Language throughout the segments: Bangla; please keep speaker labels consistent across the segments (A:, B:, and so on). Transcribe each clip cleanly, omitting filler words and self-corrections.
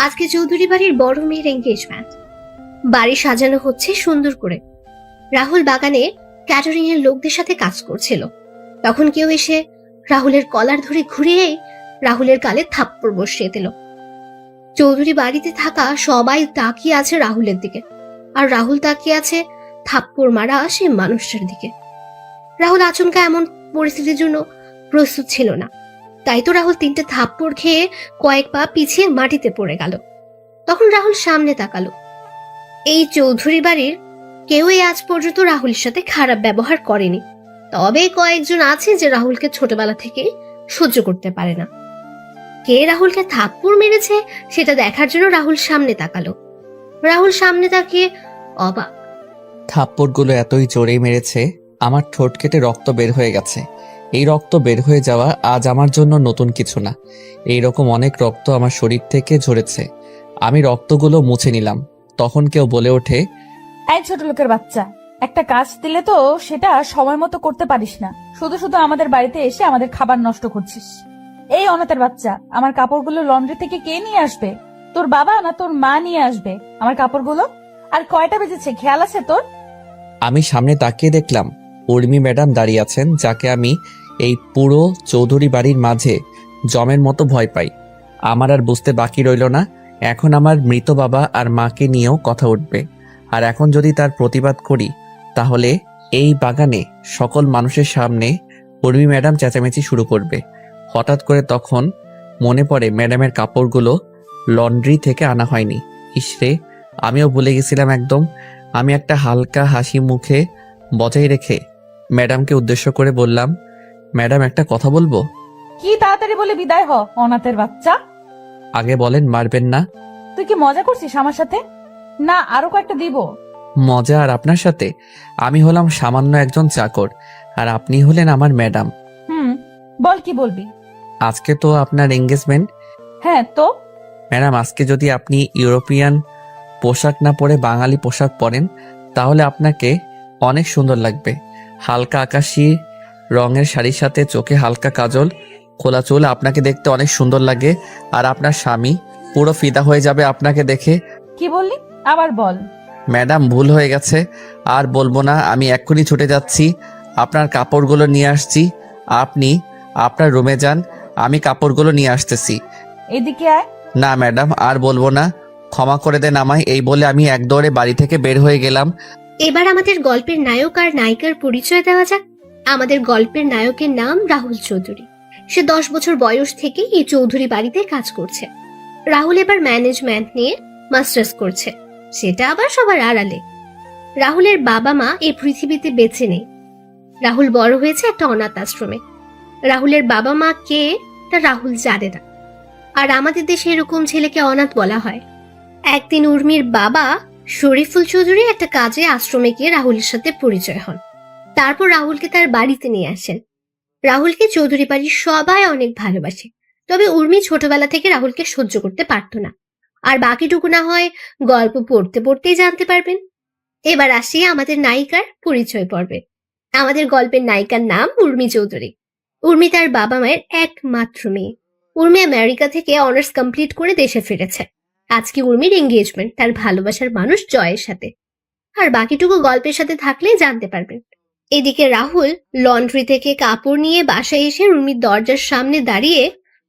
A: আজকে চৌধুরী বাড়ির বড় মেয়ের এঙ্গেজমেন্ট। বাড়ি সাজানো হচ্ছে সুন্দর করে। রাহুল বাগানে ক্যাটারিং এর লোকদের সাথে কাজ করছিল। তখন কেউ এসে রাহুলের কলার ধরে ঘুরিয়ে রাহুলের গালে থাপ্পড় বসিয়ে দিল। চৌধুরী বাড়িতে থাকা সবাই তাকিয়ে আছে রাহুলের দিকে, আর রাহুল তাকিয়ে আছে থাপ্পড় মারা সেই মানুষটার দিকে। রাহুল আচমকা এমন পরিস্থিতির জন্য প্রস্তুত ছিল না, তাই তো রাহুল 3টে থাপ্পড় খেয়ে কয়েক পা পিছিয়ে মাটিতে পড়ে গেল। তখন রাহুল সামনে তাকালো। এই চৌধুরী বাড়ির কেউই আজ পর্যন্ত রাহুলের সাথে খারাপ ব্যবহার করেনি, তবে কয়েকজন আছে যে রাহুলকে ছোটবেলা থেকে সহ্য করতে পারে না। কে রাহুলকে থাপ্পড় মেরেছে সেটা দেখার জন্য রাহুল সামনে তাকালো। রাহুল সামনে তাকিয়ে অবাক।
B: থাপ্পড়গুলো এতই জোরে মেরেছে, আমার ঠোঁট কেটে রক্ত বের হয়ে গেছে। এই রক্ত বের হয়ে যাওয়া আজ আমার জন্য নতুন কিছু না। এইরকম অনেক রক্ত আমার শরীর থেকে ঝরেছে। আমি রক্তগুলো মুছে নিলাম। তখন কেউ বলে ওঠে,
C: এই ছোট লোকের বাচ্চা, একটা কাজ দিলে তো সেটা সময় মতো করতে পারিস না, শুধু শুধু আমাদের বাড়িতে এসে আমাদের খাবার নষ্ট করছিস। এই অনাথের বাচ্চা, আমার কাপড়গুলো লন্ড্রি থেকে কে নিয়ে আসবে? তোর বাবা না তোর মা নিয়ে আসবে আমার কাপড়গুলো? আর কয়টা বেজেছে খেয়াল আছে তোর?
B: আমি সামনে তাকিয়ে দেখলাম উর্মি ম্যাডাম দাঁড়িয়ে আছেন, যাকে আমি এই পুরো চৌধুরী বাড়ির মাঝে জমের মতো ভয় পাই। আমার আর বুঝতে বাকি রইল না, এখন আমার মৃত বাবা আর মাকে নিয়েও কথা উঠবে। আর এখন যদি তার প্রতিবাদ করি, তাহলে এই বাগানে সকল মানুষের সামনে উর্মি ম্যাডাম চেঁচামেচি শুরু করবে। হঠাৎ করে তখন মনে পড়ে ম্যাডামের কাপড়গুলো লন্ড্রি থেকে আনা হয়নি। ইসরে, আমিও ভুলে গেছিলাম একদম। আমি একটা হালকা হাসি মুখে বজায় রেখে ম্যাডামকে উদ্দেশ্য করে বললাম, ম্যাডাম একটা কথা বলবো।
C: কি তাড়াতাড়ি বলে বিদায় হ অনাথের বাচ্চা।
B: আগে বলেন, মারবেন না?
C: তুই কি মজা করছিস আমার সাথে? না আরো কয়েকটা দিব।
B: মজা আর আপনার সাথে? আমি হলাম সামান্য একজন চাকর, আর আপনি হলেন আমার ম্যাডাম।
C: বল কি বলবি?
B: আজকে তো আপনার এঙ্গেজমেন্ট।
C: হ্যাঁ তো?
B: ম্যাডাম, আজকে যদি আপনি ইউরোপিয়ান পোশাক না পরে বাঙালি পোশাক পরেন, তাহলে আপনাকে অনেক সুন্দর লাগবে। হালকা আকাশি রঙের শাড়ির সাথে চোখে হালকা কাজল, খোলা চুল, আপনাকে দেখতে অনেক সুন্দর লাগে। আর আপনার স্বামী পুরো ফিদা হয়ে যাবে আপনাকে দেখে।
C: কি বললি? আবার বল।
B: ম্যাডাম, ভুল হয়ে গেছে, আর বলবো না। আমি এক্ষুনি ছুটে যাচ্ছি, আপনার কাপড়গুলো নিয়ে আসছি। আপনি আপনার রুমে যান, আমি কাপড়গুলো নিয়ে আসতেছি।
C: এদিকে আয়।
B: না ম্যাডাম, আর বলবো না, ক্ষমা করে দেন আমায়। এই বলে আমি এক দৌড়ে বাড়ি থেকে বের হয়ে গেলাম।
A: এবার আমাদের গল্পের নায়ক আর নায়িকার পরিচয় দেওয়া যাক। আমাদের গল্পের নায়কের নাম রাহুল চৌধুরী। সে 10 বছর বয়স থেকে এই চৌধুরী বাড়িতে কাজ করছে। রাহুল এবার ম্যানেজমেন্ট নিয়ে মাস্টার্স করছে, সেটা আবার সবার আড়ালে। রাহুলের বাবা মা এই পৃথিবীতে বেঁচে নেই। রাহুল বড় হয়েছে একটা অনাথ আশ্রমে। রাহুলের বাবা মা কে তা রাহুল জানে না। আর আমাদের দেশে এরকম ছেলেকে অনাথ বলা হয়। একদিন উর্মির বাবা শরীফুল চৌধুরী একটা কাজে আশ্রমে গিয়ে রাহুলের সাথে পরিচয় হন। তারপর রাহুলকে তার বাড়িতে নিয়ে আসেন। রাহুলকে চৌধুরী বাড়ির সবাই অনেক ভালোবাসে, তবে উর্মি ছোটবেলা থেকে রাহুলকে সহ্য করতে পারত না। আর বাকিটুকু না হয় গল্প পড়তে পড়তেই জানতে পারবেন। এবার আসি আমাদের নায়িকার পরিচয় পর্বে। আমাদের গল্পের নায়িকার নাম উর্মি চৌধুরী। উর্মি তার বাবা মায়ের একমাত্র মেয়ে। উর্মি আমেরিকা থেকে অনার্স কমপ্লিট করে দেশে ফিরেছে। আজকে উর্মির এঙ্গেজমেন্ট তার ভালোবাসার মানুষ জয়ের সাথে। আর বাকিটুকু গল্পের সাথে থাকলে জানতে পারবেন। এদিকে রাহুল লন্ড্রি থেকে কাপড় নিয়ে বাসায় এসে উর্মির দরজার সামনে দাঁড়িয়ে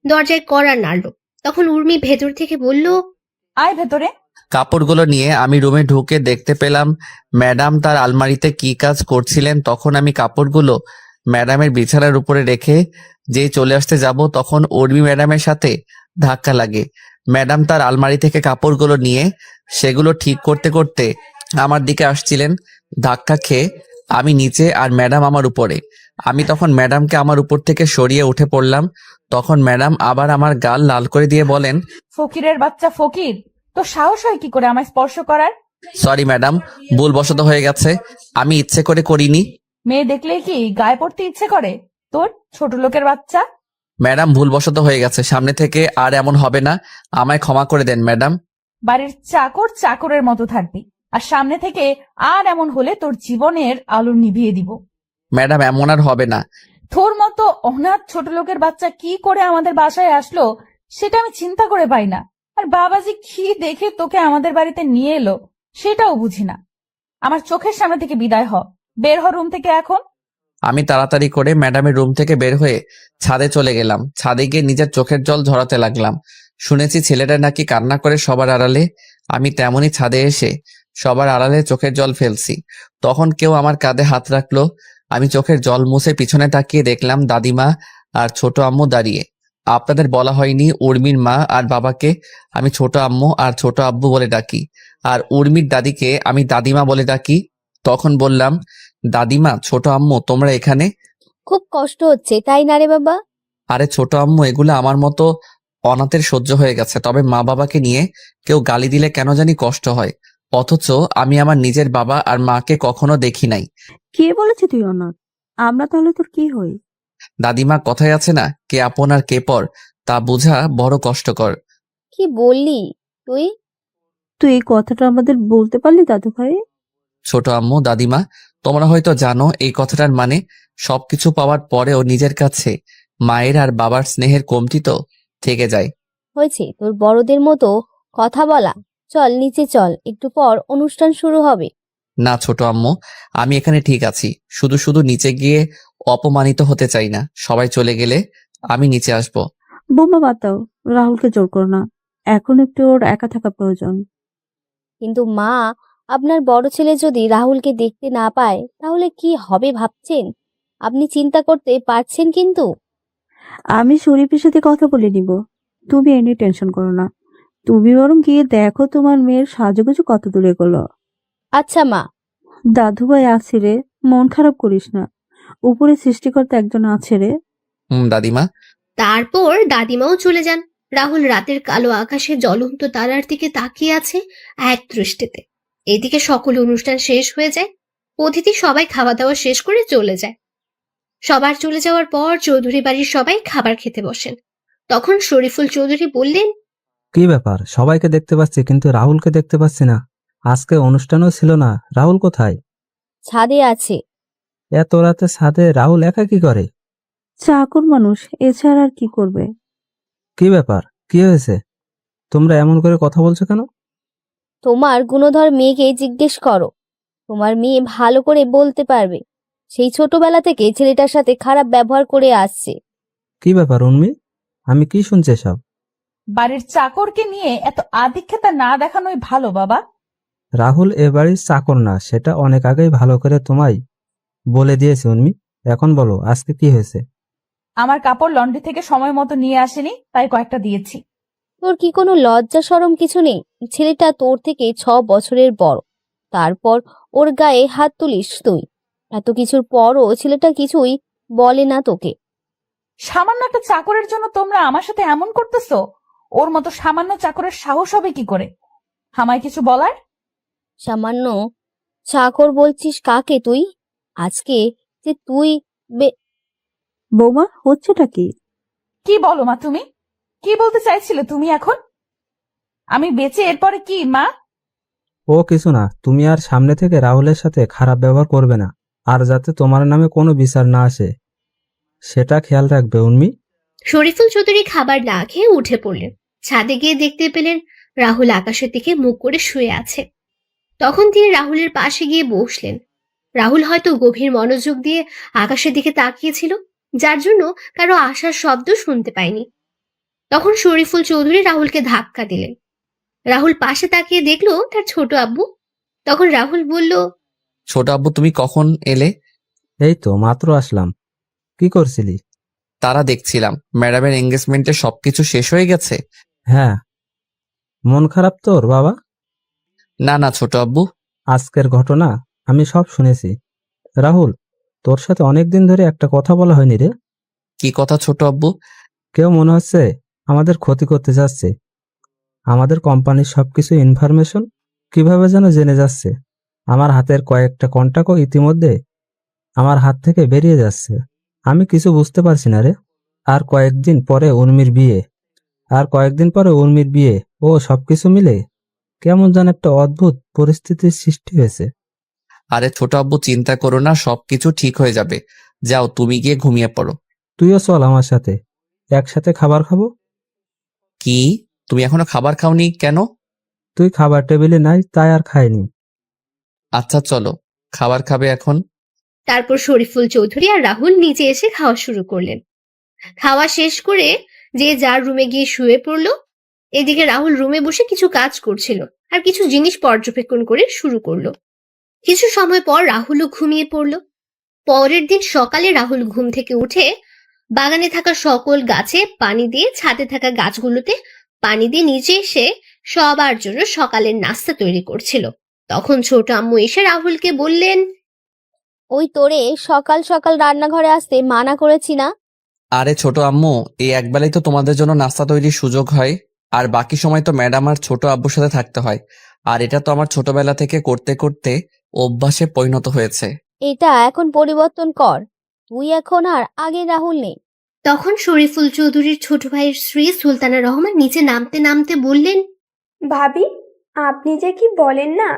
A: দরজায় কড়া নাড়ল। তখন উর্মি ভেতর থেকে বলল,
C: আয় ভেতরে।
B: কাপড়গুলো নিয়ে আমি রুমে ঢুকে দেখতে পেলাম ম্যাডাম তার আলমারিতে কি কাজ করছিলেন। তখন আমি কাপড়গুলো ম্যাডামের বিছানার উপরে রেখে যেই চলে আসতে যাব, তখন উর্মি ম্যাডামের সাথে ধাক্কা লাগে। ম্যাডাম তার আলমারি থেকে কাপড়গুলো নিয়ে সেগুলো ঠিক করতে করতে আমার দিকে আসছিলেন। ধাক্কা খেয়ে আমি নিচে আর ম্যাডাম আমার উপরে। আমি তখন ম্যাডামকে আমার উপর থেকে সরিয়ে উঠে পড়লাম। তখন ম্যাডাম আবার আমার গাল লাল করে দিয়ে বলেন,
C: ফকিরের বাচ্চা ফকির, তো সাহস হয় কি করে আমায় স্পর্শ করার?
B: সরি ম্যাডাম, ভুলবশত হয়ে গেছে, আমি ইচ্ছে করে করিনি।
C: মেয়ে দেখলেই কি গায়ে পড়তে ইচ্ছে করে তোর, ছোট লোকের বাচ্চা?
B: ম্যাডাম, ভুলবশত হয়ে গেছে, সামনে থেকে আর এমন হবে না, আমায় ক্ষমা করে দেন ম্যাডাম।
C: বাড়ির চাকর চাকরের মতো থাকবি, আর সামনে থেকে আর এমন হলে তোর জীবনের আলো নিভিয়ে দিব।
B: ম্যাডাম, এমন আর হবে না।
C: তোর মতো অনাথ ছোট লোকের বাচ্চা কি করে আমাদের বাসায় আসলো সেটা আমি চিন্তা করে পাই না। আর বাবাজি কি দেখে তোকে আমাদের বাড়িতে নিয়ে এলো সেটাও বুঝি না। আমার চোখের সামনে থেকে বিদায় হ, বের হ রুম থেকে এখন।
B: আমি তাড়াতাড়ি করে ম্যাডামের রুম থেকে বের হয়ে ছাদে চলে গেলাম। ছাদে গিয়ে নিজের চোখের জল ঝরাতে লাগলাম। শুনেছি ছেলেটা নাকি কান্না করে সবার আড়ালে। আমি তেমনই ছাদে এসে সবার আড়ালে চোখের জল ফেলছি। তখন কেউ আমার কাঁধে হাত রাখলো। আমি চোখের জল মুছে পিছনে তাকিয়ে দেখলাম দাদিমা আর ছোট আম্মু দাঁড়িয়ে। আপনাদের বলা হয়নি, উর্মির মা আর বাবাকে আমি ছোট আম্মু আর ছোট আব্বু বলে ডাকি, আর উর্মির দাদিকে আমি দাদিমা বলে ডাকি। তখন বললাম, দাদিমা, ছোট আম্মু, তোমরা এখানে?
D: খুব কষ্ট হচ্ছে তাই না রে বাবা?
B: আরে ছোট আম্মু, এগুলো আমার মতো অনাথের সহ্য হয়ে গেছে, তবে মা বাবাকে নিয়ে কেউ গালি দিলে কেন জানি কষ্ট হয়। অথচ আমি আমার নিজের বাবা আর মাকে কখনো দেখি নাই।
E: কে বলেছে তুই অনাথ? আমরা তাহলে তোর কি হই?
B: দাদিমা, কথায় আছে না, কে আপন আর কে পর, তা বোঝা বড় কষ্টকর।
D: কি বললি তুই?
E: তুই এই কথাটা আমাদের বলতে পারলি দাদু ভাই?
B: ছোট আম্মু, দাদিমা, তোমরা হয়তো জানো এই কথাটার মানে। সবকিছু পাওয়ার পরেও নিজের কাছে মায়ের আর বাবার স্নেহের কমতি তো থেকে যায়।
D: হয়েছে তোর বড়দের মতো কথা বলা। চল নিচে চল, একটু পর অনুষ্ঠান শুরু হবে।
B: না ছোট আম্মু, আমি এখানে ঠিক আছি। শুধু শুধু নিচে গিয়ে অপমানিত হতে চাই না। সবাই চলে গেলে আমি নিচে আসব।
E: বোমা বাতাও, রাহুলকে জোর করো না। এখন একটু ওর একা থাকা প্রয়োজন।
D: কিন্তু মা, আপনার বড় ছেলে যদি রাহুলকে দেখতে না পায় তাহলে কি হবে ভাবছেন? আপনি চিন্তা করতে পারছেন কিন্তু।
E: আমি শরীফের সাথে কথা বলে নিব, তুমি এ নিয়ে টেনশন করো না। তুমি বরং গিয়ে দেখো তোমার মেয়ের সাজুগুজু কত দূরে গেলো।
D: আচ্ছা মা।
E: দাদু ভাই আছে রে, মন খারাপ করিস না। উপরে সৃষ্টিকর্তা একজন আছে রে।
B: দাদিমা।
A: তারপর দাদিমাও চলে যান। রাহুল রাতের কালো আকাশে জ্বলন্ত তারার দিকে তাকিয়ে আছে এক দৃষ্টিতে। এদিকে সকল অনুষ্ঠান শেষ হয়ে যায়। অতিথি সবাই খাওয়া দাওয়া শেষ করে চলে যায়। সবার চলে যাওয়ার পর চৌধুরী বাড়ির সবাই খাবার খেতে বসেন। তখন শরীফুল চৌধুরী বললেন,
F: কি ব্যাপার, সবাইকে দেখতে পাচ্ছি কিন্তু রাহুলকে দেখতে পাচ্ছি না। আজকে অনুষ্ঠানও ছিল না, রাহুল কোথায়?
D: ছাদে আছে।
F: এত রাতে ছাদে রাহুল একা কি করে?
E: চাকর মানুষ, এছাড়া আর কি করবে?
F: কি ব্যাপার, কি হয়েছে? তোমরা এমন করে কথা বলছো কেন?
D: তোমার গুণধর মেয়েকে জিজ্ঞেস করো, তোমার মেয়ে ভালো করে বলতে পারবে। সেই ছোটবেলা থেকে ছেলেটার সাথে খারাপ ব্যবহার করে আসছে।
F: কি ব্যাপার উর্মি, আমি কি শুনছি সব?
C: বাড়ির চাকরকে নিয়ে এত আদিক্ষেতা না দেখানোই ভালো বাবা।
F: রাহুল এ বাড়ির চাকর না, সেটা অনেক আগেই ভালো করে তোমায় বলে দিয়েছে উর্মি। এখন বলো, আজকে কি হয়েছে?
C: আমার কাপড় লন্ড্রি থেকে সময় মতো নিয়ে আসেনি, তাই কয়েকটা দিয়েছি।
D: তোর কি কোনো লজ্জা শরম কিছু নেই? ছেলেটা তোর থেকে 6 বছরের বড়, তারপর ওর গায়ে হাত তুলিস তুই। এত কিছুর পরও ছেলেটা কিছুই বলে না তোকে।
C: সামান্য একটা চাকরের জন্য তোমরা আমার সাথে এমন করতেছো? ওর মতো সামান্য চাকরের সাহস হবে কি করে আমায় কিছু বলার?
D: সামান্য চাকর বলছিস কাকে তুই? আজকে যে তুই
E: বৌমা, হচ্ছেটা কি?
C: কি বলো মা তুমি? কি বলতে চাইছিলে তুমি এখন? আমি বেঁচে এরপরে কি মা?
F: ও কিছু না, তুমি আর সামনে থেকে রাহুলের সাথে খারাপ ব্যবহার করবে না, আর যাতে তোমার নামে কোনো বিচার না আসে সেটা খেয়াল রাখবে উর্মি।
A: শরীফুল চৌধুরী খাবার না খেয়ে উঠে পড়লেন। ছাদে গিয়ে দেখতে পেলেন রাহুল আকাশের দিকে মুখ করে শুয়ে আছে। তখন তিনি রাহুলের পাশে গিয়ে বসলেন। রাহুল হয়তো গভীর মনোযোগ দিয়ে আকাশের দিকে তাকিয়েছিল, যার জন্য কারো আসার শব্দ শুনতে পায়নি। তখন শরীফুল চৌধুরী রাহুলকে ধাক্কা দিলেন। রাহুল পাশে তাকিয়ে দেখলো তার ছোট আব্বু। তখন রাহুল বলল,
B: ছোট আব্বু, তুমি কখন এলে?
F: এই তো মাত্র আসলাম। কি করছিলি?
B: তারা দেখছিলাম। ম্যাডামের এঙ্গেজমেন্টে সবকিছু শেষ হয়ে গেছে?
F: হ্যাঁ। মন খারাপ তোর বাবা?
B: না না ছোট আব্বু।
F: আজকের ঘটনা আমি সব শুনেছি। রাহুল, তোর সাথে অনেকদিন ধরে একটা কথা বলা হয়নি রে।
B: কি কথা ছোট আব্বু?
F: কেউ মনে হচ্ছে আমাদের ক্ষতি করতে যাচ্ছে। আমাদের কোম্পানির সবকিছু ইনফরমেশন কিভাবে যেন জেনে যাচ্ছে। আমার হাতের কয়েকটা কন্টাক্টও ইতিমধ্যে আমার হাত থেকে বেরিয়ে যাচ্ছে। আমি কিছু বুঝতে পারছি না রে। আর কয়েকদিন পরে উর্মির বিয়ে ও সবকিছু মিলে কেমন যেন একটা অদ্ভুত পরিস্থিতির সৃষ্টি হয়েছে।
B: আরে ছোট আব্বু, চিন্তা করো না, সবকিছু ঠিক হয়ে যাবে। যাও, তুমি গিয়ে ঘুমিয়ে পড়ো।
F: তুইও চল আমার সাথে, একসাথে খাবার খাবো।
B: কি? তুমি এখনো খাবার খাওনি কেন?
F: তুই খাবার টেবিলে নাই তাই আর খাইনি।
B: আচ্ছা চলো, খাবার খাবে এখন?
A: তারপর শরীফুল চৌধুরী আর রাহুল নিচে এসে খাওয়া শুরু করলেন। খাওয়া শেষ করে যে যার রুমে গিয়ে শুয়ে পড়লো। এদিকে রাহুল রুমে বসে কিছু কাজ করছিল আর কিছু জিনিস পর্যবেক্ষণ করে শুরু করলো। কিছু সময় পর রাহুলও ঘুমিয়ে পড়লো। পরের দিন সকালে রাহুল ঘুম থেকে উঠে বাগানে থাকা সকল গাছে পানি দিয়ে ছাদে থাকা গাছগুলোতে পানি দিয়ে নিচে এসে সবার জন্য সকালের নাস্তা তৈরি করছিল। তখন ছোট আম্মু এসে রাহুলকে বললেন,
D: ওই তোরে সকাল সকাল রান্নাঘরে আসতে মানা করেছি না?
B: আরে ছোট আম্মু, এই একবেলাই তো তোমাদের জন্য নাস্তা তৈরির সুযোগ হয়, আর বাকি সময় তো ম্যাডাম আর ছোট আব্বুর সাথে থাকতে হয়। আর এটা তো আমার ছোটবেলা থেকে করতে করতে অভ্যাসে পরিণত হয়েছে।
D: এটা এখন পরিবর্তন কর। তুই এখন আর আগের রাহুল নেই।
A: তখন শরীফুল চৌধুরীর ছোট ভাইয়ের স্ত্রী সুলতানা রহমান নিচে নামতে নামতে বললেন,
G: ভাবি, আপনি যে কি বলেন না,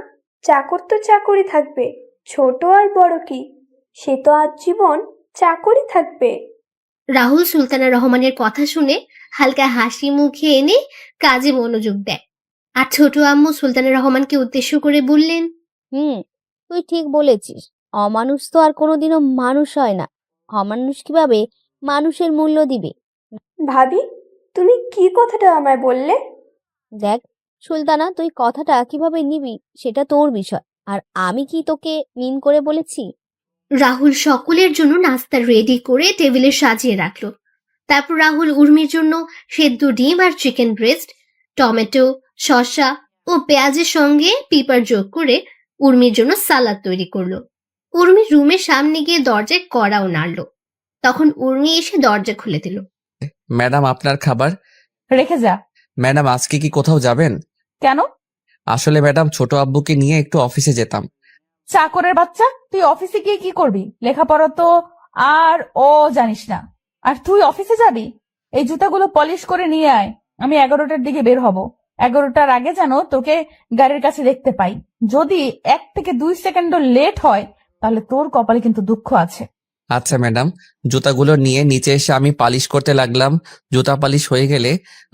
G: চাকর তো চাকরি থাকবে, ছোট আর বড় কি, সে তো আজীবন চাকরি থাকবে।
A: রাহুল সুলতানা রহমানের কথা শুনে হালকা হাসি মুখে এনে কাজে মনোযোগ দেয়। আর ছোট আম্মু সুলতানা রহমানকে উদ্দেশ্য করে বললেন,
D: তুই ঠিক বলেছিস। অমানুষ তো আর কোনোদিনও মানুষ হয় না। অমানুষ কিভাবে মানুষের মূল্য দিবে?
G: ভাবি, তুমি কি কথাটা আমায় বললে?
D: দেখ সুলতানা, তুই কথাটা কিভাবে নিবি সেটা তোর বিষয়। আর আমি কি তোকে মিন করে বলেছি?
A: রাহুল সকলের জন্য নাস্তা রেডি করে টেবিলে সাজিয়ে রাখলো। তারপর রাহুল উর্মির জন্য সেদ্ধ ডিম আর চিকেন ব্রেস্ট, টমেটো, শসা ও পেঁয়াজের সঙ্গে পিপার যোগ করে উর্মির জন্য সালাদ তৈরি করলো। উর্মির রুমের সামনে গিয়ে দরজায় কড়াও নাড়লো। তখন উর্মি এসে দরজা খুলে দিল।
B: ম্যাডাম, আপনার খাবার।
C: রেখে যা।
B: ম্যাডাম, আজকে কি কোথাও যাবেন?
C: কেন?
B: আসলে ম্যাডাম, ছোট আব্বুকে নিয়ে একটু অফিসে যেতাম।
C: চাকরের বাচ্চা, তুই অফিসে গিয়ে কি করবি? লেখাপড়া তো আর ও জানিস না, আর তুই অফিসে যাবি? এই জুতাগুলো পলিশ করে নিয়ে আয়। আমি 11টার দিকে বের হব। 11টার আগে যেন তোকে গাড়ির কাছে দেখতে পাই। যদি 1 থেকে 2 সেকেন্ডও লেট হয় তাহলে তোর কপালে কিন্তু দুঃখ আছে।
B: আচ্ছা ম্যাডাম। জুতাগুলো নিয়ে নিচে এসে আমি পালিশ করতে লাগলাম। জুতা পালিশ হয়ে গেলে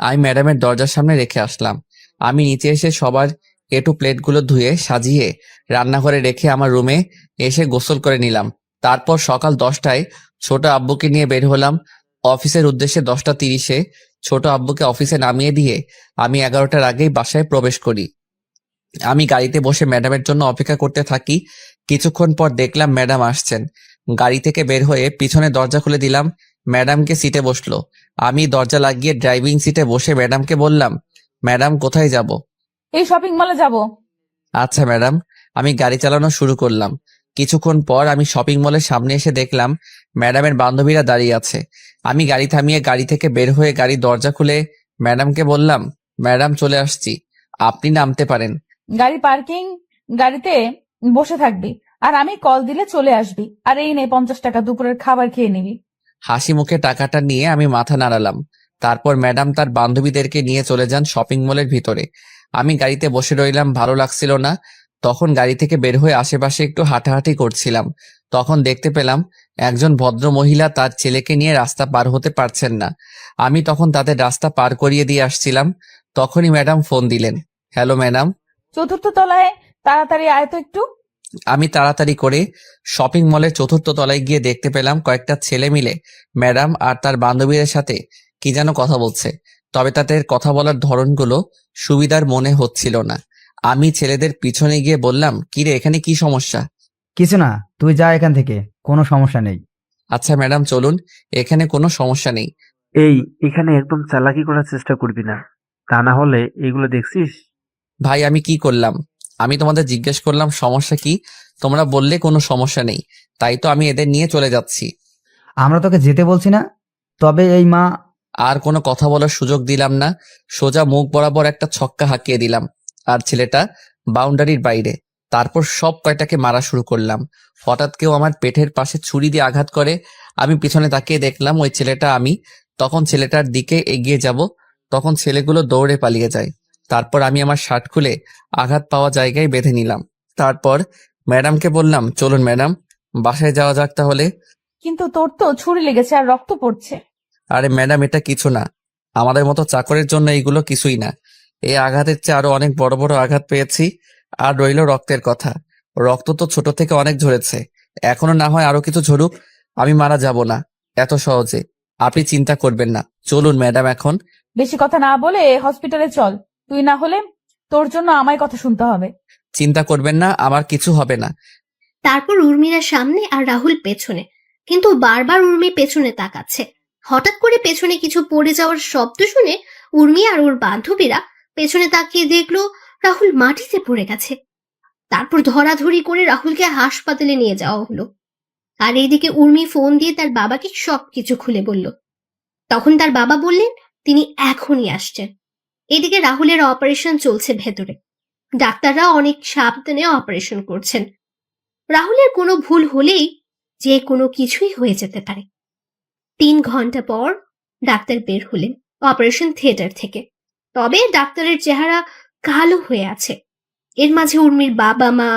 B: আমি ম্যাডামের দরজার সামনে রেখে আসলাম। আমি নিচে এসে সবার এটু প্লেটগুলো ধুয়ে সাজিয়ে রান্নাঘরে রেখে আমার রুমে এসে গোসল করে নিলাম। তারপর সকাল 10টায় ছোট আব্বুকে নিয়ে বের হলাম অফিসের উদ্দেশ্যে। 10টা 30-এ ছোট আব্বুকে অফিসে নামিয়ে দিয়ে আমি 11টার আগেই বাসায় প্রবেশ করি। আমি গাড়িতে বসে ম্যাডামের জন্য অপেক্ষা করতে থাকি। কিছুক্ষণ পর দেখলাম ম্যাডাম আসছেন। গাড়ি থেকে বের হয়ে পিছনে দরজা খুলে দিলাম। ম্যাডামকে সিটে বসলো। আমি দরজা লাগিয়ে ড্রাইভিং সিটে বসে ম্যাডামকে বললাম, ম্যাডাম কোথায় যাব?
C: এই শপিং মলে যাব।
B: আচ্ছা ম্যাডাম। আমি গাড়ি চালানো শুরু করলাম। কিছুক্ষণ পর আমি শপিং মলের সামনে এসে দেখলাম ম্যাডামের বান্ধবীরা দাঁড়িয়ে আছে। আমি গাড়ি থামিয়ে গাড়ি থেকে বের হয়ে গাড়ির দরজা খুলে ম্যাডামকে বললাম, ম্যাডাম চলে আসছি, আপনি নামতে পারেন।
C: গাড়ি পার্কিং গাড়িতে বসে থাকবি, আর আমি কল দিলে চলে আসবি। আর এই নে 50 টাকা, দুপুরের খাবার খেয়ে নিবি।
B: হাসি মুখে টাকাটা নিয়ে আমি মাথা নাড়ালাম। তারপর ম্যাডাম তার বান্ধবীদেরকে নিয়ে চলে যান শপিং মলের ভিতরে। আমি গাড়িতে বসে রইলাম, ভালো লাগছিল না। তখন গাড়ি থেকে বের হয়ে আশেপাশে একটু হাঁটাহাঁটি করছিলাম। তখন দেখতে পেলাম একজন ভদ্র মহিলা তার ছেলেকে নিয়ে রাস্তা পার হতে পারছেন না। আমি তখন তাদের রাস্তা পার করিয়ে দিয়ে আসছিলাম। তখনই ম্যাডাম ফোন দিলেন। Hello madam.
C: 4র্থ তলায় তাড়াতাড়ি আয় তো একটু।
B: আমি তাড়াতাড়ি করে শপিং মলের 4র্থ তলায় গিয়ে দেখতে পেলাম কয়েকটা ছেলে মিলে ম্যাডাম আর তার বান্ধবীদের সাথে কি যেন কথা বলছে। তবে তাদের কথা বলার ধরনগুলো সুবিধার মনে হচ্ছিল না। আমি ছেলেদের পিছনে গিয়ে বললাম, কিরে, এখানে কি সমস্যা?
H: কিছু না, তুই যা এখান থেকে, কোনো সমস্যা নেই।
B: আচ্ছা ম্যাডাম চলুন, এখানে কোনো সমস্যা নেই।
I: এখানে একদম চালাকি করার চেষ্টা করবি না, তা না হলে এগুলো দেখছিস।
B: ভাই, আমি কি করলাম? আমি তোমাদের জিজ্ঞেস করলাম সমস্যা কি, তোমরা বললে কোনো সমস্যা নেই, তাই তো আমি এদের নিয়ে চলে যাচ্ছি।
H: আমরা তোকে যেতে বলছি না, তবে এই মা।
B: আর কোনো কথা বলার সুযোগ দিলাম না। সোজা মুখ বরাবর একটা ছক্কা হাঁকিয়ে দিলাম আর ছেলেটা বাউন্ডারির বাইরে। তারপর সব কয়টাকে মারা শুরু করলাম। হঠাৎ কেউ আমার পেটের পাশে ছুরি দিয়ে আঘাত করে। আমি পিছনে তাকিয়ে দেখলাম ওই ছেলেটা আমি। তখন ছেলেটার দিকে এগিয়ে যাব, তখন ছেলেগুলো দৌড়ে পালিয়ে যায়। তারপর আমি আমার শার্ট খুলে আঘাত পাওয়া জায়গায় বেঁধে নিলাম। তারপর ম্যাডামকে বললাম, চলুন ম্যাডাম, বাসায় যাওয়া যাক তাহলে।
C: কিন্তু তোর তো ছুরি লেগেছে আর রক্ত পড়ছে।
B: আরে ম্যাডাম, এটা কিছু না। আমাদের মতো চাকরের জন্য এইগুলো কিছুই না। এই আঘাতের চেয়ে আরো অনেক বড় বড় আঘাত পেয়েছি। আর রইল রক্তের কথা। রক্ত তো ছোট থেকে অনেক ঝরেছে, এখনো না হয় আরো কিছু ঝরুক। আমি মারা যাব না এত সহজে, আপনি চিন্তা করবেন না। চলুন ম্যাডাম এখন।
C: বেশি কথা না বলে হসপিটালে চল, তুই না হলে তোর জন্য আমায় কথা শুনতে হবে।
B: চিন্তা করবেন না, আমার কিছু হবে না।
A: তারপর উর্মিরা সামনে আর রাহুল পেছনে, কিন্তু বারবার উর্মি পেছনে তাকাচ্ছে। হঠাৎ করে পেছনে কিছু পড়ে যাওয়ার শব্দ শুনে উর্মি আর ওর বান্ধবীরা পেছনে তাকিয়ে দেখলো রাহুল মাটিতে পড়ে গেছে। তারপর ধরাধরি করে রাহুলকে হাসপাতালে নিয়ে যাওয়া হলো। আর এইদিকে উর্মি ফোন দিয়ে তার বাবাকে সবকিছু খুলে বলল। তখন তার বাবা বললেন তিনি এখনই আসছেন। এদিকে রাহুলের অপারেশন চলছে ভেতরে, ডাক্তাররা অনেক সাবধানে অপারেশন করছেন। রাহুলের কোনো ভুল হলেই যে কোনো কিছুই হয়ে যেতে পারে। 3 ঘন্টা পর ডাক্তার বের হলেন অপারেশন থিয়েটার থেকে। তবে ডাক্তারের চেহারা কালো হয়ে আছে। এর মাঝে উর্মির বাবা মা,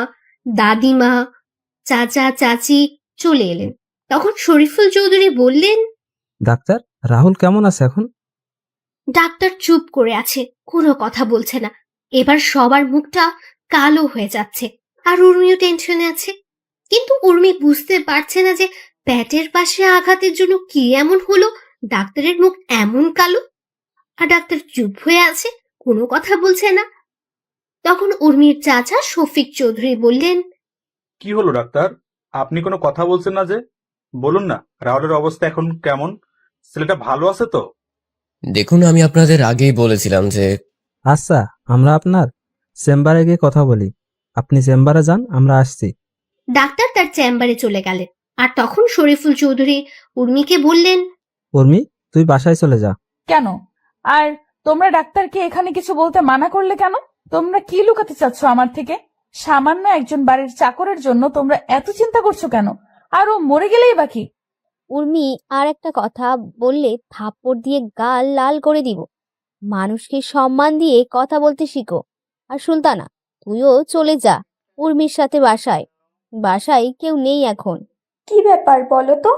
A: দাদিমা, চাচা চাচি চলে এলেন। তখন শরীফুল চৌধুরী বললেন,
F: ডাক্তার, রাহুল কেমন আছে এখন?
A: ডাক্তার চুপ করে আছে, কোনো কথা বলছে না। এবার সবার মুখটা কালো হয়ে যাচ্ছে, আর উর্মিও টেনশনে আছে। কিন্তু উর্মি বুঝতে পারছে না যে পেটের পাশে আঘাতের জন্য কি এমন হলো ডাক্তারের মুখ এমন কালো। আর ডাক্তার চুপ হয়ে আছে, কোনো কথা বলছে না। তখন উর্মির চাচা শফিক চৌধুরী বললেন,
J: কি হলো ডাক্তার, আপনি কোনো কথা বলছেন না যে? বলুন না, রাহুলের অবস্থা এখন কেমন? ছেলেটা ভালো আছে তো?
K: দেখুন, আমি আপনাদের আগেই বলেছিলাম যে
F: আচ্ছা, আমরা আপনার চেম্বারে গিয়ে কথা বলি। আপনি চেম্বারে যান, আমরা আসছি।
A: ডাক্তার তার চেম্বারে চলে গেলেন। আর তখন শরীফুল চৌধুরী উর্মিকে বললেন,
F: উর্মি, তুই বাসায় চলে যা।
C: কেন? আর তোমরা ডাক্তারকে এখানে কিছু বলতে মানা করলে কেন? তোমরা কি লুকাতে চাচ্ছ আমার থেকে? সামান্য একজন বাড়ির চাকরের জন্য তোমরা এত চিন্তা করছো কেন? আর ও মরে গেলেই বাকি।
D: উর্মি আর একটা কথা বললে থাপ্পড় দিয়ে গাল লাল করে দিব। মানুষকে সম্মান দিয়ে কথা বলতে শিখো। আর সুলতানা, তুইও চলে যা উর্মির সাথে বাসায়। বাসায় কেউ নেই এখন।
G: কি ব্যাপার বলো তো?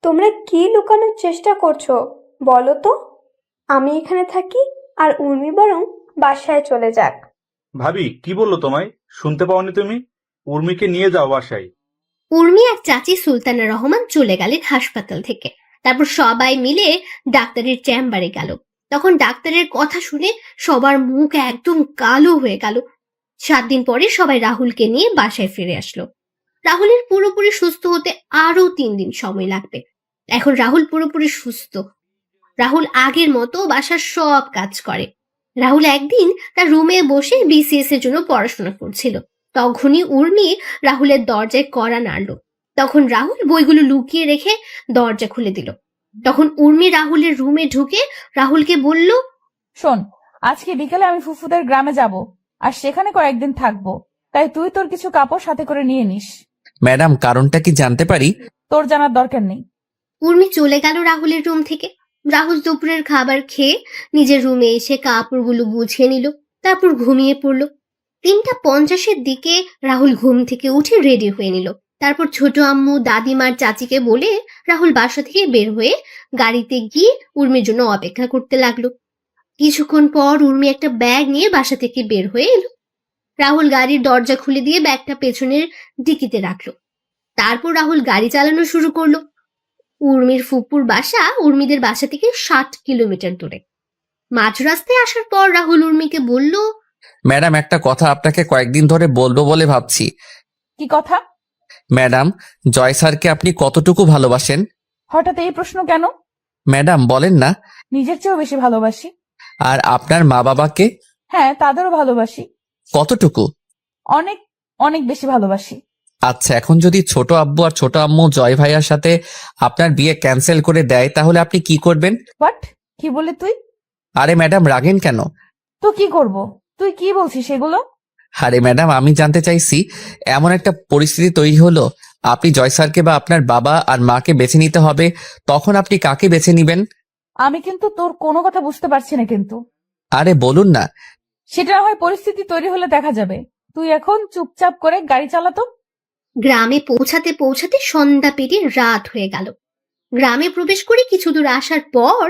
G: তোমরা কি লুকানোর চেষ্টা করছো বলো তো? আমি এখানে থাকি আর উর্মি বরং বাসায় চলে যাক।
J: ভাবি কি বললো তোমায়? শুনতে পাওনি তুমি? উর্মিকে নিয়ে যাও বাসায়।
A: উর্মি আর চাচি সুলতানা রহমান চলে গেলেন হাসপাতাল থেকে। তারপর সবাই মিলে ডাক্তারের চেম্বারে গেল। তখন ডাক্তারের কথা শুনে সবার মুখ একদম কালো হয়ে গেল। 7 দিন পরে সবাই রাহুলকে নিয়ে বাসায় ফিরে আসলো। রাহুলের পুরোপুরি সুস্থ হতে আরো 3 দিন সময় লাগবে। এখন রাহুল পুরোপুরি সুস্থ। রাহুল আগের মতো বাসার সব কাজ করে। রাহুল একদিন তার রুমে বসে বিসিএস এর জন্য পড়াশোনা করছিল। তখনই উর্মি রাহুলের দরজায় কড়া নাড়ল। তখন রাহুল বইগুলো লুকিয়ে রেখে দরজা খুলে দিল। তখন উর্মি রাহুলের রুমে ঢুকে রাহুলকে বলল,
C: শোন, আজকে বিকেলে আমি ফুফুদের গ্রামে যাব, আর সেখানে কয়েকদিন থাকবো। তাই তুই তোর কিছু কাপড় সাথে করে নিয়ে নিস।
B: ম্যাডাম, কারণটা কি জানতে পারি?
C: তোর জানার দরকার নেই।
A: উর্মি চলে গেল রাহুলের রুম থেকে। রাহুল দুপুরের খাবার খেয়ে নিজের রুমে এসে কাপড়গুলো গুছিয়ে নিল। তারপর ঘুমিয়ে পড়ল। 3:50 দিকে রাহুল ঘুম থেকে উঠে রেডি হয়ে নিল। তারপর ছোট আম্মু, দাদিমার, চাচিকে বলে রাহুল বাসা থেকে বের হয়ে গাড়িতে গিয়ে উর্মির জন্য অপেক্ষা করতে লাগলো। কিছুক্ষণ পর উর্মি একটা ব্যাগ নিয়ে বাসা থেকে বের হয়ে এলো। রাহুল গাড়ির দরজা খুলে দিয়ে ব্যাগটা পেছনের ডিকিতে রাখলো। তারপর রাহুল গাড়ি চালানো শুরু করলো। উর্মির ফুপুর বাসা উর্মিদের বাসা থেকে 60 কিলোমিটার দূরে। মাঝ রাস্তায় আসার পর রাহুল উর্মিকে বলল,
B: ম্যাডাম, একটা কথা আপনাকে কয়েকদিন ধরে বলবো বলে ভাবছি।
C: কি কথা?
B: ম্যাডাম, জয় স্যারকে আপনি কতটুকু ভালোবাসেন?
C: হঠাৎ এই প্রশ্ন কেন?
B: ম্যাডাম বলেন না।
C: নিজের চেয়েও বেশি ভালোবাসি।
B: আর আপনার মা বাবাকে?
C: হ্যাঁ, তাদেরও ভালোবাসি।
B: কতটুকু?
C: অনেক অনেক বেশি ভালোবাসি।
B: আচ্ছা, এখন যদি ছোট আব্বু আর ছোট আম্মু জয় ভাইয়ার সাথে আপনার বিয়ে ক্যান্সেল করে দেয়, তাহলে আপনি কি করবেন?
C: হোয়াট? কি বলে তুই?
B: আরে ম্যাডাম, রাগেন কেন?
C: তো কি করব? তুই কি বলছিস এগুলো?
B: আরে ম্যাডাম, আমি জানতে চাইছি, এমন একটা পরিস্থিতি তৈরি হলো আপনি জয় স্যারকে বা আপনার বাবা আর মাকে বেছে নিতে হবে, তখন আপনি কাকে বেছে নিবেন?
C: আমি কিন্তু তোর কোনো কথা বুঝতে পারছি না কিন্তু।
B: আরে বলুন না।
C: সেটা না হয় পরিস্থিতি তৈরি হলে দেখা যাবে। তুই এখন চুপচাপ করে গাড়ি চালাতো।
A: গ্রামে পৌঁছাতে পৌঁছাতে সন্ধ্যা পেরিয়ে রাত হয়ে গেল। গ্রামে প্রবেশ করে কিছু দূর আসার পর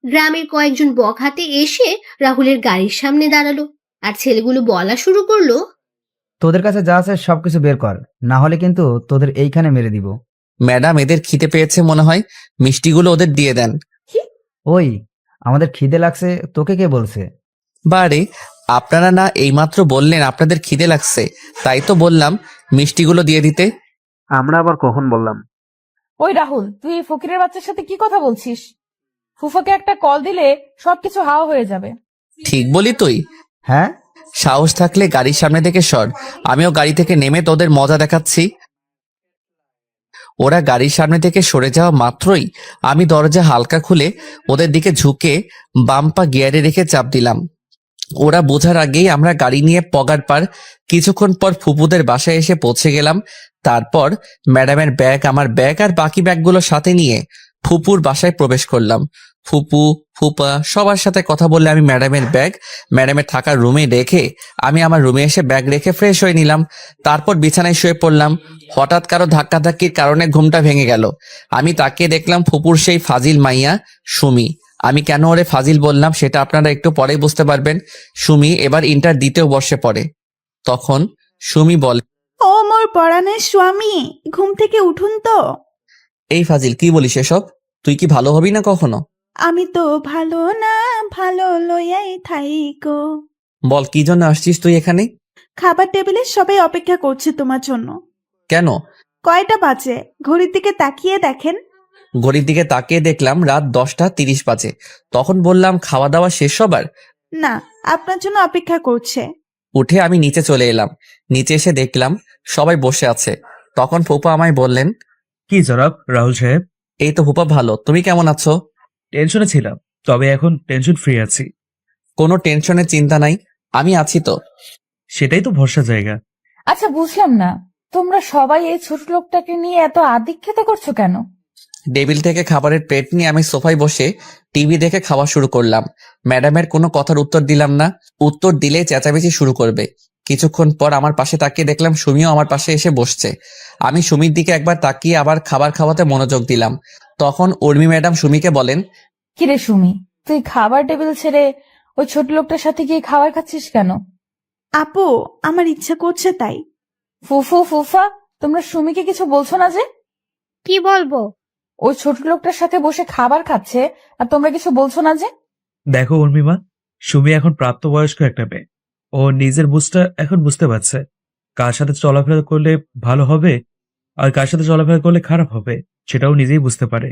A: গ্রামের কয়েকজন বখাতে এসে রাহুলের গাড়ির সামনে দাঁড়ালো আর ছেলেগুলো বলা শুরু করলো,
H: তোদের কাছে যা আছে সবকিছু বের কর, না হলে কিন্তু তোদের এইখানে মেরে দিব।
B: ম্যাডাম, এদের খিদে পেয়েছে মনে হয়, মিষ্টিগুলো ওদের দিয়ে দেন।
H: ওই, আমাদের খিদে লাগছে তোকে কে বলছে?
B: বারে, আপনারা না এইমাত্র বললেন আপনাদের খিদে লাগছে, তাই তো বললাম মিষ্টিগুলো দিয়ে দিতে।
I: আমরা আবার কখন বললাম?
C: ওই রাহুল, তুই এই ফকিরের বাচ্চার সাথে কি কথা বলছিস? ফুফাকে একটা কল দিলে সবকিছু হাওয়া হয়ে যাবে।
B: ঠিক বলি তুই?
H: হ্যাঁ,
B: সাহস থাকলে গাড়ির সামনে থেকে সর, আমিও গাড়ি থেকে নেমে তোদের মজা দেখাচ্ছি। ওরা গাড়ির সামনে থেকে সরে যাওয়া মাত্রই আমি দরজা হালকা খুলে ওদের দিকে ঝুঁকে বাম পা গিয়ারে রেখে চাপ দিলাম। ওরা বোঝার আগেই আমরা গাড়ি নিয়ে পগার পার কিছুক্ষণ পর ফুপুদের বাসায় এসে পৌঁছে গেলাম। তারপর ম্যাডামের ব্যাগ, আমার ব্যাগ আর বাকি ব্যাগগুলো সাথে নিয়ে ফুপুর বাসায় প্রবেশ করলাম। ফুপু, ফুপা সবার সাথে কথা বললে আমি ম্যাডামের থাকার রুমে রেখে আমি আমার রুমে এসে ব্যাগ রেখে ফ্রেশ হয়ে নিলাম। তারপর বিছানায় শুয়ে পড়লাম। হঠাৎ কারো ধাক্কাধাক্কির কারণে ঘুমটা ভেঙে গেল। আমি তাকিয়ে দেখলাম ফুপুর সেই ফাজিল মাইয়া সুমি। আমি কেন ওরে ফাজিল বললাম সেটা আপনারা একটু পরেই বুঝতে পারবেন। সুমি এবার ইন্টার দ্বিতীয় বর্ষে পড়ে। তখন সুমি বলে,
L: ও মোর পরাণের স্বামী, ঘুম থেকে উঠুন তো।
B: এই ফাজিল কি বলিস এসব? তুই কি ভালো হবি না কখনো?
L: আমি তো ভালো না, ভালো লইয়াই থাইকো।
B: বল, কি জন্য আসছিস তুই এখানে?
L: খাবার টেবিলে সবাই অপেক্ষা করছে তোমার জন্য।
B: কেন?
L: কয়টা বাজে ঘড়ির দিকে তাকিয়ে দেখেন।
B: ঘড়ির দিকে তাকিয়ে দেখলাম রাত 10টা 30 বাজে। তখন বললাম, খাওয়া দাওয়া শেষ সবার?
L: না, আপনার জন্য অপেক্ষা করছে।
B: উঠে আমি নিচে চলে এলাম। নিচে এসে দেখলাম সবাই বসে আছে। তখন ফুপা আমায় বললেন,
F: কি জনাব রাহুল সাহেব?
B: এই তো ফুপা, ভালো। তুমি কেমন আছো?
F: টেনশনে ছিলাম, তবে এখন টেনশন ফ্রি আছি।
B: কোনো টেনশনের চিন্তা নাই, আমি আছি তো।
F: সেটাই তো ভরসা জায়গা।
C: আচ্ছা, বুঝলাম না, তোমরা সবাই এই ছোট লোকটাকে নিয়ে এত আদিক্ষেতা করছো কেন?
B: টেবিল থেকে খাবারের প্লেট নিয়ে আমি সোফায় বসে টিভি দেখে খাওয়া শুরু করলাম। ম্যাডামের কোনো কথার উত্তর দিলাম না। উত্তর দিলে চেঁচামেচি শুরু করবে। কিছুক্ষণ পর আমার পাশে তাকিয়ে দেখলাম সুমিও আমার পাশে এসে বসছে। আমি সুমির দিকে একবার তাকিয়ে আবার খাবার খাওয়াতে মনোযোগ দিলাম। তখন উর্মি ম্যাডাম সুমিকে বলেন,
C: কিরে সুমি, তুই খাবার টেবিল ছেড়ে ওই ছোট লোকটার সাথে গিয়ে খাবার খাচ্ছিস কেন?
L: আপু, আমার ইচ্ছা করছে তাই।
C: ফুফা, তোমরা সুমিকে কিছু বলছো না যে?
A: কি বলবো?
C: ওই ছোট লোকটার সাথে বসে খাবার খাচ্ছে আর তোমরা কিছু বলছো না যে?
F: দেখো উর্মিমা, সুমি এখন প্রাপ্তবয়স্ক একটা মেয়ে। ও নিজের বুঝটা এখন বুঝতে পারছে, কার সাথে চলাফেরা করলে ভালো হবে আর কার সাথে চলাফেরা করলে খারাপ হবে, সেটাও নিজেই বুঝতে পারে।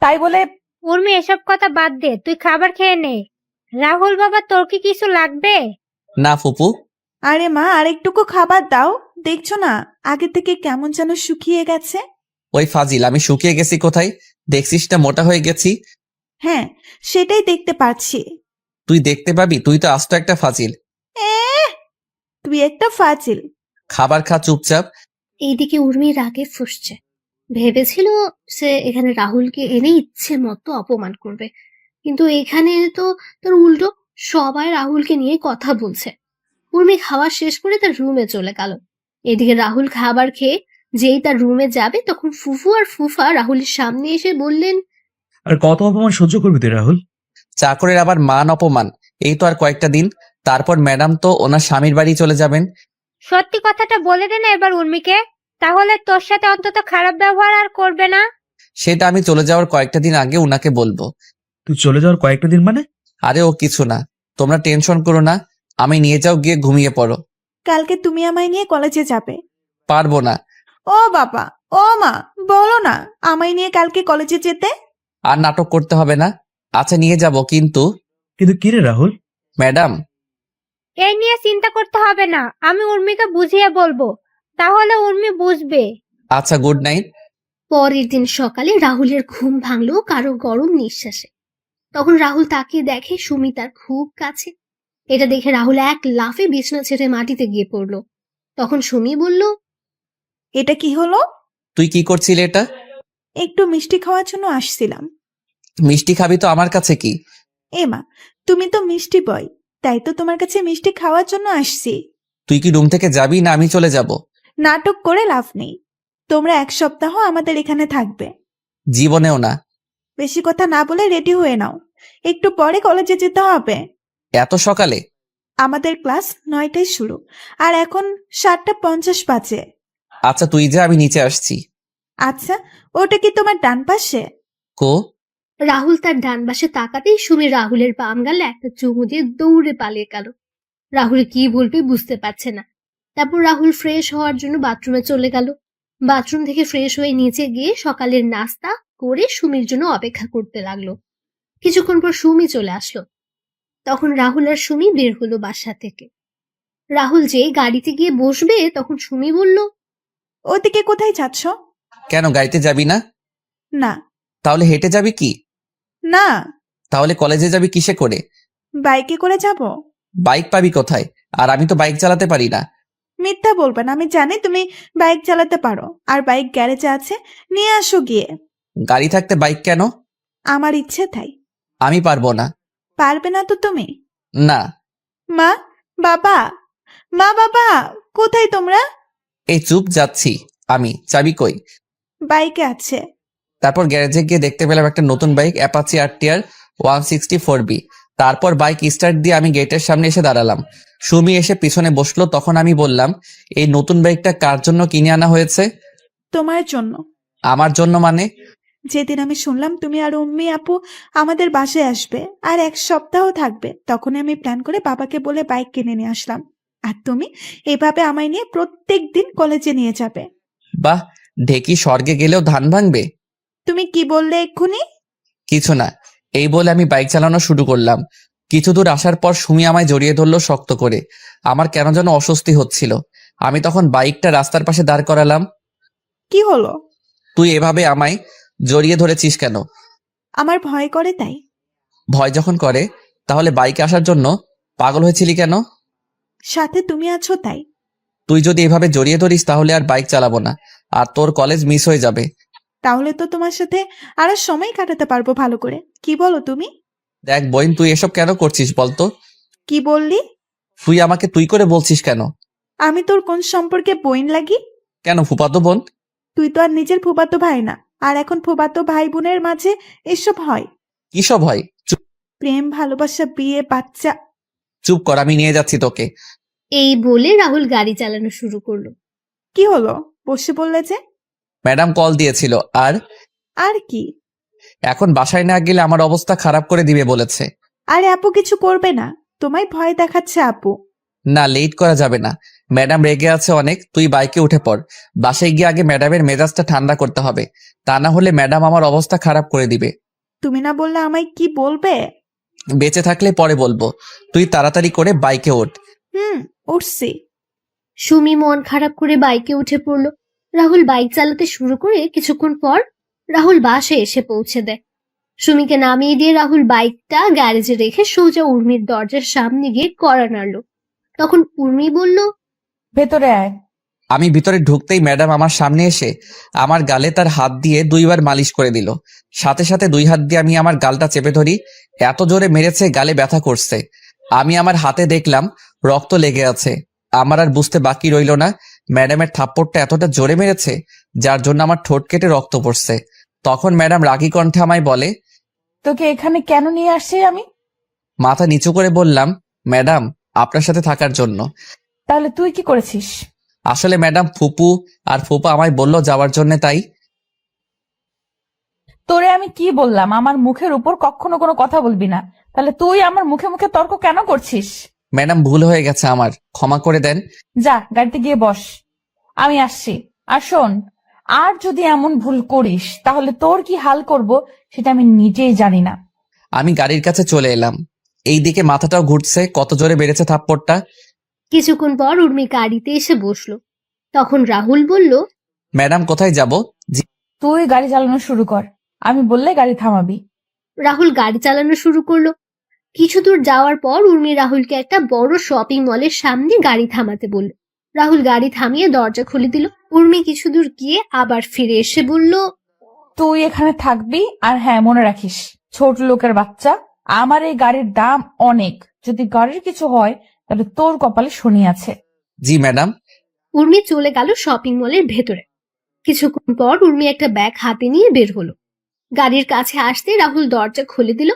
C: তাই বলে
A: উর্মি, এসব কথা বাদ দে, তুই খাবার খেয়ে নে। রাহুল বাবা, তোর কি কিছু লাগবে?
B: না ফুপু।
L: আরে মা, আরেকটুকু খাবার দাও। দেখছো না আগে থেকে কেমন যেন শুকিয়ে গেছে।
B: ওই ফাজিল, আমি শুকিয়ে গেছি কোথায়? দেখছিস না মোটা হয়ে গেছি।
L: হ্যাঁ, সেটাই দেখতে পাচ্ছি।
B: তুই দেখতে পাবি, তুই তো আস্ত একটা ফাজিল।
L: তুই একটা ফাজিল।
B: খাবার খা চুপচাপ।
A: এইদিকে উর্মি রাগে ফুঁসছে। ভেবেছিল সে এখানে রাহুলকে এনে ইচ্ছে মতো অপমান করবে, কিন্তু এখানে তো তোর উল্টো, সবাই রাহুলকে নিয়ে কথা বলছে। উর্মি খাওয়া শেষ করে তার রুমে চলে গেল। এদিকে রাহুল খাবার খেয়ে যেই তার রুমে যাবে তখন ফুফু আর ফুফা রাহুলের সামনে এসে বললেন,
F: আর কত অপমান সহ্য করবি তুই রাহুল?
B: চাকরের আবার মান অপমান, এই তো আর কয়েকটা দিন, তারপর ম্যাডাম তো ওনার স্বামীর বাড়ি চলে যাবেন।
A: সত্যি কথাটা বলে দে না এবার উর্মিকে, তাহলে তোর সাথে অন্তত খারাপ ব্যবহার আর করবে না।
B: সেটা আমি চলে যাওয়ার কয়েকটা দিন আগে উনাকে বলবো।
F: তুই চলে যাওয়ার কয়েকটা দিন মানে?
B: আরে ও কিছু না, তোমরা টেনশন করো না, আমি নিয়ে যাও, গিয়ে ঘুমিয়ে পড়ো।
L: কালকে তুমি আমায় নিয়ে কলেজে যাবে।
B: পারবো না।
L: ও বাবা, ও মা, বলো না আমায় নিয়ে কালকে কলেজে যেতে।
B: আর নাটক করতে হবে না। আচ্ছা নিয়ে যাব, কিন্তু
F: কিন্তু কি রে রাহুল?
B: ম্যাডাম,
A: এই নিয়ে চিন্তা করতে হবে না, আমি উর্মিকে বুঝিয়ে বলবো, তাহলে উর্মি বুঝবে।
B: আচ্ছা গুড নাইট।
A: পরের দিন সকালে রাহুলের ঘুম ভাঙলো কারো গরম নিঃশ্বাসে। তখন রাহুল তাকিয়ে দেখে সুমি তার খুব কাছে। এটা দেখে রাহুল এক লাফে বিছানা ছেড়ে মাটিতে গিয়ে পড়লো। তখন সুমি বলল,
L: এটা কি হলো?
B: তুই কি করছিলি এটা?
L: একটু মিষ্টি খাওয়ার জন্য আসছিলাম।
B: মিষ্টি খাবি তো আমার কাছে কি?
L: এমা, তুমি তো মিষ্টি বয়, তাই তো তোমার কাছে মিষ্টি খাওয়ার জন্য আসছি।
B: তুই কি রুম থেকে যাবি না আমি চলে যাব?
L: নাটক করে লাভ নেই, তোমরা 1 সপ্তাহ আমাদের এখানে থাকবে।
B: জীবনেও না।
L: বেশি কথা না বলে রেডি হয়ে নাও, একটু পরে কলেজে যেতে হবে।
B: এত সকালে?
L: আমাদের ক্লাস 9টায় শুরু, আর এখন 7:50 বাজে।
B: আচ্ছা তুই যা, আমি নিচে আসছি।
L: আচ্ছা, ওটা কি তোমার ডান পাশে?
B: কো?
A: রাহুল তার ডান পাশে তাকাতেই সুমি রাহুলের বাম গালে একটা চুমু দিয়ে দৌড়ে পালিয়ে গেল। রাহুল কি বলবে বুঝতে পারছে না। তারপর রাহুল ফ্রেশ হওয়ার জন্য বাথরুমে চলে গেল। বাথরুম থেকে ফ্রেশ হয়ে নিচে গিয়ে সকালের নাস্তা করে সুমির জন্য অপেক্ষা করতে লাগলো। কিছুক্ষণ পর সুমি চলে আসলো। তখন রাহুল আর সুমি বের হলো বাসা থেকে। রাহুল যে গাড়িতে গিয়ে বসবে তখন সুমি বলল,
L: ওদিকে কোথায় যাচ্ছ?
B: কেন, গাড়িতে যাবি না?
L: না।
B: তাহলে হেঁটে যাবি কি?
L: না,
B: তাহলে কলেজে যাবি কিসে করে?
L: বাইকে করে যাব।
B: বাইক পাবি কোথায়? আর আমি তো বাইক চালাতে পারি না।
L: মিথ্যা বলবে না, আমি জানি তুমি বাইক চালাতে পারো। আর বাইক গ্যারেজে আছে, নিয়ে আসো গিয়ে।
B: গাড়ি থাকতে বাইক কেন?
L: আমার ইচ্ছে তাই।
B: আমি পারবো না।
L: পারবে না তো তুমি?
B: না।
L: মা, বাবা, মা বাবা, কোথায় তোমরা?
B: এই চুপ, যাচ্ছি। আমি, চাবি কই?
L: বাইকে আছে।
B: তারপর গ্যারেজে গিয়ে দেখতে পেলাম একটা নতুন বাইক, অ্যাপাচি আরটিআর 164B। তারপর বাইক স্টার্ট দিয়ে আমি গেটের সামনে এসে দাঁড়ালাম। সুমি এসে পিছনে বসলো। তখন আমি বললাম, এই নতুন বাইকটা কার জন্য কিনে আনা হয়েছে?
L: তোমার জন্য।
B: আমার জন্য মানে?
L: যেদিন আমি শুনলাম তুমি আর উম্মি আপু আমাদের বাসায় আসবে আর 1 সপ্তাহ থাকবে, তখনই আমি প্ল্যান করে বাবাকে বলে বাইক কিনে নিয়ে আসলাম। আর তুমি এভাবে আমায় নিয়ে প্রত্যেক দিন কলেজে নিয়ে যাবে।
B: বাহ, ঢেকি স্বর্গে গেলেও ধান ভাঙবে।
L: তুমি কি বললে এক্ষুনি?
B: কিছু না, এই বলে আমি বাইক চালানো শুরু করলাম। কিছু দূর আসার পর সুমি আমায় জড়িয়ে ধরলো শক্ত করে। আমার কেন যেন অস্বস্তি হচ্ছিল। আমি তখন বাইকটা রাস্তার পাশে দাঁড় করালাম।
L: কি হলো?
B: তুই এভাবে আমায় জড়িয়ে ধরেছিস কেন?
L: আমার ভয় করে তাই।
B: ভয় যখন করে তাহলে বাইকে আসার জন্য পাগল হয়েছিলি কেন?
L: সাথে তুমি আছো তাই।
B: তুই যদি এভাবে জড়িয়ে ধরিস তাহলে আর বাইক চালাবো না, আর তোর কলেজ মিস হয়ে যাবে।
L: তাহলে তো তোমার সাথে আরো সময় কাটাতে পারবো ভালো করে। কি বলো তুমি?
B: দেখ বোন, তুই এসব কেন করছিস বলতো?
L: কি বললি?
B: তুই আমাকে তুই করে বলছিস কেন?
L: আমি তোর কোন সম্পর্কে বইন লাগি?
B: কেন, ফুপাতো বোন?
L: তুই তো আর নিজের ফুফাতো ভাই না। আর এখন ফুফাতো ভাই বোনের মাঝে এসব হয়?
B: কিসব হয়? চুপ।
L: প্রেম, ভালোবাসা, বিয়ে, বাচ্চা।
B: চুপ কর, আমি নিয়ে যাচ্ছি তোকে।
A: এই বলে রাহুল গাড়ি চালানো শুরু করলো।
L: কি হলো? বসে বললে যে?
B: ম্যাডাম কল দিয়েছিল।
L: আর কি?
B: এখন বাসায় না গেলে আমার অবস্থা খারাপ করে দিবে বলেছে।
L: আরে আপু কিছু করবে না, তোমায় ভয় দেখাচ্ছে আপু।
B: না, লেট করা যাবে না। ম্যাডাম রেগে আছে অনেক। তুই বাইকে উঠে পড়। বাসায় গিয়ে আগে ম্যাডামের মেজাজটা ঠান্ডা করতে হবে, তা না হলে ম্যাডাম আমার অবস্থা খারাপ করে দিবে।
L: তুমি না বললে আমায় কি বলবে?
B: বেঁচে থাকলে পরে বলবো। তুই তাড়াতাড়ি করে বাইকে ওঠ।
L: উঠছি।
A: সুমি মন খারাপ করে বাইকে উঠে পড়লো। রাহুল বাইক চালাতে শুরু করে কিছুক্ষণ পর রাহুল বাসে এসে পৌঁছে দেয়। সুমিকে নামিয়ে দিয়ে রাহুল বাইকটা গ্যারেজে রেখে সোজা উর্মির দরজার সামনে গিয়ে কড়া নাড়ল। তখন উর্মি বলল,
C: ভেতরে আয়।
B: আমি ভিতরে ঢুকতেই ম্যাডাম আমার সামনে এসে আমার গালে তার হাত দিয়ে 2বার মালিশ করে দিল। সাথে সাথে 2 হাত দিয়ে আমি আমার গালটা চেপে ধরি। এত জোরে মেরেছে, গালে ব্যথা করছে। আমি আমার হাতে দেখলাম রক্ত লেগে আছে। আমার আর বুঝতে বাকি রইল না ম্যাডামের থাপ্পড়টা এতটা জোরে মেরেছে যার জন্য আমার ঠোঁট কেটে রক্ত পড়ছে। তখন ম্যাডাম রাগী কণ্ঠে আমায় বলে,
C: তোকে এখানে কেন নিয়ে আসছি আমি?
B: মাথা নিচু করে বললাম, ম্যাডাম আপনার সাথে থাকার জন্য।
C: তাহলে তুই কি করেছিস?
B: আসলে ম্যাডাম ফুপু আর ফুপা আমায় বলল যাওয়ার জন্য, তাই।
C: তোরে আমি কি বললাম আমার মুখের উপর কখনো কোনো কথা বলবি না? তাহলে তুই আমার মুখে মুখে তর্ক কেন করছিস?
B: ম্যাডাম ভুল হয়ে গেছে আমার, ক্ষমা করে দেন।
C: যা গাড়িতে গিয়ে বস, আমি আসছি। আর শোন, আর যদি এমন ভুল করিস তাহলে তোর কি হাল করব সেটা আমি নিজেই জানি না।
B: আমি গাড়ির কাছে চলে এলাম। এইদিকে মাথাটাও ঘুরছে, কত জোরে বেড়েছে থাপ্পড়টা।
A: কিছুক্ষণ পর উর্মি গাড়িতে এসে বসলো। তখন রাহুল বলল,
B: ম্যাডাম কোথায় যাব?
C: তুই গাড়ি চালানো শুরু কর, আমি বললে গাড়ি থামাবি।
A: রাহুল গাড়ি চালানো শুরু করলো। কিছু দূর যাওয়ার পর উর্মি রাহুলকে একটা বড় শপিং মলের সামনে গাড়ি থামাতে বলল। রাহুল গাড়ি থামিয়ে দরজা খুলে দিল। উর্মি কিছু দূর গিয়ে আবার ফিরে এসে বলল,
C: তুই এখানে থাকবি, আর হ্যাঁ মনে রাখিস ছোট লোকের বাচ্চা, আমার এই গাড়ির দাম অনেক। যদি গাড়ির কিছু হয় তাহলে তোর কপালে শনি আছে।
B: জি ম্যাডাম।
A: উর্মি চলে গেল শপিং মলের ভেতরে। কিছুক্ষণ পর উর্মি একটা ব্যাগ হাতে নিয়ে বের হলো। গাড়ির কাছে আসতে রাহুল দরজা খুলে দিল।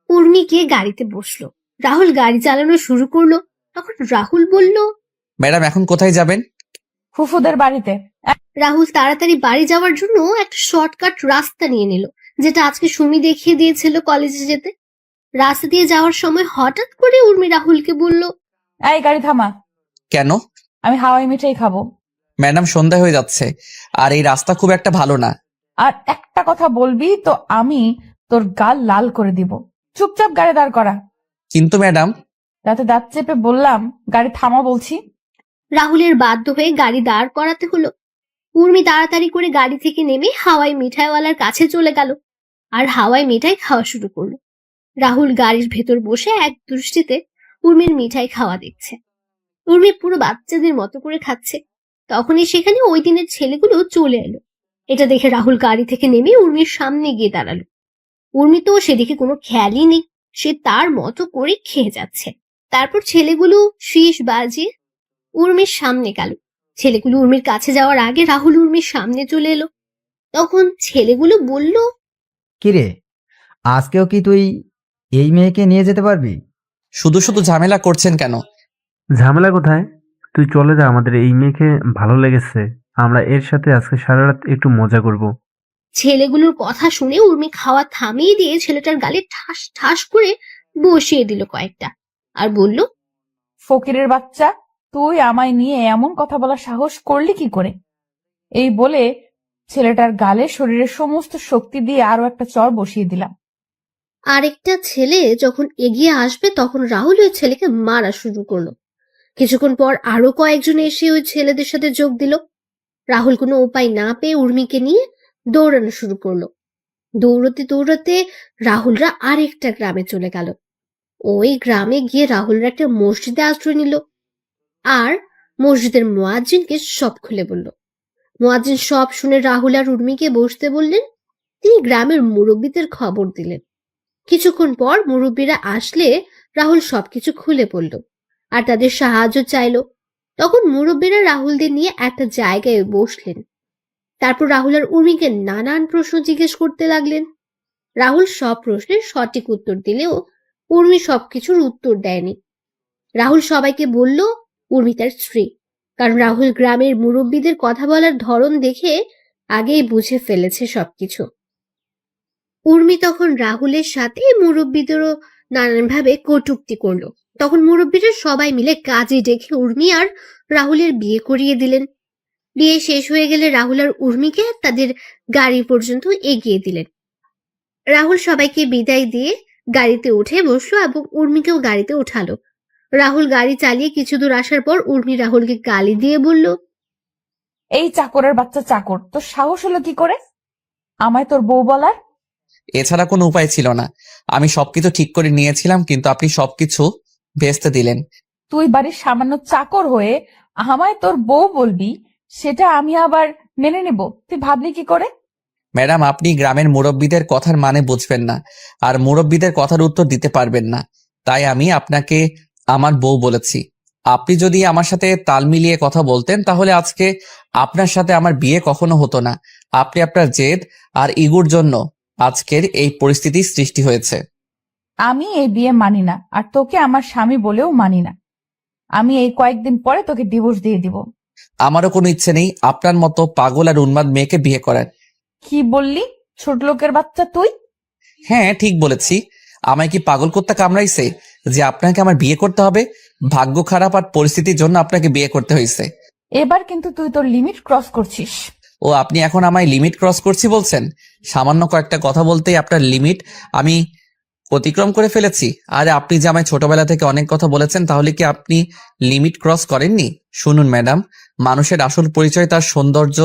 A: উর্মি গিয়ে গাড়িতে বসলো। রাহুল গাড়ি চালানো শুরু করলো। তখন রাহুল বলল,
B: ম্যাডাম এখন কোথায় যাবেন?
C: ফুফুদের বাড়িতে।
A: রাহুল তাড়াতাড়ি বাড়ি যাওয়ার জন্য একটা শর্টকাট রাস্তা নিয়ে নিল, যেটা আজকে সুমি দেখিয়ে দিয়েছিল কলেজে যেতে। রাস্তা দিয়ে যাওয়ার সময় হঠাৎ করে উর্মি রাহুলকে বলল,
C: এই গাড়ি থামা,
B: কেন?
C: আমি হাওয়াই মিঠাই খাবো।
B: ম্যাডাম সন্ধ্যা হয়ে যাচ্ছে, আর এই রাস্তা খুব একটা ভালো না।
C: আর একটা কথা বলবি তো আমি তোর গাল লাল করে দিব। চুপচাপ গাড়ি দাঁড় করা।
B: কিন্তু ম্যাডাম।
C: রাতে দাঁত চেপে বললাম গাড়ি থামা বলছি।
A: রাহুলের বাধ্য হয়ে গাড়ি দাঁড় করাতে হলো। উর্মি তাড়াতাড়ি করে গাড়ি থেকে নেমে হাওয়াই মিঠাইওয়ালার কাছে চলে গেল আর হাওয়াই মিঠাই খাওয়া শুরু করলো। রাহুল গাড়ির ভেতর বসে এক দৃষ্টিতে উর্মির মিঠাই খাওয়া দেখছে। উর্মি পুরো বাচ্চাদের মতো করে খাচ্ছে। তখনই সেখানে ওই দিনের ছেলেগুলো চলে এলো। এটা দেখে রাহুল গাড়ি থেকে নেমে উর্মির সামনে গিয়ে দাঁড়ালো। উর্মি তো সেদিকে কোনো খেয়ালই নেই, সে তার মতো করে খেয়ে যাচ্ছে। তারপর ছেলেগুলো শীষ বাজিয়ে উর্মির সামনে গেল। ছেলেগুলো উর্মির কাছে যাওয়ার আগে রাহুল উর্মির সামনে চলে এলো। তখন ছেলেগুলো বলল,
H: কিরে, আজকেও কি তুই এই মেয়েকে নিয়ে যেতে পারবি?
B: শুধু শুধু ঝামেলা করছেন কেন?
I: ঝামেলা কোথায়? তুই চলে যা, আমাদের এই মেয়েকে ভালো লেগেছে। আমরা এর সাথে আজকে সারা রাত একটু মজা করব।
A: ছেলেগুলোর কথা শুনে উর্মি খাওয়া থামিয়ে দিয়ে ছেলেটার গালে ঠাস ঠাস করে বসিয়ে দিল কয়েকটা, আর বলল,
C: ফকিরের বাচ্চা, তুই আমায় নিয়ে এমন কথা বলার সাহস করলি কি করে? এই বলে ছেলেটার গালে শরীরের সমস্ত শক্তি দিয়ে আরো একটা চড় বসিয়ে দিলাম।
A: আরেকটা ছেলে যখন এগিয়ে আসবে তখন রাহুল ওই ছেলেকে মারা শুরু করলো। কিছুক্ষণ পর আরো কয়েকজন এসে ওই ছেলেদের সাথে যোগ দিল। রাহুল কোনো উপায় না পেয়ে উর্মিকে নিয়ে দৌড়ানো শুরু করলো। দৌড়তে দৌড়তে রাহুলরা আরেকটা গ্রামে চলে গেল। ওই গ্রামে গিয়ে রাহুলরা একটা মসজিদে আশ্রয় নিল আর মসজিদের মুয়াজ্জিনকে সব খুলে বলল। মুয়াজ্জিন সব শুনে রাহুল আর উর্মিকে বসতে বললেন। তিনি গ্রামের মুরব্বীদের খবর দিলেন। কিছুক্ষণ পর মুরব্বীরা আসলে রাহুল সবকিছু খুলে পড়ল আর তাদের সাহায্য চাইলো। তখন মুরব্বীরা রাহুলদের নিয়ে একটা জায়গায় বসলেন। তারপর রাহুল আর উর্মিকে নানান প্রশ্ন জিজ্ঞেস করতে লাগলেন। রাহুল সব প্রশ্নের সঠিক উত্তর দিলেও উর্মি সবকিছুর উত্তর দেয়নি। রাহুল সবাইকে বলল উর্মি তার স্ত্রী, কারণ রাহুল গ্রামের মুরব্বীদের কথা বলার ধরন দেখে আগেই বুঝে ফেলেছে সবকিছু। উর্মি তখন রাহুলের সাথে মুরব্বীদেরও নানানভাবে কটূক্তি করলো। তখন মুরব্বীরা সবাই মিলে কাজে ডেকে উর্মি আর রাহুলের বিয়ে করিয়ে দিলেন। বিয়ে শেষ হয়ে গেলে রাহুল আর উর্মিকে তাদের গাড়ি পর্যন্ত এগিয়ে দিলেন। রাহুল সবাইকে বিদায় দিয়ে গাড়িতে উঠে বসলো এবং উর্মিকেও গাড়িতে উঠালো। রাহুল গাড়ি চালিয়ে কিছু দূর আসার পর উর্মি রাহুলকে গালি দিয়ে বলল,
C: এই চাকরের বাচ্চা চাকর, তোর সাহস হলো কি করে আমায় তোর বউ বলার?
B: এছাড়া কোনো উপায় ছিল না। আমি সবকিছু ঠিক করে নিয়েছিলাম, কিন্তু আপনি সবকিছু ভেস্তে দিলেন।
C: তুই বাড়ির সামান্য চাকর হয়ে আমায় তোর বউ বলবি, সেটা আমি আবার মেনে নেব? তুই ভাবলি কি করে?
B: ম্যাডাম, আপনি গ্রামের মুরব্বীদের কথার মানে বুঝবেন না আর মুরব্বীদের কথার উত্তর দিতে পারবেন না, তাই আমি আপনাকে আমার বউ বলেছি। আপনি যদি আমার সাথে তাল মিলিয়ে কথা বলতেন তাহলে আজকে আপনার সাথে আমার বিয়ে কখনো হতো না। আপনি আপনার জেদ আর ইগুর জন্য আজকের এই পরিস্থিতি সৃষ্টি হয়েছে।
C: আমি এই বিয়ে মানি না, আর তোকে আমার স্বামী বলেও মানি না। আমি এই কয়েকদিন পরে তোকে ডিভোর্স দিয়ে দিব।
B: আমারও কোনো ইচ্ছে নেই আপনার মতো পাগল আর উন্মাদ মেয়েকে বিয়ে করার।
C: কি বললি ছোট লোকের বাচ্চা তুই?
B: হ্যাঁ, ঠিক বলেছি। আমায় কি পাগল কুত্তা কামড়াইছে যে আপনাকে আমার বিয়ে করতে হবে? ভাগ্য খারাপ আর পরিস্থিতির জন্য আপনাকে বিয়ে করতে হয়েছে।
C: এবার কিন্তু তুই তোর লিমিট ক্রস করছিস।
B: ও, আপনি এখন আমায় লিমিট ক্রস করছি বলছেন? সামান্য কয়েকটা কথা বলতেই আপনার লিমিট আমি অতিক্রম করে ফেলেছি? আরে আপনি যে আমায় ছোটবেলা থেকে অনেক কথা বলেছেন, তাহলে কি আপনি লিমিট ক্রস করেননি? শুনুন ম্যাডাম, মানুষের আসল পরিচয় তার সৌন্দর্য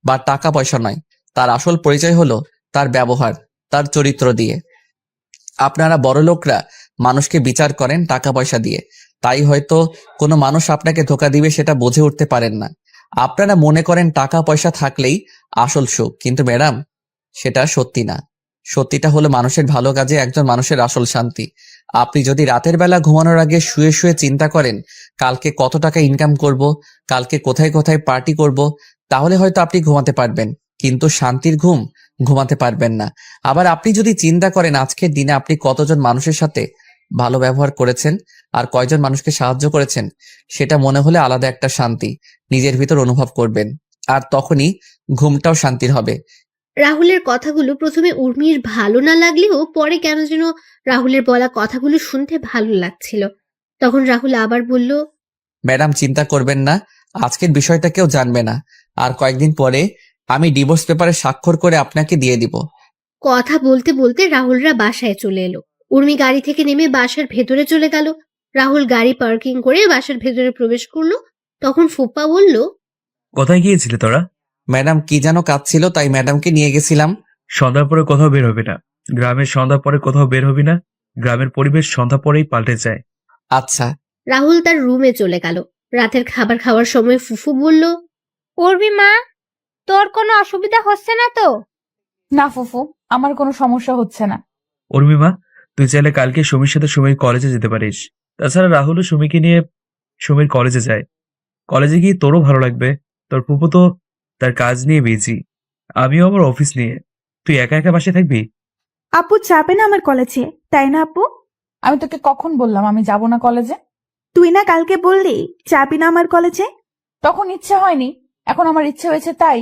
B: বা টাকা পয়সা নয়, তার আসল পরিচয় হলো তার ব্যবহার, তার চরিত্র দিয়ে। আপনারা বড় লোকরা মানুষকে বিচার করেন টাকা পয়সা দিয়ে, তাই হয়তো কোনো মানুষ আপনাকে ধোকা দিবে সেটা বুঝে উঠতে পারেন না। আপনারা মনে করেন টাকা পয়সা থাকলেই আসল সুখ, কিন্তু ম্যাডাম সেটা সত্যি না। সত্যিটা হলো মানুষের ভালো কাজে একজন মানুষের আসল শান্তি। আপনি যদি রাতের বেলা ঘুমানোর আগে শুয়ে শুয়ে চিন্তা করেন কালকে কত টাকা ইনকাম করব, কালকে কোথায় কোথায় পার্টি করব, তাহলে হয়তো আপনি ঘুমাতে পারবেন, কিন্তু শান্তির ঘুম ঘুমাতে পারবেন না। আবার আপনি যদি চিন্তা করেন আজকের দিনে আপনি কতজন মানুষের সাথে ভালো ব্যবহার করেছেন আর কয়জন মানুষকে সাহায্য করেছেন, সেটা মনে হলে আলাদা একটা শান্তি নিজের ভিতর অনুভব করবেন, আর তখনই ঘুমটাও শান্তির হবে।
A: রাহুলের কথাগুলো প্রথমে উর্মির ভালো না লাগলেও পরে কেন যেন রাহুলের বলা কথাগুলো শুনতে ভালো লাগছিল। তখন রাহুল আবার বলল,
B: ম্যাডাম চিন্তা করবেন না, আজকের বিষয়টা কেউ জানবে না, আর কয়েকদিন পরে আমি ডিভোর্স পেপারে স্বাক্ষর করে আপনাকে দিয়ে দিব।
A: কথা বলতে বলতে রাহুলরা বাসায় চলে এলো। উর্মি গাড়ি থেকে নেমে বাসার ভেতরে চলে গেল। রাহুল গাড়ি পার্কিং করে বাসার ভেতরে প্রবেশ করলো। তখন ফুপ্পা বলল,
M: কোথায় গিয়েছিলে তোরা?
B: ম্যাডাম কি যেন কাজ ছিল, তাই ম্যাডামকে নিয়ে গেছিলাম।
M: সন্ধ্যার পরে কোথাও বের হবে না, গ্রামের সন্ধ্যার পরে কোথাও বের হবি না। গ্রামের পরিবেশ সন্ধ্যা পরেই পাল্টে যায়।
B: আচ্ছা।
A: রাহুল তার রুমে চলে গেল। রাতের খাবার খাওয়ার সময় ফুফু বলল,
D: উর্মি মা, তোর কোনো অসুবিধা হচ্ছে না তো?
C: না ফুফু, আমার কোনো সমস্যা হচ্ছে না।
M: উর্মিমা, তুই চাইলে কালকে সুমির সাথে সুমির কলেজে যেতে পারিস। তাছাড়া রাহুলও সুমিকে নিয়ে সুমির কলেজে যায়। কলেজে গিয়ে তোরও ভালো লাগবে। তোর ফুফু তো তার কাজ নিয়ে বিজি, আমিও আমার অফিস নিয়ে। তুই একা একা বাসায় থাকবি?
L: আপু যাবে না আমার কলেজে, তাই না আপু?
C: আমি তোকে কখন বললাম আমি যাব না কলেজে?
L: তুই না কালকে বললি যাবি না আমার কলেজে।
C: তখন ইচ্ছে হয়নি, এখন আমার ইচ্ছে হয়েছে তাই।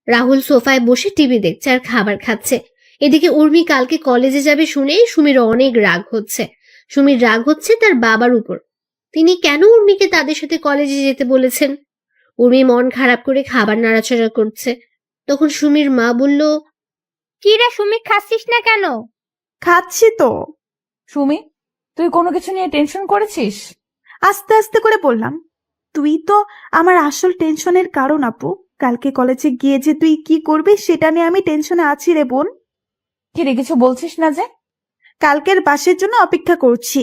A: রাহুল সোফায় বসে টিভি দেখছে আর খাবার খাচ্ছে। এদিকে উর্মি কালকে কলেজে যাবে শুনে সুমির অনেক রাগ হচ্ছে। সুমির রাগ হচ্ছে তার বাবার উপর। তিনি কেন উর্মিকে তাদের সাথে কলেজে যেতে বলেছেন? উর্মি মন খারাপ করে খাবার নাড়াচাড়া করছে। তখন সুমির মা বলল,
D: কি রে সুমি, খাচ্ছিস না কেন?
L: খাচ্ছি তো।
C: সুমি, তুই কোনো কিছু নিয়ে টেনশন করেছিস?
L: আস্তে আস্তে করে বললাম, তুই তো আমার আসল টেনশনের কারণ আপু। কালকে কলেজে গিয়ে যে তুই কি করবি সেটা নিয়ে আমি টেনশনে আছি রে বোন।
C: কি রে, কিছু বলছিস না যে?
L: কালকের বাসের জন্য অপেক্ষা করছি।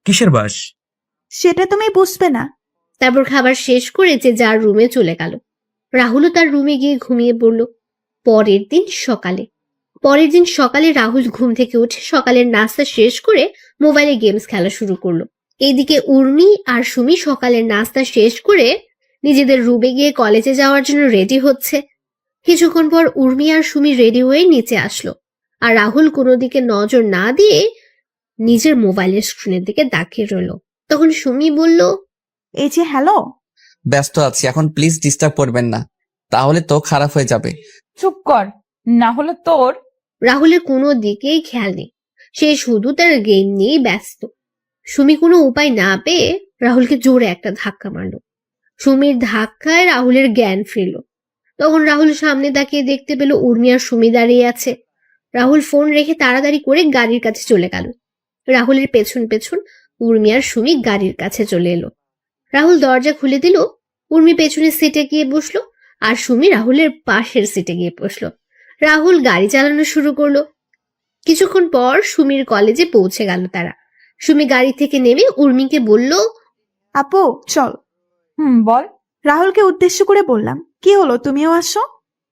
M: কিসের বাস?
L: সেটা তুমি বুঝবে না।
A: তারপর খাবার শেষ করে যে যার রুমে চলে গেল। রাহুলও তার রুমে গিয়ে ঘুমিয়ে পড়ল। পরের দিন সকালে রাহুল ঘুম থেকে উঠে সকালের নাস্তা শেষ করে মোবাইলে গেমস খেলা শুরু করলো। এইদিকে উর্মি আর সুমি সকালের নাস্তা শেষ করে নিজেদের রুমে গিয়ে কলেজে যাওয়ার জন্য রেডি হচ্ছে। কিছুক্ষণ পর উর্মি আর সুমি রেডি হয়ে নিচে আসলো, আর রাহুল কোনো দিকে নজর না দিয়ে নিজের মোবাইলের স্ক্রিনের দিকে তাকিয়ে রইল। তখন সুমি বলল,
L: এই যে হ্যালো।
B: ব্যস্ত আছি, এখন প্লিজ ডিস্টার্ব করবেন না, তাহলে তো খারাপ হয়ে যাবে।
C: চুপ কর, না হলে তোর।
A: রাহুলের কোনো দিকেই খেয়াল নেই, সে শুধু তার গেম নিয়েই ব্যস্ত। সুমি কোনো উপায় না পেয়ে রাহুলকে জোরে একটা ধাক্কা মারল। সুমির ধাক্কায় রাহুলের জ্ঞান ফিরল। তখন রাহুল সামনে তাকিয়ে দেখতে পেল উর্মি আর সুমি দাঁড়িয়ে আছে। রাহুল ফোন রেখে তাড়াতাড়ি করে গাড়ির কাছে চলে গেল। রাহুলের পেছন পেছন উর্মি আর সুমি গাড়ির কাছে চলে এলো। রাহুল দরজা খুলে দিল। উর্মি পেছনের সিটে গিয়ে বসলো আর সুমি রাহুলের পাশের সিটে গিয়ে বসলো। রাহুল গাড়ি চালানো শুরু করলো। কিছুক্ষণ পর সুমির কলেজে পৌঁছে গেল তারা। সুমি গাড়ি থেকে নেমে উর্মিকে বলল,
L: আপু চল।
C: বল।
L: রাহুলকে উদ্দেশ্য করে বললাম, কি হলো তুমিও আসো?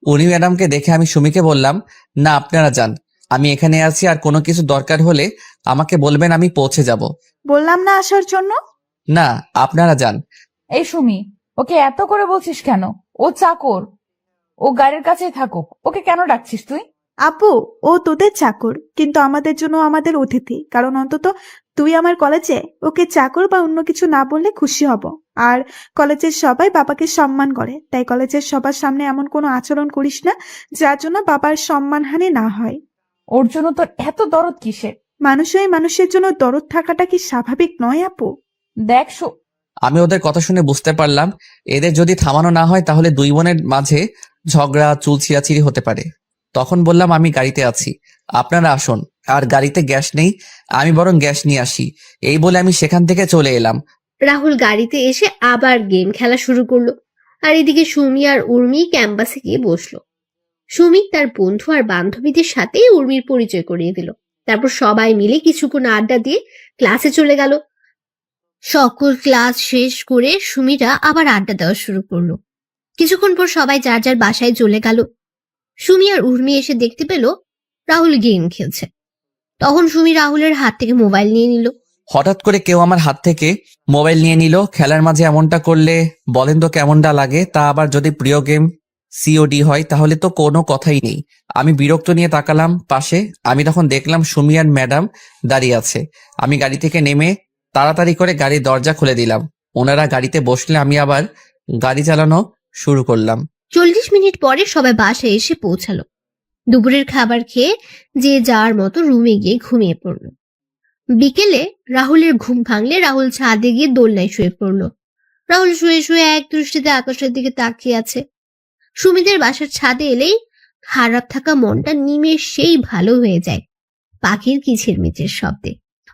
B: উনি ম্যাডামকে দেখে আমি সুমিকে বললাম, না আপনারা যান, আমি এখানে আছি, আর কোনো কিছু দরকার হলে আমাকে বলবেন, আমি পৌঁছে যাব।
L: বললাম না আসার জন্য।
B: না আপনারা যান।
C: এই সুমি, ওকে এত করে বলছিস কেন? ও চাকর, ও গাড়ির কাছেই থাকুক, ওকে কেন ডাকছিস তুই?
L: আপু ও তোদের চাকর, কিন্তু আমাদের জন্য আমাদের অতিথি। কারণ অন্তত তুই আমার কলেজে ওকে চাকর বা অন্য কিছু না বললে খুশি হব। আর কলেজের সবাই বাবাকে সম্মান করে, তাই কলেজের সবার সামনে এমন কোনো আচরণ করিস না যার জন্য বাবার সম্মানহানি না হয়।
C: ওর জন্য তোর এত দরদ কিসে?
L: মানুষই মানুষের জন্য দরদ থাকাটা কি স্বাভাবিক নয় আপু?
C: দেখ
B: আমি ওদের কথা শুনে বুঝতে পারলাম, এদের যদি থামানো না হয় তাহলে দুই বোনের মাঝে ঝগড়া চুল ছিঁড়াছিঁড়ি হতে পারে। তখন বললাম, আমি গাড়িতে আছি, আপনারা আসুন, আর গাড়িতে গ্যাস নেই, আমি বরং গ্যাস নিয়ে আসি। এই বলে আমি সেখান থেকে চলে এলাম।
A: রাহুল গাড়িতে এসে আবার গেম খেলা শুরু করলো। আর এদিকে সুমি আর উর্মি ক্যাম্পাসে গিয়ে বসলো। সুমি তার বন্ধু আর বান্ধবীদের সাথে উর্মির পরিচয় করিয়ে দিল। তারপর সবাই মিলে কিছুক্ষণ আড্ডা দিয়ে ক্লাসে চলে গেল। সকল ক্লাস শেষ করে সুমিরা আবার আড্ডা দেওয়া শুরু করলো। কিছুক্ষণ পর সবাই যার যার বাসায় চলে গেল। সুমি আর উর্মি এসে দেখতে পেল রাহুল গেম খেলছে। তখন সুমি রাহুলের হাত থেকে মোবাইল নিয়ে নিল।
B: হঠাৎ করে কেউ আমার হাত থেকে মোবাইল নিয়ে নিল। খেলার মাঝে এমনটা করলে বলেন তো কেমনটা লাগে? তা আবার যদি প্রিয় গেম সিওডি হয় তাহলে তো কোনো কথাই নেই। আমি বিরক্ত নিয়ে তাকালাম পাশে। আমি তখন দেখলাম সুমি আর ম্যাডাম দাঁড়িয়ে আছে। আমি গাড়ি থেকে নেমে তাড়াতাড়ি করে গাড়ির দরজা খুলে দিলাম। ওনারা গাড়িতে বসলে আমি আবার গাড়ি চালানো শুরু করলাম।
A: 40 মিনিট পরে সবাই বাসায় এসে পৌঁছালো। দুপুরের খাবার খেয়ে যে যার মতো রুমে গিয়ে ঘুমিয়ে পড়ল। বিকেলে রাহুলের ঘুম ভাঙলে রাহুল ছাদে গিয়ে দোলনায় শুয়ে পড়ল। রাহুল শুয়ে শুয়ে এক দৃষ্টিতে আকাশের দিকে তাকিয়ে আছে। সুমিদের বাসার ছাদে এলেই খারাপ থাকা মনটা নিমেষেই ভালো হয়ে যায় পাখির কিচিরমিচির শব্দে।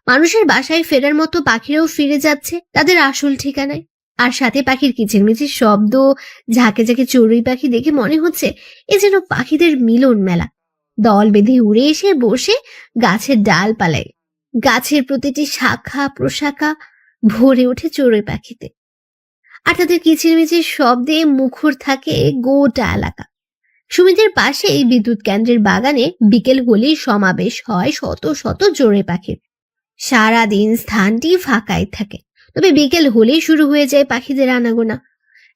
A: মানুষের বাসায় ফেরার মতো পাখিরাও ফিরে যাচ্ছে তাদের আসল ঠিকানায়। আর সাথে পাখির কিচিরমিচির শব্দ, ঝাঁকে ঝাঁকে চড়ুই পাখি দেখে মনে হচ্ছে এ যেন পাখিদের মিলন মেলা। দল বেঁধে উড়ে এসে বসে গাছের ডালপালায়। গাছের প্রতিটি শাখা প্রশাখা ভরে ওঠে চড়ুই পাখিতে। আর তাদের কিচিরমিচির শব্দে মুখর থাকে গোটা এলাকা। সুমিদের পাশে এই বিদ্যুৎ কেন্দ্রের বাগানে বিকেল হলেই সমাবেশ হয় শত শত চড়ুই পাখির। সারাদিন স্থানটি ফাঁকাই থাকে, তবে বিকেল হলেই শুরু হয়ে যায় পাখিদের আনাগোনা।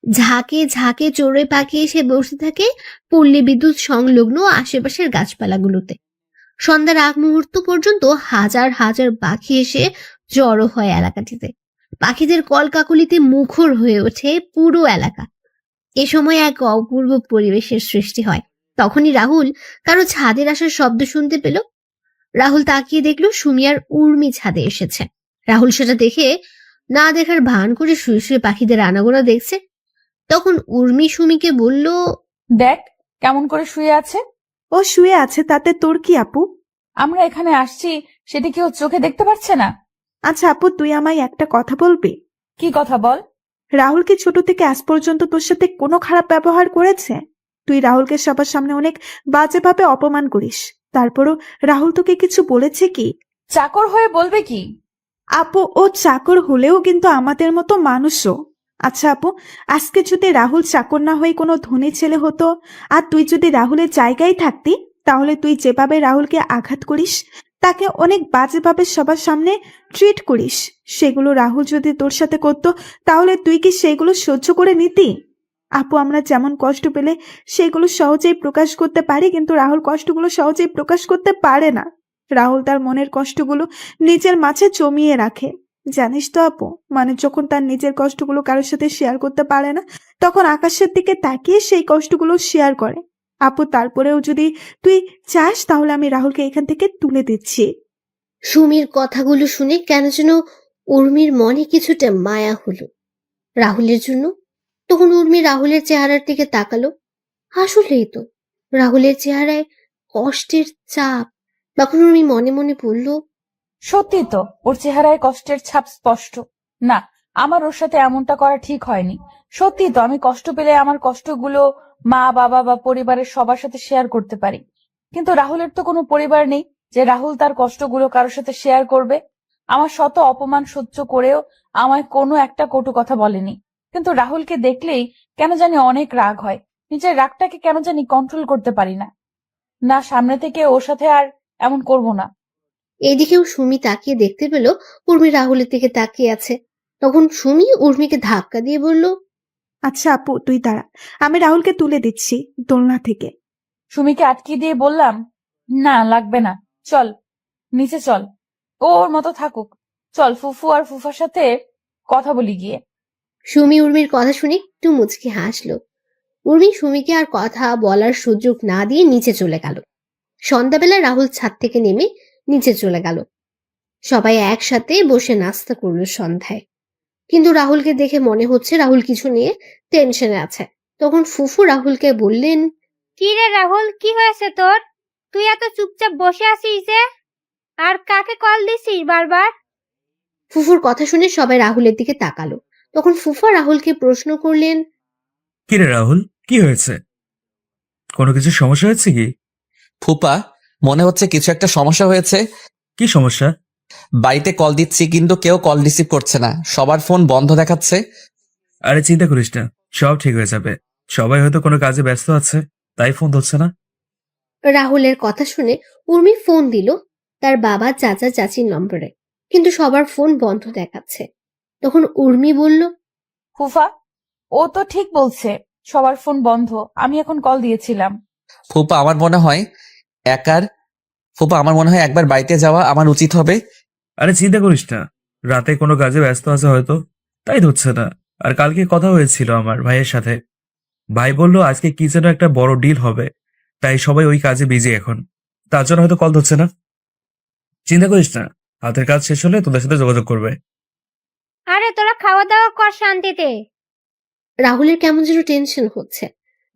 A: ঝাঁকে ঝাঁকে চড়ুই পাখি এসে বসে থাকে পল্লী বিদ্যুৎ সংলগ্ন আশেপাশের গাছপালাগুলোতে। সন্ধ্যার আগ মুহূর্ত পর্যন্ত হাজার হাজার পাখি এসে জড়ো হয় এলাকাটিতে। পাখিদের কলকাকলিতে মুখর হয়ে ওঠে পুরো এলাকা। এ সময় এক অপূর্ব পরিবেশের সৃষ্টি হয়। তখনই রাহুল কারো ছাদের আসার শব্দ শুনতে পেল। রাহুল তাকিয়ে দেখলো সুমি আর উর্মি ছাদে এসেছে। রাহুল সেটা দেখে না দেখার ভান করে শুয়ে শুয়ে পাখিদের আনাগোনা দেখছে। তখন উর্মি সুমিকে বলল,
C: দেখ কেমন করে শুয়ে আছে।
L: ও শুয়ে আছে তাতে তোর কি আপু?
C: আমরা এখানে আসছি সেটা কি ও চোখে দেখতে পাচ্ছে না?
L: আচ্ছা আপু, তুই আমায় একটা কথা বলবি?
C: কি কথা বল।
L: রাহুল কি ছোট থেকে আজ পর্যন্ত তোর সাথে কোনো খারাপ ব্যবহার করেছে? তুই রাহুলকে সবার সামনে অনেক বাজেভাবে অপমান করিস, তারপরও রাহুল তোকে কিছু বলেছে কি?
C: চাকর হয়ে বলবে কি?
L: আপু, ও চাকর হলেও কিন্তু আমাদের মতো মানুষও। আচ্ছা আপু, আজকে যদি রাহুল চাকর না হয়ে কোনো ধনী ছেলে হতো, আর তুই যদি রাহুলের জায়গায় থাকতি, তাহলে তুই যেভাবে রাহুলকে আঘাত করিস, তাকে অনেক বাজেভাবে সবার সামনে ট্রিট করিস, সেগুলো রাহুল যদি তোর সাথে করতো, তাহলে তুই কি সেগুলো সহ্য করে নিতি? আপু, আমরা যেমন কষ্ট পেলে সেগুলো সহজেই প্রকাশ করতে পারি, কিন্তু রাহুল কষ্টগুলো সহজেই প্রকাশ করতে পারে না। রাহুল তার মনের কষ্টগুলো নিজের মাঝে জমিয়ে রাখে। জানিস তো আপু, মানে যখন তার নিজের কষ্টগুলো কারোর সাথে শেয়ার করতে পারে না, তখন আকাশের দিকে তাকিয়ে সেই কষ্টগুলো শেয়ার করে। আপু, তারপরেও যদি তুই চাস তাহলে আমি রাহুলকে এখান থেকে তুলে দিচ্ছি।
A: সুমির কথাগুলো শুনে কেন যেন উর্মির মনে কিছুটা মায়া হলো রাহুলের জন্য। তখন উর্মি রাহুলের চেহারার দিকে তাকালো। আসলেই তো রাহুলের চেহারায় কষ্টের চাপ। তখন উর্মি মনে মনে বলল,
C: সত্যি তো ওর চেহারায় কষ্টের ছাপ স্পষ্ট। না, আমার ওর সাথে এমনটা করা ঠিক হয়নি। সত্যি তো আমি কষ্ট পেলে আমার কষ্টগুলো মা বাবা বা পরিবারের সবার সাথে শেয়ার করতে পারি, কিন্তু রাহুলের তো কোনো পরিবার নেই যে রাহুল তার কষ্টগুলো কারোর সাথে শেয়ার করবে। আমার শত অপমান সহ্য করেও আমায় কোনো একটা কটু কথা বলেনি, কিন্তু রাহুলকে দেখলেই কেন জানি অনেক রাগ হয়। নিজের রাগটাকে কেন জানি কন্ট্রোল করতে পারি না। না, সামনে থেকে ওর সাথে আর এমন করব না।
A: এদিকেও সুমি তাকিয়ে দেখতে পেল উর্মি রাহুলের দিকে তাকিয়ে আছে। তখন সুমি উর্মিকে ধাক্কা দিয়ে বলল,
L: আচ্ছা আপু, তুই দাঁড়া, আমি রাহুলকে তুলে দিচ্ছি দোলনা থেকে।
C: সুমিকে আটকে দিয়ে বললাম, না লাগবে না, চল নিচে চল, ও ওর মতো থাকুক। চল ফুফু আর ফুফার সাথে কথা বলি গিয়ে।
A: সুমি উর্মির কথা শুনে একটু মুচকি হাসলো। উর্মি সুমিকে আর কথা বলার সুযোগ না দিয়ে নিচে চলে গেল। সন্ধ্যাবেলা রাহুল ছাদ থেকে নেমে নিচে চলে গেল। সবাই একসাথে বসে নাস্তা করলো সন্ধ্যায়। কিন্তু রাহুলকে দেখে মনে হচ্ছে রাহুল কিছু নিয়ে টেনশনে আছে। তখন ফুফু রাহুলকে বললেন,
N: কি রে রাহুল, কি হয়েছে তোর? তুই এত চুপচাপ বসে আছিস যে? আর কাকে কল দিছিস বারবার?
A: ফুফুর কথা শুনে সবাই রাহুলের দিকে তাকালো। তখন ফুফা রাহুলকে প্রশ্ন করলেন,
M: কি রে রাহুল, কি হয়েছে? কোনো কিছু সমস্যা হয়েছে কি?
B: ফুপা, মনে হচ্ছে কিছু একটা সমস্যা হয়েছে।
M: কি সমস্যা?
B: বাড়িতে কল দিচ্ছি কিন্তু কেউ কল রিসিভ করছে না, সবার ফোন বন্ধ দেখাচ্ছে।
M: আরে চিন্তা করিস না, সব ঠিক হয়ে যাবে। সবাই হয়তো কোনো কাজে ব্যস্ত আছে, তাই ফোন ধরছে না।
A: রাহুলের কথা শুনে উর্মি ফোন দিল তার বাবা চাচা চাচির নম্বরে, কিন্তু সবার ফোন বন্ধ দেখাচ্ছে। তখন উর্মি বলল,
C: ফুফা, ও তো ঠিক বলছে, সবার ফোন বন্ধ, আমি এখন কল দিয়েছিলাম।
B: ফুপা আমার মনে হয় একবার বাড়িতে যাওয়া আমার উচিত হবে।
M: আরে চিন্তা করিস না, রাতে কোনো কাজে ব্যস্ত আছে হয়তো, তাই ধরছে না। আর কালকে কথা হয়েছিল আমার ভাইয়ের সাথে, ভাই বলল আজকে কি যেন একটা বড় ডিল হবে, তাই সবাই ওই কাজে বিজি এখন, তার জন্য হয়তো কল ধরছে না। চিন্তা করিস না, হাতের কাজ শেষ হলে তোদের সাথে যোগাযোগ করবে।
N: আরে তোরা খাওয়া দাওয়া কর শান্তিতে।
A: রাহুলের কেমন যেন টেনশন হচ্ছে।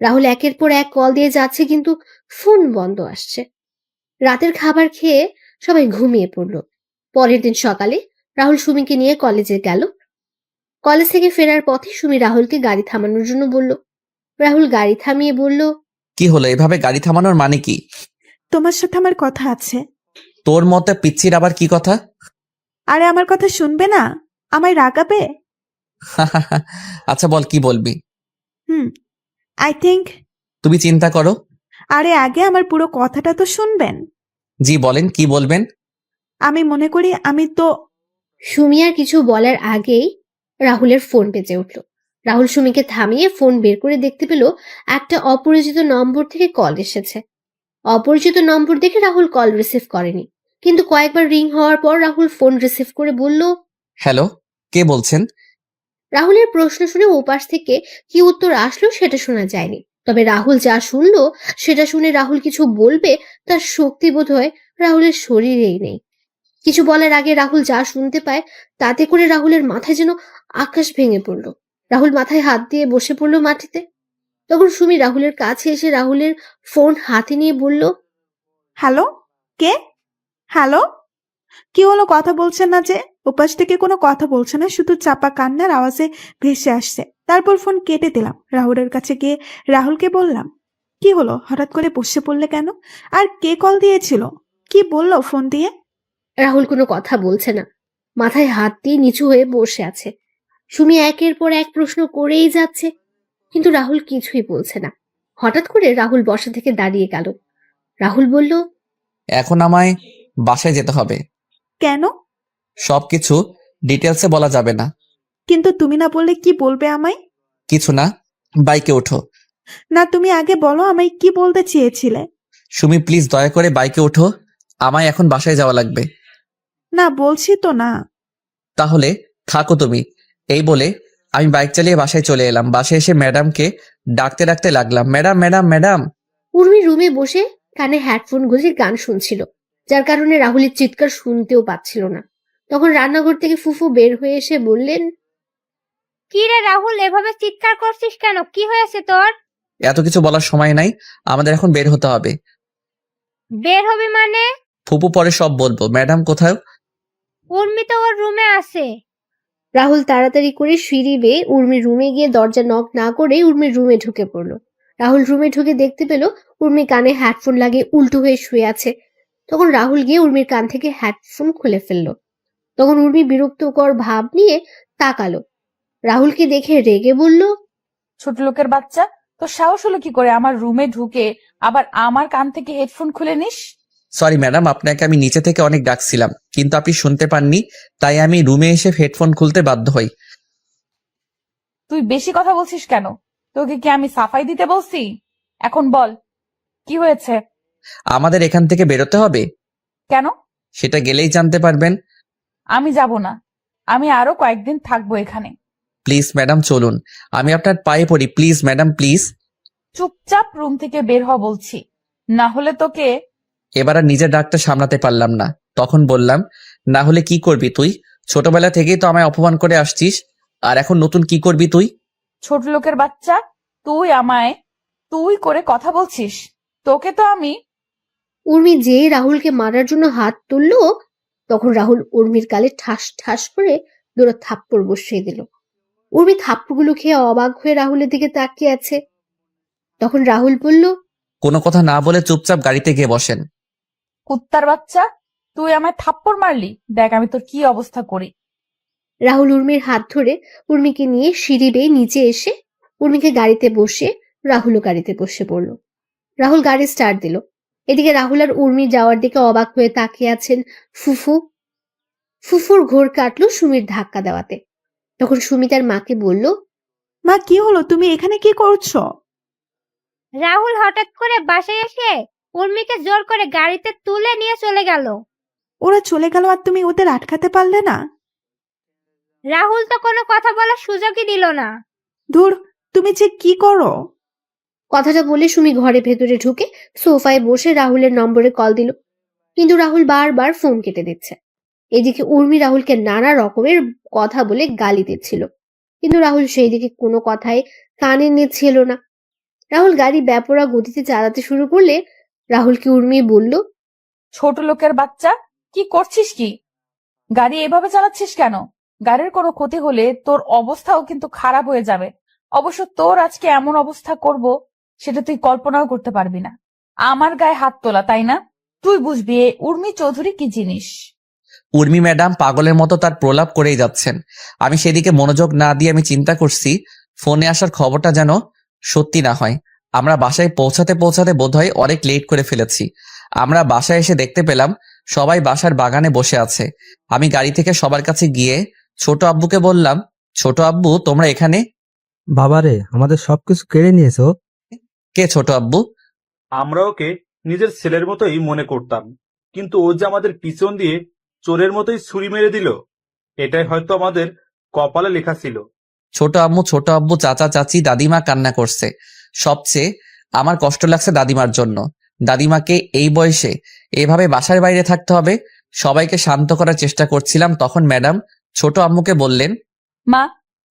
A: রাহুল একের পর এক কল দিয়ে যাচ্ছে কিন্তু ফোন বন্ধ আসছে। রাতের খাবার খেয়ে সবাই ঘুমিয়ে পড়ল। পরের দিন সকালে রাহুল সুমিকে নিয়ে কলেজে গেল। কলেজ থেকে ফেরার পথে সুমি রাহুলকে গাড়ি থামানোর জন্য বলল। রাহুল গাড়ি থামিয়ে বলল,
B: কি হলো, এভাবে গাড়ি থামানোর মানে কি?
L: তোমার সাথে আমার কথা আছে।
B: তোর মতে পিচ্ছির আবার কি কথা?
L: আরে আমার কথা শুনবে না? আমায় রাগাবে?
B: আচ্ছা বল, কি বলবি?
L: I think.
B: তুমি চিন্তা করো।
L: আরে আগে আমার পুরো কথাটা তো শুনবেন।
B: জি বলেন, কি বলবেন?
L: আমি মনে করি আমি তো।
A: সুমি আর কিছু বলার আগেই রাহুলের ফোন বেজে উঠল। রাহুল সুমিকে থামিয়ে ফোন বের করে দেখতে পেল একটা অপরিচিত নম্বর থেকে কল এসেছে। অপরিচিত নম্বর দেখে রাহুল কল রিসিভ করেনি, কিন্তু কয়েকবার রিং হওয়ার পর রাহুল ফোন রিসিভ করে বলল,
B: হ্যালো, কে বলছেন?
A: রাহুলের প্রশ্ন শুনে ওপাশ থেকে কি উত্তর আসলো সেটা শোনা যায়নি, তবে রাহুল যা শুনলো সেটা শুনে রাহুল কিছু বলবে তার শক্তি বোধ হয় রাহুলের শরীরেই নেই। কিছু বলার আগে রাহুল যা শুনতে পায় তাতে করে রাহুলের মাথায় যেন আকাশ ভেঙে পড়ল। রাহুল মাথায় হাত দিয়ে বসে পড়ল মাটিতে। তখন সুমি রাহুলের কাছে এসে রাহুলের ফোন হাতে নিয়ে বলল,
L: হ্যালো, কে? হ্যালো, কি হলো? কথা বলছেন না যে? ওপাশ থেকে কোনো কথা বলছে না, শুধু চাপা কান্নার আওয়াজে ভেসে আসছে। তারপর ফোন কেটে দিলাম। রাহুলের কাছে গিয়ে রাহুলকে বললাম, কি হলো, হঠাৎ করে বসে পড়লে কেন? আর কে কল দিয়েছিল? কি বললো ফোন দিয়ে?
A: রাহুল কোনো কথা বলছে না, মাথায় হাত দিয়ে নিচু হয়ে বসে আছে। সুমি একের পর এক প্রশ্ন করেই যাচ্ছে, কিন্তু রাহুল কিছুই বলছে না। হঠাৎ করে রাহুল বসা থেকে দাঁড়িয়ে গেল। রাহুল বলল,
B: এখন আমায় বাসায় যেতে হবে।
L: কেন?
B: সবকিছু ডিটেলসে বলা যাবে না।
L: কিন্তু তুমি না বললে কি বলবে আমায়?
B: কিছু না, বাইকে ওঠো।
L: না, তুমি আগে বলো আমায় কি বলতে চেয়েছিলে।
B: সুমি প্লিজ দয়া করে বাইকে ওঠো, আমায় এখন বাসায় যাওয়া লাগবে।
L: না, বলছি তো না।
B: তাহলে থাকো তুমি। এই বলে আমি বাইক চালিয়ে বাসায় চলে এলাম। বাসায় এসে ম্যাডামকে ডাকতে ডাকতে লাগলাম, ম্যাডাম ম্যাডাম ম্যাডাম।
A: উর্মি রুমে বসে কানে হেডফোন গুঁজে গান শুনছিল, যার কারণে রাহুলের চিৎকার শুনতেও পাচ্ছিল না। তখন রান্নাঘর থেকে ফুফু বের হয়ে এসে বললেন,
N: কি রে রাহুল, এভাবে চিৎকার করছিস কেন? কি হয়েছে তোর?
B: এত কিছু বলার সময় নাই, আমাদের এখন বের হতে হবে।
N: বের হবে মানে?
B: ফুপু পরে সব বলবো। ম্যাডাম কোথায়?
N: উর্মি তো ওর রুমে আছে।
A: রাহুল তাড়াতাড়ি করে সিঁড়ি বেয়ে উর্মির রুমে গিয়ে দরজা নক না করে উর্মির রুমে ঢুকে পড়ল। রাহুল রুমে ঢুকে দেখতে পেল উর্মি কানে হেডফোন লাগিয়ে উল্টো হয়ে শুয়ে আছে। তখন রাহুল গিয়ে উর্মির কান থেকে হেডফোন খুলে ফেলল। তখন উর্মি বিরক্তকর ভাব নিয়ে তাকালো। রাহুলকে দেখে রেগে বলল,
C: ছোট লোকের বাচ্চা, তো সাহস হলো কি করে আমার রুমে ঢুকে আবার আমার কান থেকে হেডফোন খুলে নিস?
B: সরি ম্যাডাম, আপনাকে আমি নিচে থেকে অনেক ডাকছিলাম, কিন্তু আপনি শুনতে পাননি, তাই আমি রুমে এসে হেডফোন খুলতে বাধ্য হই।
C: তুই বেশি কথা বলছিস কেন? তোকে কি আমি সাফাই দিতে বলছি? এখন বল, কি হয়েছে?
B: আমাদের এখান থেকে বেরোতে হবে।
C: কেন?
B: সেটা গেলেই জানতে পারবেন।
C: আমি যাব না, আমি আরো কয়েকদিন থাকবো এখানে।
B: প্লিজ ম্যাডাম চলুন, আমি আপনার পায়ে পড়ি, প্লিজ ম্যাডাম প্লিজ।
C: চুপচাপ রুম থেকে বের হ বলছি, না হলে তোকে।
B: এবার আর নিজের ডাকটা সামলাতে পারলাম না, তখন বললাম, না হলে কি করবি তুই? ছোটবেলা থেকেই তো আমায় অপমান করে আসছিস, আর এখন নতুন কি করবি তুই?
C: ছোট লোকের বাচ্চা, তুই আমায় তুই করে কথা বলছিস? তোকে তো আমি।
A: উর্মি যে রাহুলকে মারার জন্য হাত তুলল, তখন রাহুল উর্মির গালে ঠাস ঠাস করে দুটো থাপ্পড় বসিয়ে দিল। উর্মি থাপ্পড়গুলো খেয়ে অবাক হয়ে রাহুলের দিকে তাকিয়ে আছে। তখন রাহুল বলল,
B: কোনো কথা না বলে চুপচাপ গাড়িতে গিয়ে বসেন।
C: কুত্তার বাচ্চা, তুই আমায় থাপ্পড় মারলি, দেখ আমি তোর কি অবস্থা করি।
A: রাহুল উর্মির হাত ধরে উর্মিকে নিয়ে সিঁড়ি বেয়ে নিচে এসে উর্মিকে গাড়িতে বসে রাহুলও গাড়িতে বসে পড়ল। রাহুল গাড়ি স্টার্ট দিল। এদিকে রাহুল আর উর্মি যাওয়ার দিকে অবাক হয়ে তাকিয়ে আছেন ফুফু। ফুফুর ঘোর কাটলো সুমির ধাক্কা দেওয়াতে। তখন সুমি তার মাকে বলল,
L: মা, কি হলো? তুমি এখানে কি করছো?
N: রাহুল হঠাৎ করে বাসায় এসে উর্মিকে জোর করে গাড়িতে তুলে নিয়ে চলে গেল।
L: ওরা চলে গেল আর তুমি ওদের আটকাতে পারলে না?
N: রাহুল তো কোনো কথা বলার সুযোগই দিল না।
L: ধুর, তুমি যে কি করো!
A: কথাটা বলে সুমি ঘরে ভেতরে ঢুকে সোফায় বসে রাহুলের নম্বরে কল দিল, কিন্তু রাহুল বারবার ফোন কেটে দিচ্ছে। এদিকে উর্মি রাহুলকে নানা রকমের কথা বলে গালি দিচ্ছিল, কিন্তু রাহুল সেই দিকে কোনো কথাই কানে নিচ্ছিল না। রাহুল গাড়ি বেপরা গতিতে চালাতে শুরু করলে রাহুলকে উর্মি বলল,
C: ছোট লোকের বাচ্চা, কি করছিস কি? গাড়ি এভাবে চালাচ্ছিস কেন? গাড়ির কোনো ক্ষতি হলে তোর অবস্থাও কিন্তু খারাপ হয়ে যাবে। অবশ্য তোর আজকে এমন অবস্থা করব সেটা তুই কল্পনাও করতে পারবি না। আমার গায়ে হাত তোলা, তাই না? তুই বুঝবি এ উর্মি চৌধুরী কি জিনিস।
B: উর্মি ম্যাডাম পাগলের মতো তার প্রলাপ করেই যাচ্ছেন। আমি সেদিকে মনোযোগ না দিয়ে আমি চিন্তা করছি ফোনে আসার খবরটা যেন সত্যি না হয়। আমরা বাসায় পৌঁছাতে পৌঁছাতে বোধহয় অনেক লেট করে ফেলেছি। আমরা বাসায় এসে দেখতে পেলাম সবাই বাসার বাগানে বসে আছে। আমি গাড়ি থেকে সবার কাছে গিয়ে ছোট আব্বুকে বললাম, ছোট আব্বু তোমরা এখানে?
F: বাবারে, আমাদের সবকিছু কেড়ে নিয়েছো।
B: কে ছোট আব্বু?
J: আমরা ওকে নিজের ছেলের মতোই মনে করতাম, কিন্তু ও যে আমাদের পিছন দিয়ে চোরের মতোই ছুরি মেরে দিল, এটাই হয়তো আমাদের কপালে লেখা ছিল।
B: ছোট আম্মু, ছোট আব্বু, চাচা চাচি, দাদিমা কান্না করছে। সবচেয়ে আমার কষ্ট লাগছে দাদিমার জন্য। দাদিমাকে এই বয়সে এভাবে বাসার বাইরে থাকতে হবে। সবাইকে শান্ত করার চেষ্টা করছিলাম, তখন ম্যাডাম ছোট আম্মুকে বললেন,
C: মা,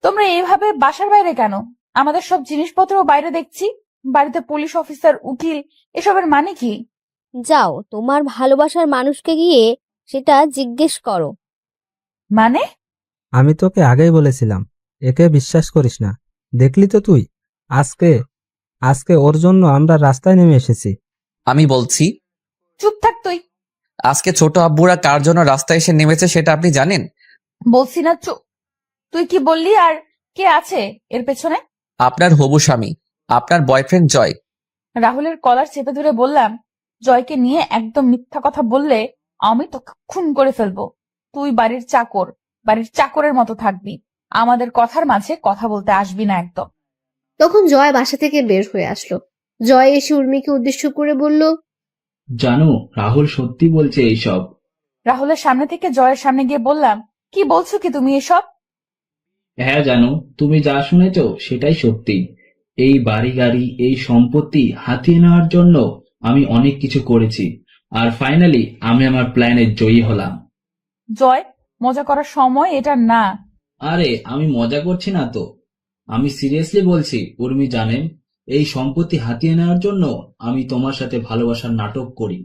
C: তোমরা এইভাবে বাসার বাইরে কেন? আমাদের সব জিনিসপত্র বাইরে দেখছি। বাড়িতে পুলিশ অফিসার, উকিল, এসবের মানে কি?
D: যাও, তোমার ভালোবাসার মানুষকে গিয়ে সেটা জিজ্ঞেস করো।
C: মানে?
F: আমি তোকে আগেই বলেছিলাম একে বিশ্বাস করিস না। দেখলি তো তুই, আজকে আজকে ওর জন্য আমরা রাস্তায় নেমে এসেছি।
B: আমি বলছি,
C: চুপ থাক তুই।
B: আজকে ছোট আব্বুরা কার জন্য রাস্তায় এসে নেমেছে সেটা আপনি জানেন?
C: বলছি না চুপ। তুই কি বললি? আর কে আছে এর পেছনে?
B: আপনার হবু স্বামী, আপনার বয়ফ্রেন্ড জয়।
C: রাহুলের কলার চেপে ধরে বললাম, জয়কে নিয়ে একদম মিথ্যা কথা বললে আমি তোকে খুন করে ফেলবো। তুই বাড়ির চাকর, বাড়ির চাকরের মতো থাকবি। আমাদের কথার মাঝে কথা বলতে আসবি না একদম।
A: তখন জয় বাসা থেকে বের হয়ে আসলো। জয় এসে উর্মিকে উদ্দেশ্য করে বলল,
O: জানো, রাহুল সত্যি বলছে এইসব।
C: রাহুলের সামনে থেকে জয়ের সামনে গিয়ে বললাম, কি বলছো কি তুমি এসব?
O: হ্যাঁ জানো, তুমি যা শুনেছ সেটাই সত্যি। এই বাড়ি গাড়ি, এই সম্পত্তি হাতিয়ে নেওয়ার জন্য আমি অনেক কিছু করেছি, আর ফাইনালি আমি আমার প্ল্যানে জয়ী হলাম।
C: জয়, মজা করার সময় এটা না।
O: আরে আমি মজা করছি না তো, আমি সিরিয়াসলি বলছি। উর্মি জানেন, এই সম্পত্তি হাতিয়ে নেওয়ার জন্য আমি তোমার সাথে ভালোবাসার নাটক করি।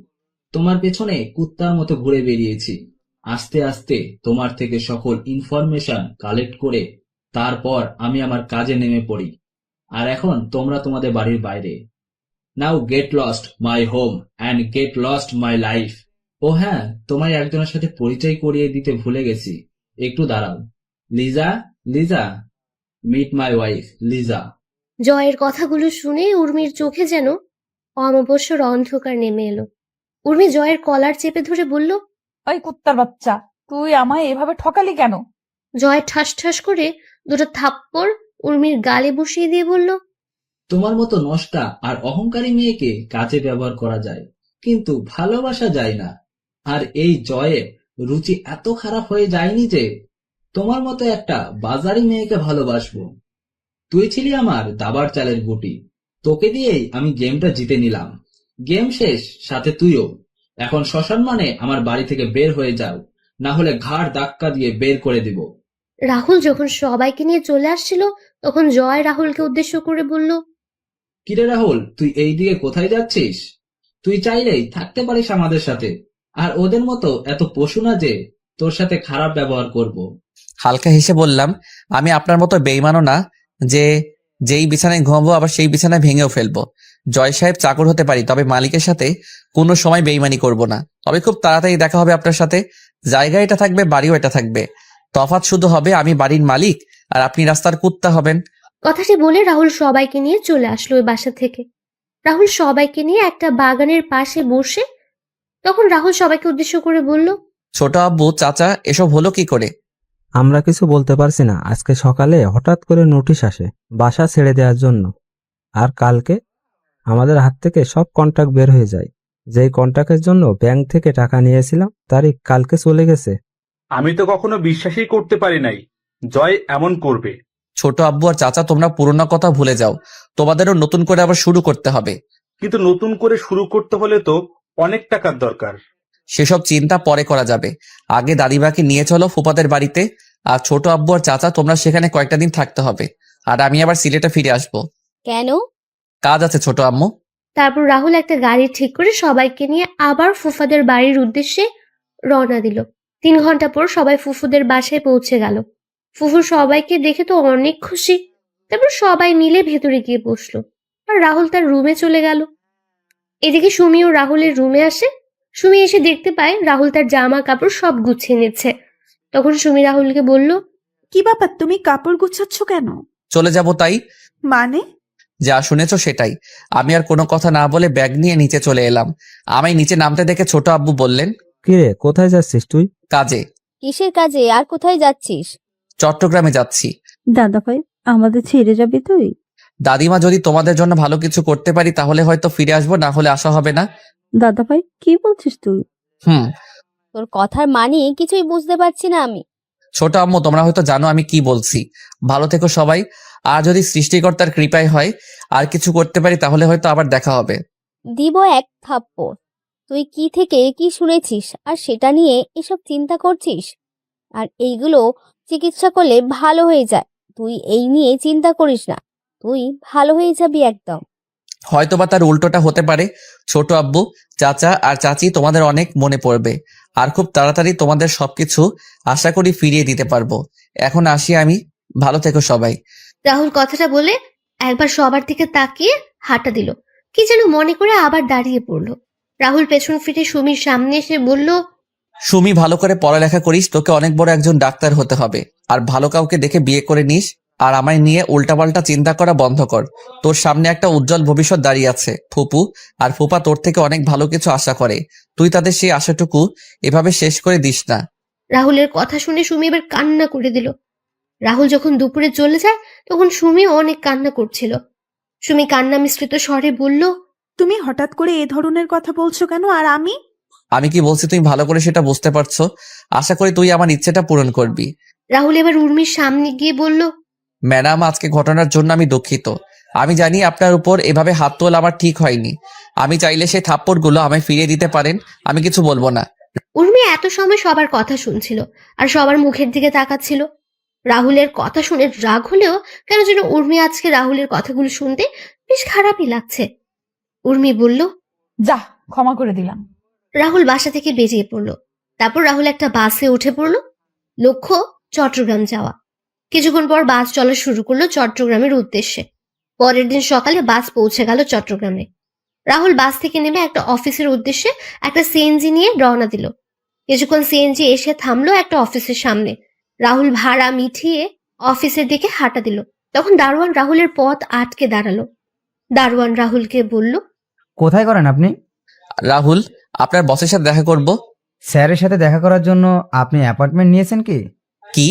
O: তোমার পেছনে কুত্তার মতো ঘুরে বেরিয়েছি। আস্তে আস্তে তোমার থেকে সকল ইনফরমেশন কালেক্ট করে তারপর আমি আমার কাজে নেমে পড়ি। আর এখন তোমরা তোমাদের বাড়ির বাইরে। Now get lost my home and get lost my life. ও হ্যাঁ, তোমায় একজনের সাথে পরিচয় করিয়ে দিতে ভুলে গেছি, একটু দাঁড়াও। Liza, Liza, meet my wife Liza.
A: জয়ের কথাগুলো শুনে উর্মির চোখে যেন অমাবস্যার অন্ধকার নেমে এলো। উর্মি জয়ের কলার চেপে ধরে বলল,
C: ওই কুত্তার বাচ্চা, তুই আমায় এভাবে ঠকালি কেন?
A: জয় ঠাস ঠাস করে দুটো থাপ্পড় উর্মির গালে বসিয়ে দিয়ে বলল,
O: তোমার মতো নষ্টা আর অহংকারী মেয়েকে কাজে ব্যবহার করা যায়, কিন্তু ভালোবাসা যায় না। আর এই জয়ের রুচি এত খারাপ হয়ে যায়নি যে তোমার মতো একটা বাজারি মেয়েকে ভালোবাসবো। তুই ছিলি আমার দাবার চালের গুটি, তোকে দিয়েই আমি গেমটা জিতে নিলাম। গেম শেষ, সাথে তুইও। এখন শ্মশান মানে আমার বাড়ি থেকে বের হয়ে যাও, না হলে ঘাড় ধাক্কা দিয়ে বের করে দিব।
A: রাহুল যখন সবাইকে নিয়ে চলে আসছিল তখন জয় রাহুলকে উদ্দেশ্য করে বলল,
O: কিরে রাহুল, তুই এই দিকে কোথায় যাচ্ছিস? তুই চাইলেই থাকতে পারিস আমাদের সাথে, আর ওদের মতো এত পশু না যে তোর সাথে খারাপ ব্যবহার করব।
B: হালকা হেসে বললাম, আমি আপনার মতো বেইমানও না যে যেই বিছানায় ঘুমাবো আবার সেই বিছানায় ভেঙেও ফেলবো। জয় সাহেব চাকর হতে পারি, তবে মালিকের সাথে কোনো সময় বেইমানি করব না। তবে খুব তাড়াতাড়ি দেখা হবে আপনার সাথে। জায়গা এটা থাকবে, বাড়িও এটা থাকবে। তফাৎ শুধু হবে আমি বাড়ির মালিক আর আপনি রাস্তার কুত্তা হবেন।
A: কথাটি বলে রাহুল সবাইকে নিয়ে চলে আসলো ওই বাসা থেকে। রাহুল সবাইকে নিয়ে একটা বাগানের পাশে বসে তখন রাহুল সবাইকে উদ্দেশ্য করে বলল,
B: ছোট আব্বু, চাচা, এসব হলো কি করে?
F: আমরা কিছু বলতে পারছি না। আজকে সকালে হঠাৎ করে নোটিশ আসে বাসা ছেড়ে দেওয়ার জন্য, আর কালকে আমাদের হাত থেকে সব কন্ট্রাক্ট বের হয়ে যায়। যেই কন্ট্রাক্টের জন্য ব্যাংক থেকে টাকা নিয়েছিলাম তারিখ কালকে চলে গেছে।
J: আমি তো কখনো বিশ্বাসই করতে পারি নাই জয় এমন করবে।
B: ছোট আব্বু আর চাচা, তোমরা পুরোনো কথা ভুলে যাও। তোমাদেরও নতুন করে আবার শুরু করতে হবে।
J: কিন্তু নতুন করে শুরু করতে হলে তো অনেক টাকার দরকার।
B: সেসব চিন্তা পরে করা যাবে। আগে দাদিমাকে নিয়ে চলো ফুপাদের বাড়িতে। আর ছোট আব্বু আর চাচা, তোমরা সেখানে কয়েকটা দিন থাকতে হবে। আর আমি আবার সিলেটে ফিরে আসবো।
D: কেন?
B: কাজ আছে ছোট আম্মু।
A: তারপর রাহুল একটা গাড়ি ঠিক করে সবাইকে নিয়ে আবার ফুফাদের বাড়ির উদ্দেশ্যে রওনা দিল। 3 ঘন্টা পর সবাই ফুফুদের বাসায় পৌঁছে গেল। ফুফু সবাইকে দেখে তো অনেক খুশি। তারপর সবাই মিলে ভেতরে গিয়ে বসলো, আর রাহুল তার রুমে চলে গেল। এদিকে সুমি ও রাহুলের রুমে আসে। সুমি এসে দেখতে পায় রাহুল তার জামা কাপড় সব গুছিয়ে নিচ্ছে। তখন সুমি রাহুলকে বলল,
L: কি ব্যাপার, তুমি কাপড় গুছাচ্ছ কেন?
B: চলে যাব তাই।
L: মানে?
B: যা শুনেছ সেটাই। আমি আর কোনো কথা না বলে ব্যাগ নিয়ে নিচে চলে এলাম। আমায় নিচে নামতে দেখে ছোট আব্বু বললেন,
F: কিরে, কোথায় যাচ্ছিস তুই?
B: কাজে।
D: কিসের কাজে আর কোথায় যাচ্ছিস?
B: চট্টগ্রামে যাচ্ছি।
E: দাদা ভাই, আমাদের ছেড়ে যাবি তুই?
B: দাদিমা, যদি তোমাদের জন্য ভালো কিছু করতে পারি তাহলে হয়তো ফিরে আসবো, না হলে আসা হবে না।
E: দাদা ভাই, কি বলছিস তুই?
B: হুম।
D: তোর কথার মানে কিছুই বুঝতে পারছি না আমি।
B: ছোট আম্মু, তোমরা হয়তো জানো আমি কি বলছি। ভালো থেকো সবাই। আর যদি সৃষ্টিকর্তার কৃপায় হয় আর কিছু করতে পারি তাহলে হয়তো আবার দেখা হবে।
D: দিব এক থাপ্পড়। তুই কি থেকে কি শুনেছিস আর সেটা নিয়ে এসব চিন্তা করছিস? আর এইগুলো চিকিৎসা করলে ভালো হয়ে যায়। তুই এই নিয়ে চিন্তা করিস না, তুই ভালো হয়ে যাবি একদম।
B: হয়তোবা তার উল্টোটা হতে পারে। ছোট আব্বু, চাচা আর চাচি, তোমাদের অনেক মনে পড়বে। আর খুব তাড়াতাড়ি তোমাদের সবকিছু আশা করি ফিরিয়ে দিতে পারবো। এখন আসি আমি। ভালো থেকো সবাই।
A: রাহুল কথাটা বলে একবার সবার দিকে তাকিয়ে হাঁটা দিল। কি যেন মনে করে আবার দাঁড়িয়ে পড়লো। রাহুল পেছন ফিরে সুমির সামনে এসে বলল,
B: সুমি, ভালো করে পড়ালেখা করিস। তোকে অনেক বড় একজন ডাক্তার হতে হবে। আর ভালো কাউকে দেখে বিয়ে করে নিস। আর আমায় নিয়ে উল্টাপাল্টা চিন্তা করা বন্ধ কর। তোর সামনে একটা উজ্জ্বল ভবিষ্যৎ দাঁড়িয়ে আছে। ফুপু আর ফুপা তোর থেকে অনেক ভালো কিছু আশা করে। তুই তাদের সেই আশাটুকু এভাবে শেষ করে দিস না।
A: রাহুলের কথা শুনে সুমি এবার কান্না করে দিল। রাহুল যখন দুপুরে চলে যায় তখন সুমি অনেক কান্না করছিল। সুমি কান্না মিশ্রিত স্বরে বলল,
L: তুমি হঠাৎ করে এ ধরনের কথা বলছো কেন? আর আমি?
B: আমি কি বলছি তুমি ভালো করে সেটা বুঝতে পারছো। আশা করি তুই আমার ইচ্ছেটা পূরণ করবি।
A: রাহুল এবার উর্মির সামনে গিয়ে বলল,
B: ম্যাডাম, আজকে ঘটনার জন্য আমি দুঃখিত। আমি জানি আপনার উপর এভাবে হাত তোলা আমার ঠিক হয়নি। আমি চাইলে সেই থাপ্পড়গুলো আমায় ফিরিয়ে দিতে পারেন। আমি কিছু বলবো না।
A: উর্মি এত সময় সবার কথা শুনছিল আর সবার মুখের দিকে তাকাচ্ছিল। রাহুলের কথা শুনে রাগ হলেও কেন যেন উর্মি আজকে রাহুলের কথাগুলো শুনতে বেশ খারাপই লাগছে। উর্মি বলল,
C: যা, ক্ষমা করে দিলাম।
A: রাহুল বাসা থেকে বেরিয়ে পড়লো। তারপর রাহুল একটা বাসে উঠে পড়লো। লক্ষ্য চট্টগ্রাম যাওয়া। কিছুক্ষণ পর বাস চলা শুরু করলো চট্টগ্রামের উদ্দেশ্যে। পরের দিন সকালে বাস পৌঁছে গেল চট্টগ্রামে। রাহুল বাস থেকে নেমে একটা অফিসের উদ্দেশ্যে একটা সিএনজি নিয়ে রওনা দিল। কিছুক্ষণ সিএনজি এসে থামলো একটা অফিসের সামনে। রাহুল ভাড়া মিটিয়ে অফিসের দিকে হাঁটা দিল। তখন দারোয়ান রাহুলের পথ আটকে দাঁড়ালো। দারোয়ান রাহুলকে বলল,
H: কোথায় করেন আপনি?
B: রাহুল, আপনার বসের সাথে দেখা করব।
H: স্যারের সাথে দেখা করার জন্য আপনি অ্যাপয়েন্টমেন্ট নিয়েছেন কি?
B: কি?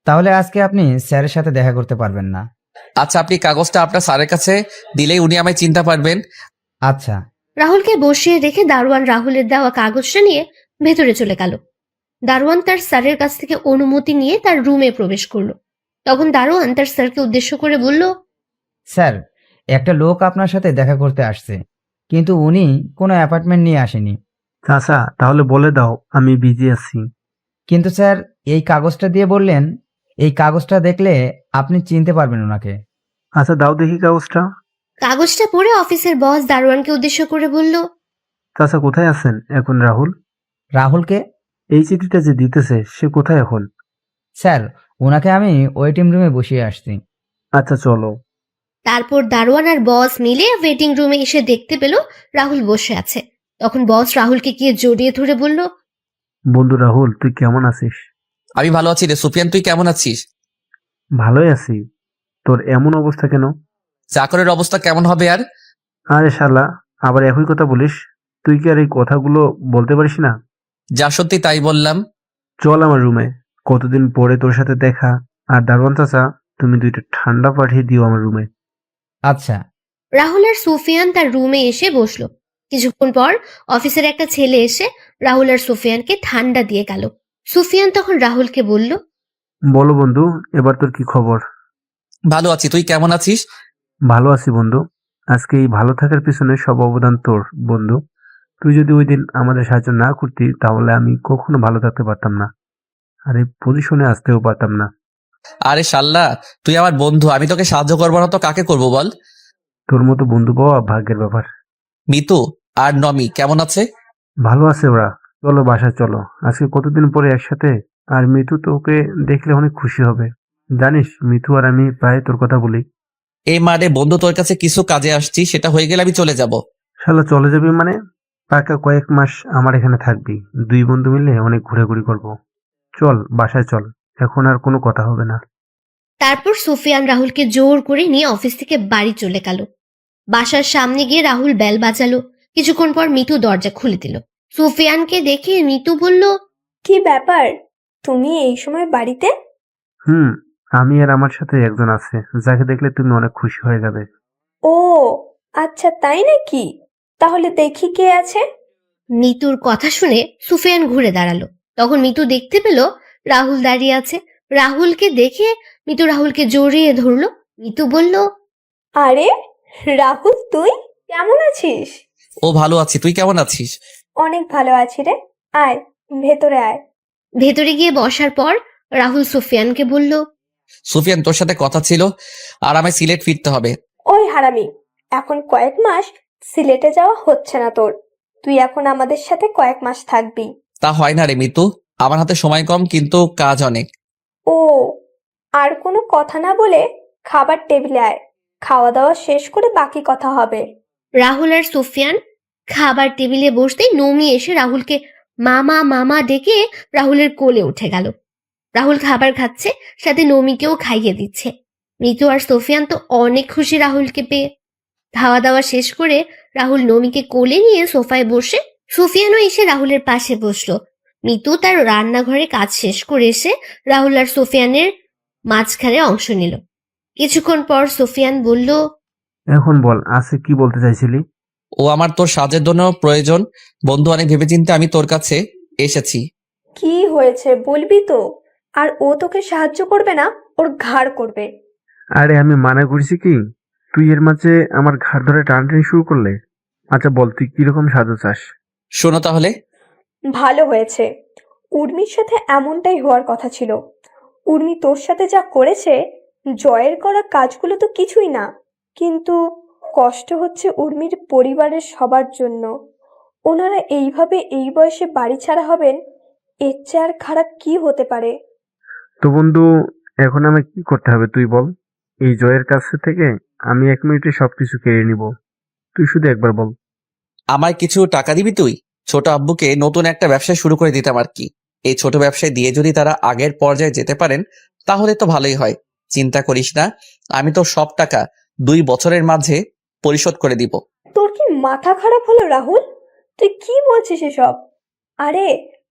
H: তাহলে আজকে আপনি স্যারের সাথে দেখা করতে পারবেন না।
B: আচ্ছা, আপনি কাগজটা আপনার স্যারের কাছে দিলেই উনি আমায় চিনতে পারবেন।
H: আচ্ছা।
A: রাহুলকে বসিয়ে রেখে দারোয়ান রাহুলের দেওয়া কাগজটা নিয়ে ভেতরে চলে গেল। দারোয়ান তার স্যারের কাছ থেকে অনুমতি নিয়ে তার রুমে প্রবেশ করলো। তখন দারোয়ান তার স্যারকে উদ্দেশ্য করে বলল,
H: স্যার, একটা লোক আপনার সাথে দেখা করতে আসছে, কিন্তু উনি কোনো অ্যাপয়েন্টমেন্ট নিয়ে আসেনি।
I: চাচা, তাহলে বলে দাও আমি বিজি আছি।
H: কিন্তু স্যার, এই কাগজটা দিয়ে বললেন, এই কাগজটা দেখলে আপনি চিনতে পারবেন ওনাকে।
I: আচ্ছা, দাও দেখি কাগজটা।
A: কাগজটা পড়ে অফিসের বস দারোয়ানকে উদ্দেশ্য করে বলল,
I: চাচা, কোথায় আছেন এখন রাহুল?
H: রাহুলকে?
I: এই চিঠিটা যে দিতেছে সে কোথায় এখন?
H: স্যার, ওনাকে আমি ওয়েটিং রুমে বসিয়ে আসছি।
I: আচ্ছা, চলো।
A: তারপর দারোয়ান আর বস মিলে ওয়েটিং রুমে এসে দেখতে পেল রাহুল বসে আছে। তখন বস রাহুলকে গিয়ে জড়িয়ে ধরে বলল,
I: বন্ধু রাহুল, তুই কেমন আছিস?
B: আমি ভালো আছি রে সুফিয়ান, তুই কেমন আছিস?
I: ভালোই আছি। তোর এমন অবস্থা কেন?
B: চাকরের অবস্থা কেমন হবে আর?
I: আরে শালা, আবার একই কথা বলিস। তুই কি আর এই কথাগুলো বলতে পারিস না?
B: যা সত্যি তাই বললাম।
I: চল আমার রুমে, কতদিন পরে তোর সাথে দেখা। আর দারোয়ান চাচা, তুমি 2টা ঠান্ডা পাঠিয়ে দিও আমার রুমে।
H: আচ্ছা।
A: রাহুল আর সুফিয়ান তার রুমে এসে বসলো। কিছুক্ষণ পর অফিসের একটা ছেলে এসে রাহুল আর সুফিয়ানকে ঠান্ডা দিয়ে গেল। সুফিয়ান তখন রাহুলকে বলল,
I: বলো বন্ধু, এবার তোর কি খবর?
B: ভালো আছি, তুই কেমন আছিস?
I: ভালো আছি বন্ধু। আজকে এই ভালো থাকার পিছনে সব অবদান তোর বন্ধু। তুই যদি ওই দিন আমাদের সাহায্য না করতি তাহলে আমি কখনো ভালো থাকতে পারতাম না, আর এই পজিশনে আসতেও পারতাম না।
B: আরে শাল্লা, তুই আমার বন্ধু, আমি তোকে সাহায্য করবো না তো কাকে করবো বল?
I: তোর মতো বন্ধু পাওয়া ভাগ্যের ব্যাপার।
B: মিতু আর নমি কেমন আছে?
I: ভালো আছে ওরা। চলো বাসায় চলো, আজকে কতদিন পরে একসাথে। আর মিতু তোকে দেখলে অনেক খুশি হবে। জানিস, মিতু আর আমি প্রায় তোর কথা বলি।
B: এই মারে বন্ধু, তোর কাছে কিছু কাজে আসছি, সেটা হয়ে গেলে আমি চলে যাব।
I: শালা চলে যাবি মানে? পাকা কয়েক মাস আমার এখানে থাকবি। 2 বন্ধু মিলে অনেক ঘোরাঘুরি করব। চল বাসায় চল, এখন আর কোনো কথা হবে না।
A: তারপর সুফিয়ান রাহুলকে জোর করে নিয়ে অফিস থেকে বাড়ি চলে গেল। বাসার সামনে গিয়ে রাহুল বেল বাজালো। কিছুক্ষণ পর মিতু দরজা খুলে দিল। সুফিয়ানকে দেখে মিতু বলল,
G: কি ব্যাপার, তুমি এই সময় বাড়িতে?
I: আমি আর আমার সাথে একজন আছে, যাকে দেখলে তুমি অনেক খুশি হয়ে যাবে।
G: ও আচ্ছা, তাই নাকি? তাহলে দেখি কে আছে।
A: মিতুর কথা শুনে সুফিয়ান ঘুরে দাঁড়ালো। তখন মিতু দেখতে পেল রাহুল দাঁড়িয়ে আছে। রাহুলকে দেখে মিতু রাহুলকে জড়িয়ে ধরলো। মিতু বলল,
G: আরে রাহুল, তুই কেমন আছিস?
B: ও ভালো আছি, তুই কেমন আছিস?
G: অনেক ভালো আছি রে। আয়, ভেতরে আয়।
A: ভেতরে গিয়ে বসার পর রাহুল সুফিয়ানকে বলল,
B: সুফিয়ান, তোর সাথে কথা ছিল, আর আমায় সিলেট ফিরতে হবে।
G: ওই হারামি, এখন কয়েক মাস সিলেটে যাওয়া হচ্ছে না তোর। তুই এখন আমাদের সাথে কয়েক মাস থাকবি।
B: তা হয় না রে মিতু, আমার হাতে সময় কম কিন্তু কাজ অনেক।
G: ও, আর কোনো কথা না বলে খাবার টেবিলে আয়। খাওয়া দাওয়া শেষ করে বাকি কথা হবে।
A: রাহুল আর সুফিয়ান খাবার টেবিলে বসতেই নমি এসে রাহুলকে মামা মামা ডেকে রাহুলের কোলে উঠে গেল। রাহুল খাবার খাচ্ছে, সাথে নমিকেও খাইয়ে দিচ্ছে। মিতু আর সুফিয়ান তো অনেক খুশি রাহুলকে পেয়ে। খাওয়া দাওয়া শেষ করে রাহুল নমিকে কোলে নিয়ে সোফায় বসে সুফিয়ানও এসে রাহুলের পাশে বসলো। মিতু তার রান্নাঘরে কাজ শেষ করে এসে রাহুল আর সুফিয়ানের মাঝখানে অংশ নিল। কিছুক্ষণ পর সুফিয়ান বলল,
I: এখন বল, আছে কি বলতে চাইছিলি?
B: ও আমার তোর সাহায্যের জন্য প্রয়োজন বন্ধু, অনেক ভেবেচিন্তে আমি তোর কাছে এসেছি।
G: কি হয়েছে বলবি তো? আর ও তোকে সাহায্য করবে না, ওর ঘাড় করবে।
I: আরে আমি মানা করছি কি? তুই এর মাঝে আমার ঘাড় ধরে টানাটানি শুরু করলে। আচ্ছা বল, তুই কিরকম সাহায্য চাস?
B: শোনো তাহলে।
G: ভালো হয়েছে, উর্মির সাথে এমনটাই হওয়ার কথা ছিল। উর্মি তোর সাথে যা করেছে, জয়ের করা কাজগুলো তো কিছুই না, কিন্তু কষ্ট হচ্ছে উর্মির পরিবারের সবার জন্য। ওনারা এইভাবে এই বয়সে বাড়ি ছাড়া হবেন, এর চেয়ে আর খারাপ কি হতে পারে?
I: তো বন্ধু, এখন আমায় কি করতে হবে তুই বল। এই জয়ের কাছ থেকে আমি 1 মিনিটে সবকিছু কেড়ে নিব। তুই শুধু একবার বল।
B: আমায় কিছু টাকা দিবি তুই? ছোট আব্বুকে নতুন একটা ব্যবসা শুরু করে দিতাম আর কি। এই ছোট ব্যবসায় দিয়ে যদি তারা আগের পর্যায়ে যেতে পারেন তাহলে তো ভালোই হয়। চিন্তা করিস না, আমি তো সব টাকা 2 বছরের মাঝে পরিশোধ করে দিব।
G: তোর কি মাথা খারাপ হলো রাহুল? তুই কি বলছিস এসব? আরে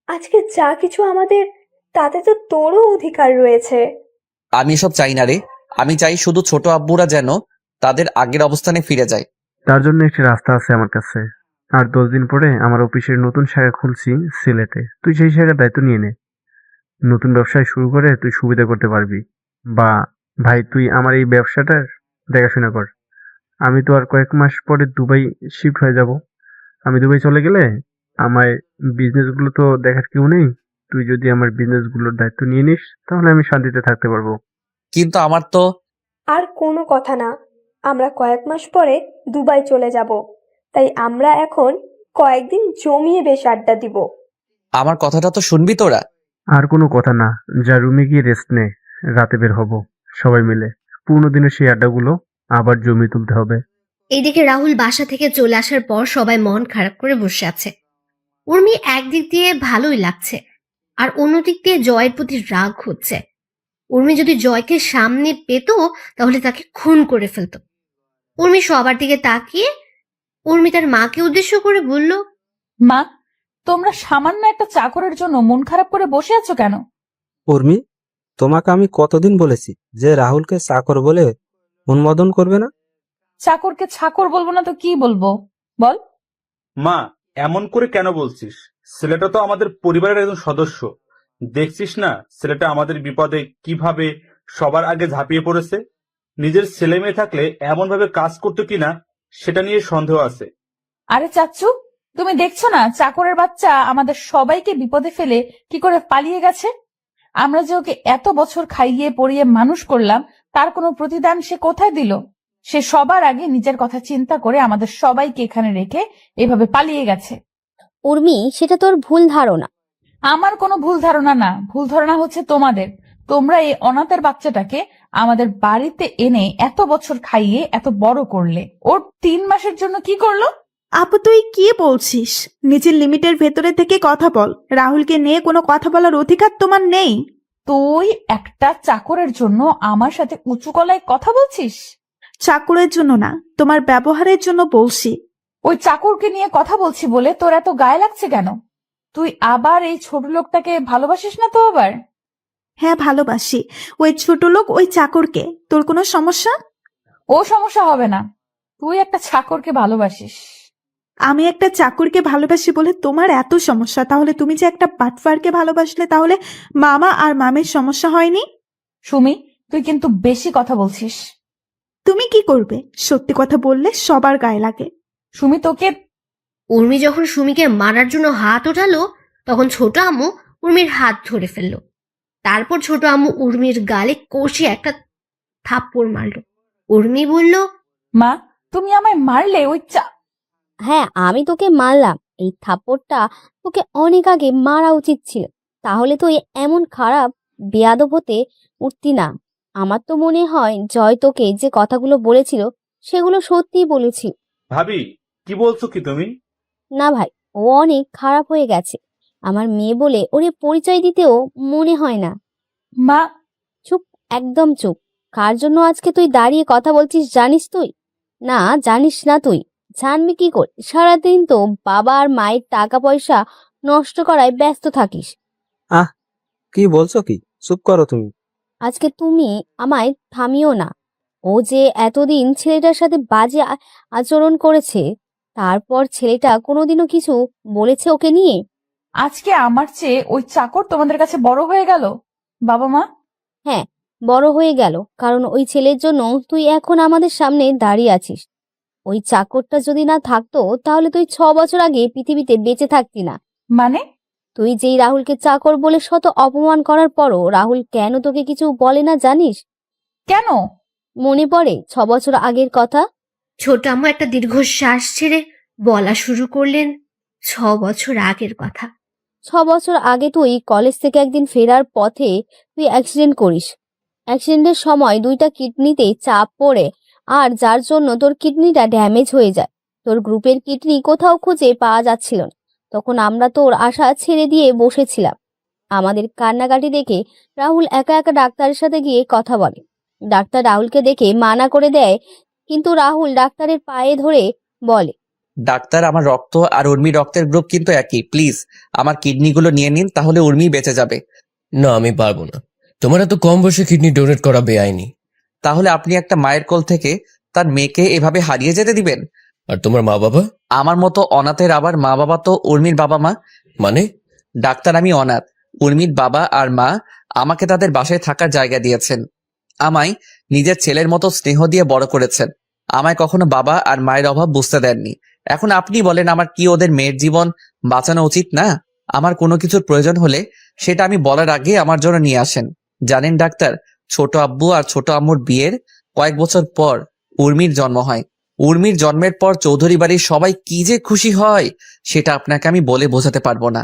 G: আজকে যা কিছু আমাদের, তাতে তো তোরও অধিকার রয়েছে।
B: আমি এসব চাই না রে, আমি চাই শুধু ছোট আব্বুরা যেন তাদের আগের অবস্থানে ফিরে যায়।
I: তার জন্য একটি রাস্তা আছে আমার কাছে। আর 10 দিন পরে আমার অফিসের নতুন শাখা খুলছি সিলেটে। তুই সেই শাখার দায়িত্ব নিয়ে নে। নতুন ব্যবসায় শুরু করে তুই সুবিধা করতে পারবি। বা ভাই, তুই আমার এই ব্যবসাটার দেখাশোনা কর। আমি তো আর কয়েক মাস পরে দুবাই শিফট হয়ে যাব। আমি দুবাই চলে গেলে আমার বিজনেসগুলো তো দেখার কেউ নেই। তুই যদি আমার বিজনেসগুলোর দায়িত্ব নিয়ে নিস তাহলে আমি শান্তিতে থাকতে পারবো।
B: কিন্তু আমার তো
G: আর কোনো কথা না, আমরা কয়েক মাস পরে দুবাই চলে যাব, তাই আমরা এখন কয়েকদিন জমিয়ে বেশ আড্ডা দিব।
B: আমার কথাটা তো শুনবি তোরা।
I: আর কোনো কথা না, যা রুমে গিয়ে রেস্ট নে। রাতে বের হব সবাই মিলে। পুরোনো দিনের সেই আড্ডাগুলো আবার জমিয়ে তুলতে হবে।
A: এইদিকে রাহুল বাসা থেকে চলে আসার পর সবাই মন খারাপ করে বসে আছে। উর্মি একদিক দিয়ে ভালোই লাগছে, আর অন্যদিক দিয়ে জয়ের প্রতি রাগ হচ্ছে। উর্মি যদি জয়কে সামনে পেত তাহলে তাকে খুন করে ফেলত। উর্মি সবার দিকে তাকিয়ে উর্মি তার মাকে উদ্দেশ্য করে বলল,
C: মা, তোমরা সামান্য একটা চাকরের জন্য মন খারাপ করে বসে আছো কেন?
F: উর্মি, তোমাকে আমি কতদিন বলেছি যে রাহুলকে চাকর বলে অনুমোদন করবে না?
C: চাকরকে ছাকর বলবো না তো কি বলবো বল?
J: মা, এমন করে কেন বলছিস? ছেলেটা তো আমাদের পরিবারের একজন সদস্য। দেখছিস না ছেলেটা আমাদের বিপদে কিভাবে সবার আগে ঝাঁপিয়ে পড়েছে। নিজের ছেলে মেয়ে থাকলে এমন ভাবে কাজ করতো কিনা সেটা নিয়ে সন্দেহ আছে।
C: আরে চাচ্চু, তুমি দেখছো না চাকরের বাচ্চা আমাদের সবাইকে বিপদে ফেলে কি করে পালিয়ে গেছে? আমরা যে ওকে এত বছর খাইয়ে পরিয়ে মানুষ করলাম, তার কোনো প্রতিদান সে কোথায় দিল? সে সবার আগে নিজের কথা চিন্তা করে আমাদের সবাইকে এখানে রেখে এভাবে পালিয়ে গেছে।
D: উর্মি, সেটা তোর ভুল ধারণা।
C: আমার কোনো ভুল ধারণা না, ভুল ধারণা হচ্ছে তোমাদের। তোমরা এই অনাথের বাচ্চাটাকে আমাদের বাড়িতে এনে এত বছর খাইয়ে এত বড় করলে, ওর 3 মাসের জন্য কি করলো?
L: আপু তুই কি বলছিস? নিজের লিমিটের ভেতরে থেকে কথা বল। রাহুলকে নিয়ে কোনো কথা বলার অধিকার তোমার নেই।
C: তুই একটা চাকরের জন্য আমার সাথে উঁচু গলায় কথা বলছিস?
L: চাকরের জন্য না, তোমার ব্যবহারের জন্য বলছি।
C: ওই চাকরকে নিয়ে কথা বলছি বলে তোর এত গায়ে লাগছে কেন? তুই আবার এই ছোট লোকটাকে ভালোবাসিস না তো আবার?
L: হ্যাঁ ভালোবাসি ওই ছোট লোক, ওই চাকরকে। তোর কোনো সমস্যা?
C: ও সমস্যা হবে না, তুই একটা চাকরকে ভালোবাসিস।
L: আমি একটা চাকরকে ভালোবাসি বলে তোমার এত সমস্যা? তাহলে তুমি যে একটা বাটফারকে ভালোবাসলে, তাহলে মামা আর মামের সমস্যা হয়নি?
C: সুমি, তুই কিন্তু বেশি কথা বলছিস।
L: তুমি কি করবে? সত্যি কথা বললে সবার গায়ে লাগে।
C: সুমি, তোকে
A: উর্মি যখন সুমিকে মারার জন্য হাত ওঠালো, তখন ছোট আম্মু উর্মির হাত ধরে ফেললো। তারপর ছোট আম্মু উর্মির গালে কষে একটা থাপ্পড় মারলো। উর্মি বলল,
C: মা, তুমি আমায় মারলে?
D: হ্যাঁ, আমি তোকে মারলাম। এই থাপ্পড়টা তোকে অনেক আগে মারা উচিত ছিল, তাহলে তো এমন খারাপ বেয়াদব হতে উঠতি না। আমার তো মনে হয় জয় তোকে যে কথাগুলো বলেছিল সেগুলো সত্যিই বলেছিল।
J: ভাবি, কি বলছো কি তুমি?
D: না ভাই, ও অনেক খারাপ হয়ে গেছে। আমার মেয়ে বলে ওরে পরিচয় দিতেও মনে হয় না।
C: মা,
D: চুপ, একদম চুপ। কার জন্য আজকে তুই দাঁড়িয়ে কথা বলছিস জানিস তুই? না, জানিস না তুই? জানবি কি করে? সারাদিন তো বাবা আর মায়ের টাকা পয়সা নষ্ট করায় ব্যস্ত থাকিস।
F: আহ, কি বলছো কি? চুপ করো তুমি।
D: আজকে তুমি আমায় থামিও না। ও যে এতদিন ছেলেটার সাথে বাজে আচরণ করেছে, তারপর ছেলেটা কোনোদিনও কিছু বলেছে ওকে নিয়ে?
C: আজকে আমার চেয়ে ওই চাকর তোমাদের কাছে বড় হয়ে গেল? বাবা মা,
D: হ্যাঁ, বড় হয়ে গেল, কারণ ওই ছেলের জন্য তুই এখন আমাদের সামনে দাঁড়িয়ে আছিস। ওই চাকরটা যদি না থাকতো তাহলে তুই 6 বছর আগে পৃথিবীতে বেঁচে থাকতি না।
C: মানে?
D: তুই যেই রাহুলকে চাকর বলে শত অপমান করার পরও রাহুল কেন তোকে কিছু বলে না জানিস?
C: কেন?
D: মনে পড়ে 6 বছর আগের কথা?
A: ছোট আম্মু একটা দীর্ঘশ্বাস ছেড়ে বলা শুরু করলেন, 6 বছর আগের কথা।
D: 6 বছর আগে তুই কলেজ থেকে একদিন ফেরার পথে তুই অ্যাক্সিডেন্ট করিস। অ্যাক্সিডেন্টের সময় 2টা কিডনিতে চাপ পড়ে, আর যার জন্য তোর কিডনিটা ড্যামেজ হয়ে যায়। তোর গ্রুপের কিডনি কোথাও খুঁজে পাওয়া যাচ্ছিল না। তখন আমরা তোর আশা ছেড়ে দিয়ে বসেছিলাম। আমাদের কান্নাকাটি দেখে রাহুল একা একা ডাক্তারের সাথে গিয়ে কথা বলে। ডাক্তার রাহুলকে দেখে মানা করে দেয়, কিন্তু রাহুল ডাক্তারের পায়ে ধরে বলে,
B: ডাক্তার, আমার রক্ত আর উর্মির রক্তের গ্রুপ কিন্তু একই, প্লিজ আমার কিডনিগুলো নিয়ে নিন, তাহলে উর্মি বেঁচে যাবে।
K: না, আমি পারবো না। তোমার এত কম বয়সে কিডনি ডোনেট করা বেআইনি।
B: তাহলে আপনি একটা মায়ের কোল থেকে তার মেয়েকে এভাবে হারিয়ে যেতে দিবেন?
K: আর তোমার মা বাবা?
B: আমার মতো অনাথের আবার মা বাবা তো উর্মির বাবা মা।
K: মানে?
B: ডাক্তার, আমি অনাথ। উর্মির বাবা আর মা আমাকে তাদের বাসায় থাকার জায়গা দিয়েছেন। আমায় নিজের ছেলের মতো স্নেহ দিয়ে বড় করেছেন। আমায় কখনো বাবা আর মায়ের অভাব বুঝতে দেননি। এখন আপনি বলেন, আমার কি ওদের মেয়ের জীবন বাঁচানো উচিত না? আমার কোনো কিছুর প্রয়োজন হলে সেটা আমি বলার আগে আমার জন্য নিয়ে আসেন। জানেন ডাক্তার, ছোট আব্বু আর ছোট আম্মুর বিয়ের কয়েক বছর পর উর্মির জন্ম হয়। উর্মির জন্মের পর চৌধুরী বাড়ির সবাই কি যে খুশি হয় সেটা আপনাকে আমি বলে বোঝাতে পারবো না।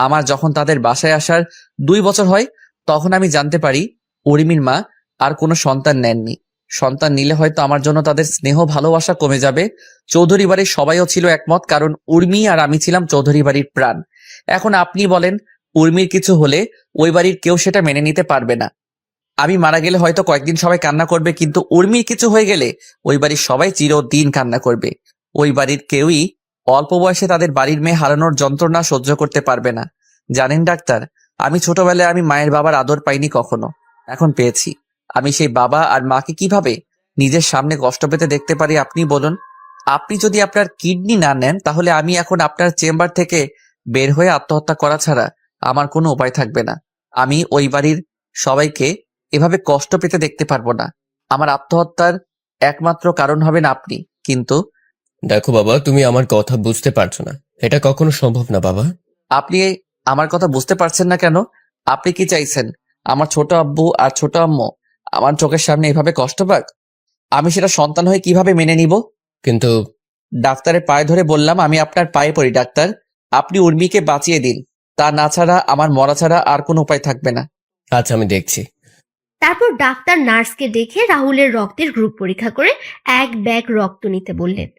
B: আমার যখন তাদের বাসায় আসার 2 বছর হয়, তখন আমি জানতে পারি উর্মির মা আর কোনো সন্তান নেননি। সন্তান নিলে হয়তো আমার জন্য তাদের স্নেহ ভালোবাসা কমে যাবে। চৌধুরী বাড়ির সবাইও ছিল একমত, কারণ উর্মি আর আমি ছিলাম চৌধুরী বাড়ির প্রাণ। এখন আপনি বলেন, উর্মির কিছু হলে ওই বাড়ির কেউ সেটা মেনে নিতে পারবে না। আমি মারা গেলে হয়তো কয়েকদিন সবাই কান্না করবে, কিন্তু উর্মির কিছু হয়ে গেলে ওই বাড়ির সবাই চিরদিন কান্না করবে। ওই বাড়ির কেউই অল্প বয়সে তাদের বাড়ির মেয়ে হারানোর যন্ত্রণা সহ্য করতে পারবে না। জানেন ডাক্তার, আমি ছোটবেলায় আমি মায়ের বাবার আদর পাইনি কখনো, এখন পেয়েছি। আমি সেই বাবা আর মাকে কিভাবে নিজের সামনে কষ্ট পেতে দেখতে পারি আপনি বলুন? আপনি যদি আপনার কিডনি না নেন তাহলে আমি এখন আপনার চেম্বার থেকে বের হয়ে আত্মহত্যা করা ছাড়া আমার কোনো উপায় থাকবে না। আমি ওই বাড়ির সবাইকে এভাবে কষ্ট পেতে দেখতে পারবো না। আমার আত্মহত্যার একমাত্র কারণ হবেন আপনি। কিন্তু
K: দেখো বাবা, তুমি আমার কথা বুঝতে পারছো না। এটা কখনো সম্ভব না বাবা।
B: আপনি আমার কথা বুঝতে পারছেন না কেন? আপনি কি চাইছেন আমার ছোট আব্বু আর ছোট আম্মু আমার চোখের সামনে এভাবে কষ্ট পাক? আমি সেটা সন্তান হয়ে কিভাবে মেনে নিব?
K: কিন্তু
B: ডাক্তারের পায়ে ধরে বললাম, আমি আপনার পায়ে পড়ি ডাক্তার, আপনি উর্মিকে বাঁচিয়ে দিন। তা না ছাড়া আমার মরা ছাড়া আর কোনো উপায় থাকবে না।
K: আচ্ছা, আমি দেখছি।
A: তারপর ডাক্তার নার্সকে ডেকে রাহুলের রক্তের গ্রুপ পরীক্ষা করে এক ব্যাগ রক্ত নিতে বললেন।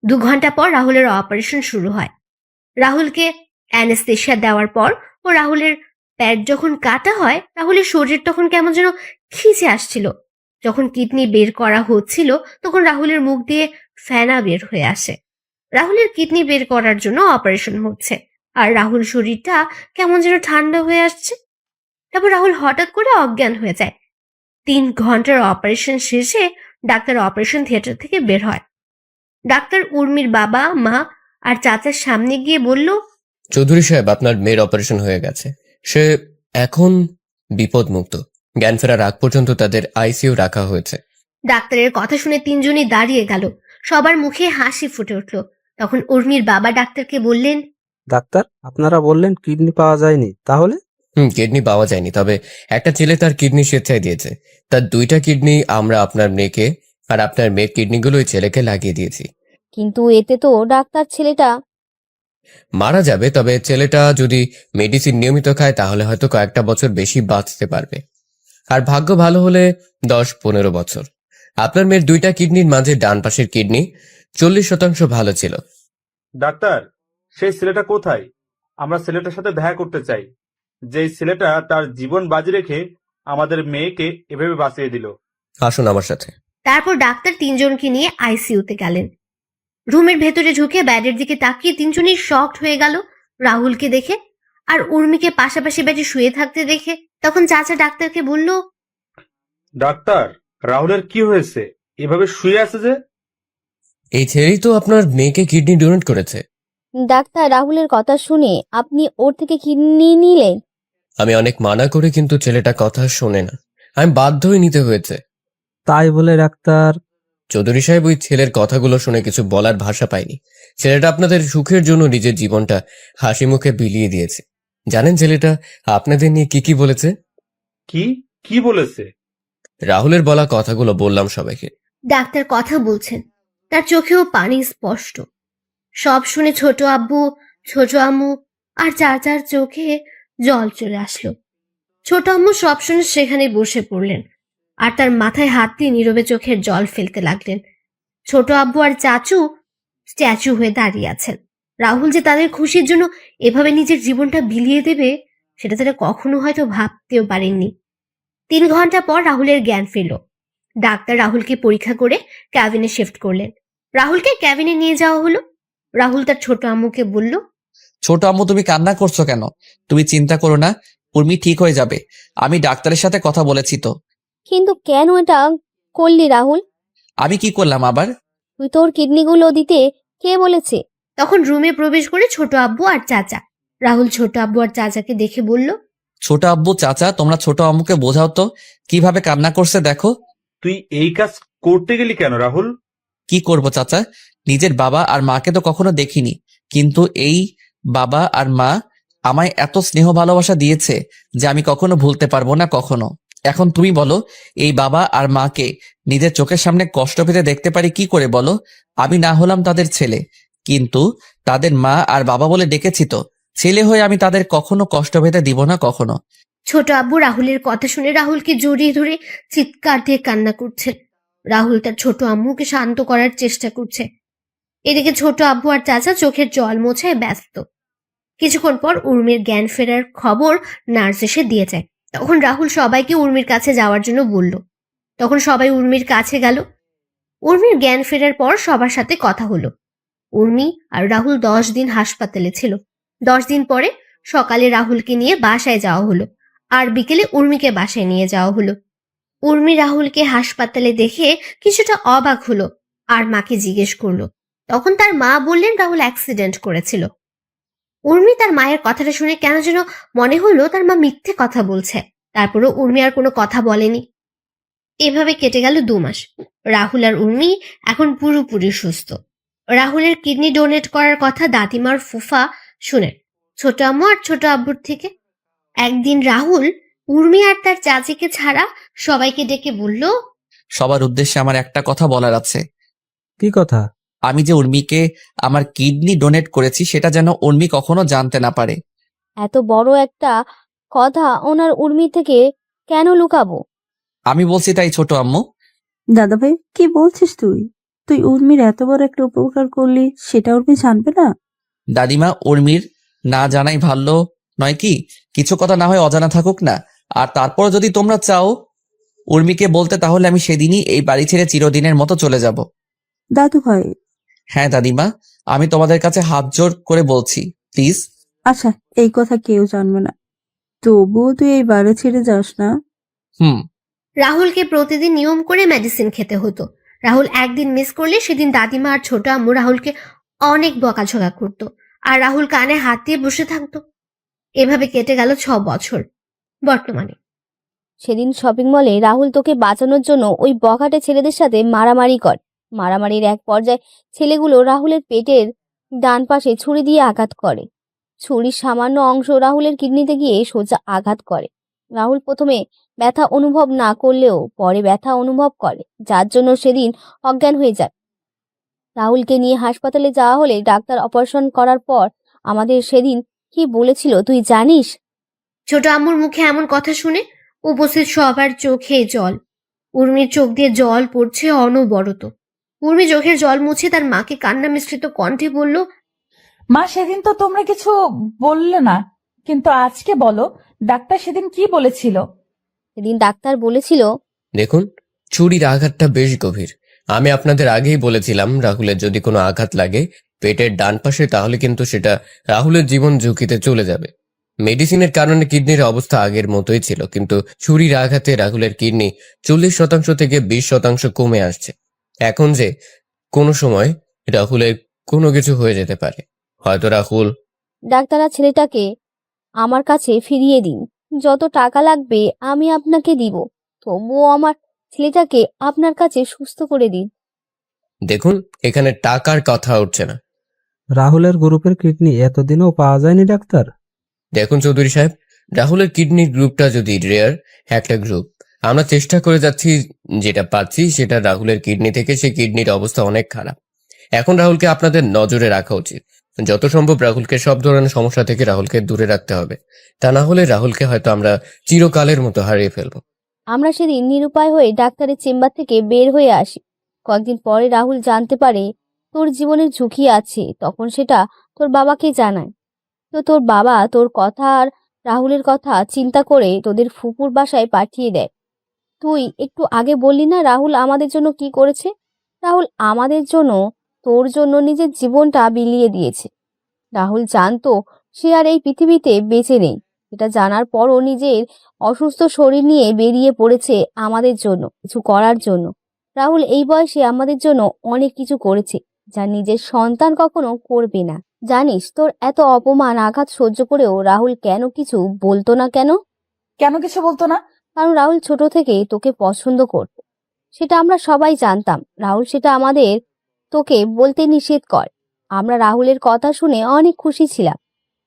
A: 2 ঘন্টা পর রাহুলের অপারেশন শুরু হয়। রাহুলকে অ্যানেস্থেশিয়া দেওয়ার পর ও রাহুলের প্যাড যখন কাটা হয়, রাহুলের শরীর তখন কেমন যেন খিচে আসছিল। যখন কিডনি বের করা হচ্ছিল তখন রাহুলের মুখ দিয়ে ফেনা বের হয়ে আসে। রাহুলের কিডনি বের করার জন্য অপারেশন হচ্ছে আর রাহুল শরীরটা কেমন যেন ঠান্ডা হয়ে আসছে। তারপর রাহুল হঠাৎ করে অজ্ঞান হয়ে যায়। 3 ঘন্টার অপারেশন শেষে ডাক্তার অপারেশন থিয়েটার থেকে বের হয়। ডাক্তার উর্মির বাবা, মা আর চাচার সামনে গিয়ে বলল,
K: চৌধুরী সাহেব, আপনার মেয়ের অপারেশন হয়ে গেছে। সে এখন বিপদমুক্ত। জ্ঞান ফেরার আগ পর্যন্ত তাদের আইসিইউ রাখা হয়েছে।
A: ডাক্তারের কথা শুনে 3 জনই দাঁড়িয়ে গেল। সবার মুখে হাসি ফুটে উঠল। তখন উর্মির বাবা ডাক্তারকে বললেন,
F: ডাক্তার, আপনারা বললেন কিডনি পাওয়া যায়নি, তাহলে?
K: কিডনি পাওয়া যায়নি, তবে একটা ছেলে তার কিডনি স্বেচ্ছায় দিয়েছে। তার 2টা কিডনি আমরা আপনার মেয়েকে আর আপনার মেয়ের কিডনিগুলো ওই ছেলেকে লাগিয়ে দিয়েছি।
D: কিন্তু এতে তো ডাক্তার ছেলেটা
K: মারা যাবে, তবে ছেলেটা যদি মেডিসিন নিয়মিত খায় তাহলে হয়তো কয়েকটা বছর বেশি বাঁচতে পারবে। আর ভাগ্য ভালো হলে 10-15 বছর। আপনার মেয়ের 2টা কিডনির মাঝে ডান পাশের কিডনি 40% ভালো ছিল।
J: ডাক্তার, সেই ছেলেটা কোথায়? আমরা ছেলেটার সাথে দেখা করতে চাই, যেই ছেলেটা তার জীবন বাজি রেখে আমাদের মেয়েকে এভাবে বাঁচিয়ে দিল।
K: আসুন আমার সাথে।
A: তারপর ডাক্তার 3 জনকে নিয়ে আইসিইউতে গেলেন। রুমের ভেতরে ঢুকে ব্যাডের দিকে তাকিয়ে 3 জনই শকড হয়ে গেল রাহুলকে দেখে আর উর্মিকে পাশাপাশি বেডে শুয়ে থাকতে দেখে। তখন চাচা ডাক্তারকে বলল,
J: ডাক্তার, রাহুলের কি হয়েছে? এভাবে শুয়ে আছে যে?
K: এই ছেলেই তো আপনার মেয়েকে কিডনি ডোনেট করেছে।
D: ডাক্তার, রাহুলের কথা শুনে আপনি ওর থেকে কিডনি নিলেন?
K: আমি অনেক মানা করে কিন্তু ছেলেটা কথা শোনে না। আমি বাধ্য হয়ে নিতে হয়েছে।
F: তাই বলে ডাক্তার?
K: চৌধুরী সাহেব, ওই ছেলের কথাগুলো শুনে কিছু বলার ভাষা পাইনি। ছেলেটা আপনাদের সুখের জন্য নিজের জীবনটা হাসি মুখে বিলিয়ে দিয়েছে। জানেন ছেলেটা আপনাদের নিয়ে কি বলেছে?
J: কি কি বলেছে?
K: রাহুলের বলা কথাগুলো বললাম সবাইকে।
A: ডাক্তার কথা বলছেন, তার চোখেও পানি স্পষ্ট। সব শুনে ছোট আব্বু, ছোট আম্মু আর চাচার চোখে জল চলে আসলো। ছোট আম্মু সব শুনে সেখানে বসে পড়লেন আর তার মাথায় হাত দিয়ে নীরবে চোখের জল ফেলতে লাগলেন। ছোট আব্বু আর চাচু স্ট্যাচু হয়ে দাঁড়িয়ে আছেন। রাহুল যে তাদের খুশির জন্য এভাবে নিজের জীবনটা বিলিয়ে দেবে সেটা তারা কখনো হয়তো ভাবতেও পারেননি। 3 ঘন্টা পর রাহুলের জ্ঞান ফিরল। ডাক্তার রাহুলকে পরীক্ষা করে ক্যাবিনে শিফট করলেন। রাহুলকে ক্যাবিনে নিয়ে যাওয়া হলো। রাহুল তার ছোট আম্মুকে বলল,
B: ছোট আম্মু, তুমি কান্না করছো কেন? তুমি চিন্তা করো না, উর্মি ঠিক হয়ে যাবে। আমি ডাক্তারের সাথে কথা বলেছি তো।
D: কিন্তু কেন এটা করলি রাহুল?
B: আমি কি করলাম আবার?
D: তুই তোর কিডনিগুলো দিতে কে বলেছে?
A: তখন রুমে প্রবেশ করে ছোট আব্বু আর চাচা। রাহুল ছোট আব্বু আর চাচাকে দেখে বলল,
B: ছোট আব্বু, চাচা, তোমরা ছোট আম্মুকে বোঝাও তো কিভাবে কান্না করছে দেখো।
J: তুই এই কাজ করতে গেলি কেন রাহুল?
B: কি করব চাচা, নিজের বাবা আর মাকে তো কখনো দেখিনি, কিন্তু এই বাবা আর মা আমায় এত স্নেহ ভালোবাসা দিয়েছে যে আমি কখনো ভুলতে পারবো না কখনো। এখন তুমি বলো, এই বাবা আর মাকে নিজের চোখের সামনে কষ্ট পেতে দেখতে পারি কি করে বলো? আমি না হলাম তাদের ছেলে, কিন্তু তাদের মা আর বাবা বলে ডেকেছি তো। ছেলে হয়ে আমি তাদের কখনো কষ্ট পেতে দিব না কখনো।
A: ছোট আব্বু রাহুলের কথা শুনে রাহুলকে জড়িয়ে ধরে চিৎকার দিয়ে কান্না করছেন। রাহুল তার ছোট আম্মুকে শান্ত করার চেষ্টা করছে। এদিকে ছোট আব্বু আর চাচা চোখের জল মোছায় ব্যস্ত। কিছুক্ষণ পর উর্মির জ্ঞান ফেরার খবর নার্স এসে দিয়ে যায়। তখন রাহুল সবাইকে উর্মির কাছে যাওয়ার জন্য বলল। তখন সবাই উর্মির কাছে গেল। উর্মির জ্ঞান ফেরার পর সবার সাথে কথা হলো। উর্মি আর রাহুল 10 দিন হাসপাতালে ছিল। 10 দিন পরে সকালে রাহুলকে নিয়ে বাসায় যাওয়া হলো, আর বিকেলে উর্মিকে বাসায় নিয়ে যাওয়া হলো। উর্মি রাহুলকে হাসপাতালে দেখে কিছুটা অবাক হলো আর মাকে জিজ্ঞেস করলো। তখন তার মা বললেন রাহুল অ্যাক্সিডেন্ট করেছিল। উর্মি তার মায়ের কথাটা শুনে কেন যেন মনে হলো তার মা মিথ্যে কথা বলছে। তারপরও উর্মি আর কোনো কথা বলেনি। এভাবে কেটে গেল 2 মাস। রাহুল আর উর্মি এখন পুরোপুরি সুস্থ। রাহুলের কিডনি ডোনেট করার কথা দাদিমার ফুফা শুনেন ছোট আম্মু আর ছোট আব্বুর থেকে। একদিন রাহুল উর্মি আর তার চাচিকে ছাড়া সবাইকে ডেকে বলল,
B: সবার উদ্দেশ্যে আমার একটা কথা বলার আছে।
F: কি কথা?
B: আমি যে উর্মিকে আমার কিডনি ডোনেট করেছি সেটা যেন উর্মি কখনো জানতে না পারে।
D: এত বড় একটা কথা ওনার উর্মি থেকে কেন লুকাবো?
B: আমি বলছি তাই ছোট আম্মু।
E: দাদা ভাই, কি বলছিস তুই? তুই উর্মির এত বড় একটা উপকার করলি, সেটা উর্মি জানবে না?
B: দাদিমা, উর্মির না জানাই ভালো নয় কি? কিছু কথা না হয় অজানা থাকুক না। আর তারপর যদি তোমরা চাও উর্মিকে বলতে, তাহলে আমি সেদিনই এই বাড়ি ছেড়ে চিরদিনের মতো চলে যাব।
E: দাদু ভাই।
B: হ্যাঁ দাদিমা, আমি তোমাদের কাছে হাত জোর করে বলছি, প্লিজ।
E: আচ্ছা, এই কথা কেউ জানবে না, তবুও তুই এই বাড়ি ছেড়ে যাস না।
B: হুম।
A: রাহুলকে প্রতিদিন নিয়ম করে মেডিসিন খেতে হতো। রাহুল একদিন মিস করলে সেদিন দাদিমা আর ছোট আম্মু রাহুলকে অনেক বকাঝকা করতো, আর রাহুল কানে হাত দিয়ে বসে থাকতো। এভাবে কেটে গেল 6 বছর। বর্তমানে
D: সেদিন শপিং মলে রাহুল তোকে বাঁচানোর জন্য ওই বখাটে ছেলেদের সাথে মারামারি করে। মারামারির এক পর্যায়ে ছেলেগুলো রাহুলের পেটের ডান পাশে ছুরি দিয়ে আঘাত করে। ছুরির সামান্য অংশ রাহুলের কিডনিতে গিয়ে সোজা আঘাত করে। রাহুল প্রথমে ব্যথা অনুভব না করলেও পরে ব্যথা অনুভব করে, যার জন্য সেদিন অজ্ঞান হয়ে যায়। রাহুলকে নিয়ে হাসপাতালে যাওয়া হলে ডাক্তার অপারেশন করার পর আমাদের সেদিন কি বলেছিল তুই জানিস?
A: ছোট আম্মুর মুখে এমন কথা শুনে উপস্থিত সবার চোখে জল। উর্মির চোখ দিয়ে জল পড়ছে অনবরত। উর্মি চোখের জল মুছে তার মাকে কান্না মিশ্রিত কণ্ঠে বলল,
C: মা, সেদিন তো তোমরা কিছু বললে না, কিন্তু আজকে বলো, ডাক্তার সেদিন কি বলেছিল?
D: সেদিন ডাক্তার বলেছিল,
K: দেখুন, ছুরির আঘাতটা বেশ গভীর। আমি আপনাদের আগেই বলেছিলাম রাহুলের যদি কোনো আঘাত লাগে পেটের ডান পাশে, তাহলে কিন্তু সেটা রাহুলের জীবন ঝুঁকিতে চলে যাবে। মেডিসিনের কারণে কিডনির অবস্থা আগের মতোই ছিল, কিন্তু ছুরির আঘাতে রাহুলের কিডনি 40% থেকে 20% কমে আসছে। এখন যে কোনো সময় রাহুলের কোনো কিছু হয়ে যেতে পারে। হয়তো রাহুল
D: ডাক্তাররা ছেলেটাকে আমার কাছে ফিরিয়ে দিন, যত টাকা লাগবে আমি আপনাকে দিব, তবুও আমার ছেলেটাকে আপনার কাছে সুস্থ করে দিন।
K: দেখুন, এখানে টাকার কথা উঠছে না।
F: রাহুলের গ্রুপের কিডনি এতদিনও পাওয়া যায়নি ডাক্তার?
K: দেখুন চৌধুরী সাহেব, রাহুলের কিডনির গ্রুপটা যদি রেয়ার একটা গ্রুপ, আমরা চেষ্টা করে যাচ্ছি, যেটা পাচ্ছি সেটা রাহুলের কিডনি থেকে সেই কিডনির অবস্থা অনেক খারাপ। এখন রাহুলকে আপনাদের নজরে রাখা উচিত। যত সম্ভব রাহুলকে সব ধরনের সমস্যা থেকে রাহুলকে দূরে রাখতে হবে, তা না হলে রাহুলকে হয়তো আমরা চিরকালের মতো হারিয়ে ফেলবো।
D: আমরা সেদিন নিরুপায় হয়ে ডাক্তারের চেম্বার থেকে বের হয়ে আসি। কয়েকদিন পরে রাহুল জানতে পারে তোর জীবনের ঝুঁকি আছে, তখন সেটা তোর বাবাকে জানায়। তো তোর বাবা তোর কথা আর রাহুলের কথা চিন্তা করে তোদের ফুপুর বাসায় পাঠিয়ে দেয়। তুই একটু আগে বললি না রাহুল আমাদের জন্য কি করেছে? রাহুল আমাদের জন্য, তোর জন্য নিজের জীবনটা বিলিয়ে দিয়েছে। রাহুল জানতো সে আর এই পৃথিবীতে বেঁচে নেই। এটা জানার পরও নিজের অসুস্থ শরীর নিয়ে বেরিয়ে পড়েছে আমাদের জন্য কিছু করার জন্য। রাহুল এই বয়সে আমাদের জন্য অনেক কিছু করেছে, যা নিজের সন্তান কখনো করবে না। জানিস, তোর এত অপমান আঘাত সহ্য করেও রাহুল কেন কিছু বলতো না?
C: কেন কিছু বলতো না?
D: কারণ রাহুল ছোট থেকে তোকে পছন্দ করত, সেটা আমরা সবাই জানতাম। রাহুল সেটা আমাদের তোকে বলতে নিষেধ করে। আমরা রাহুলের কথা শুনে অনেক খুশি ছিলাম।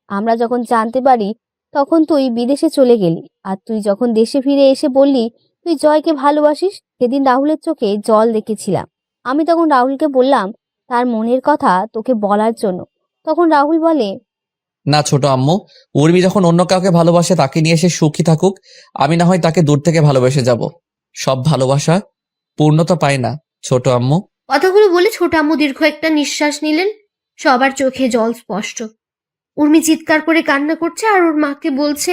D: আমরা যখন জানতে পারি তখন তুই বিদেশে চলে গেলি, আর তুই যখন দেশে ফিরে এসে বললি তুই জয়কে ভালোবাসিস, সেদিন রাহুলের চোখে জল দেখেছিলাম। আমি তখন রাহুলকে বললাম তার মনের কথা তোকে বলার জন্য। তখন রাহুল বলে,
B: না ছোট আম্মু, উর্মি যখন অন্য কাউকে ভালোবাসে তাকে নিয়ে সে সুখী থাকুক, আমি না হয় তাকে দূর থেকে ভালোবেসে যাব। সব ভালোবাসা পূর্ণতা পায় না ছোট আম্মু।
A: কথাগুলো বলে ছোট আম্মু দীর্ঘ একটা নিঃশ্বাস নিলেন। সবার চোখে জল স্পষ্ট। উর্মি চিৎকার করে কান্না করছে আর ওর মাকে বলছে,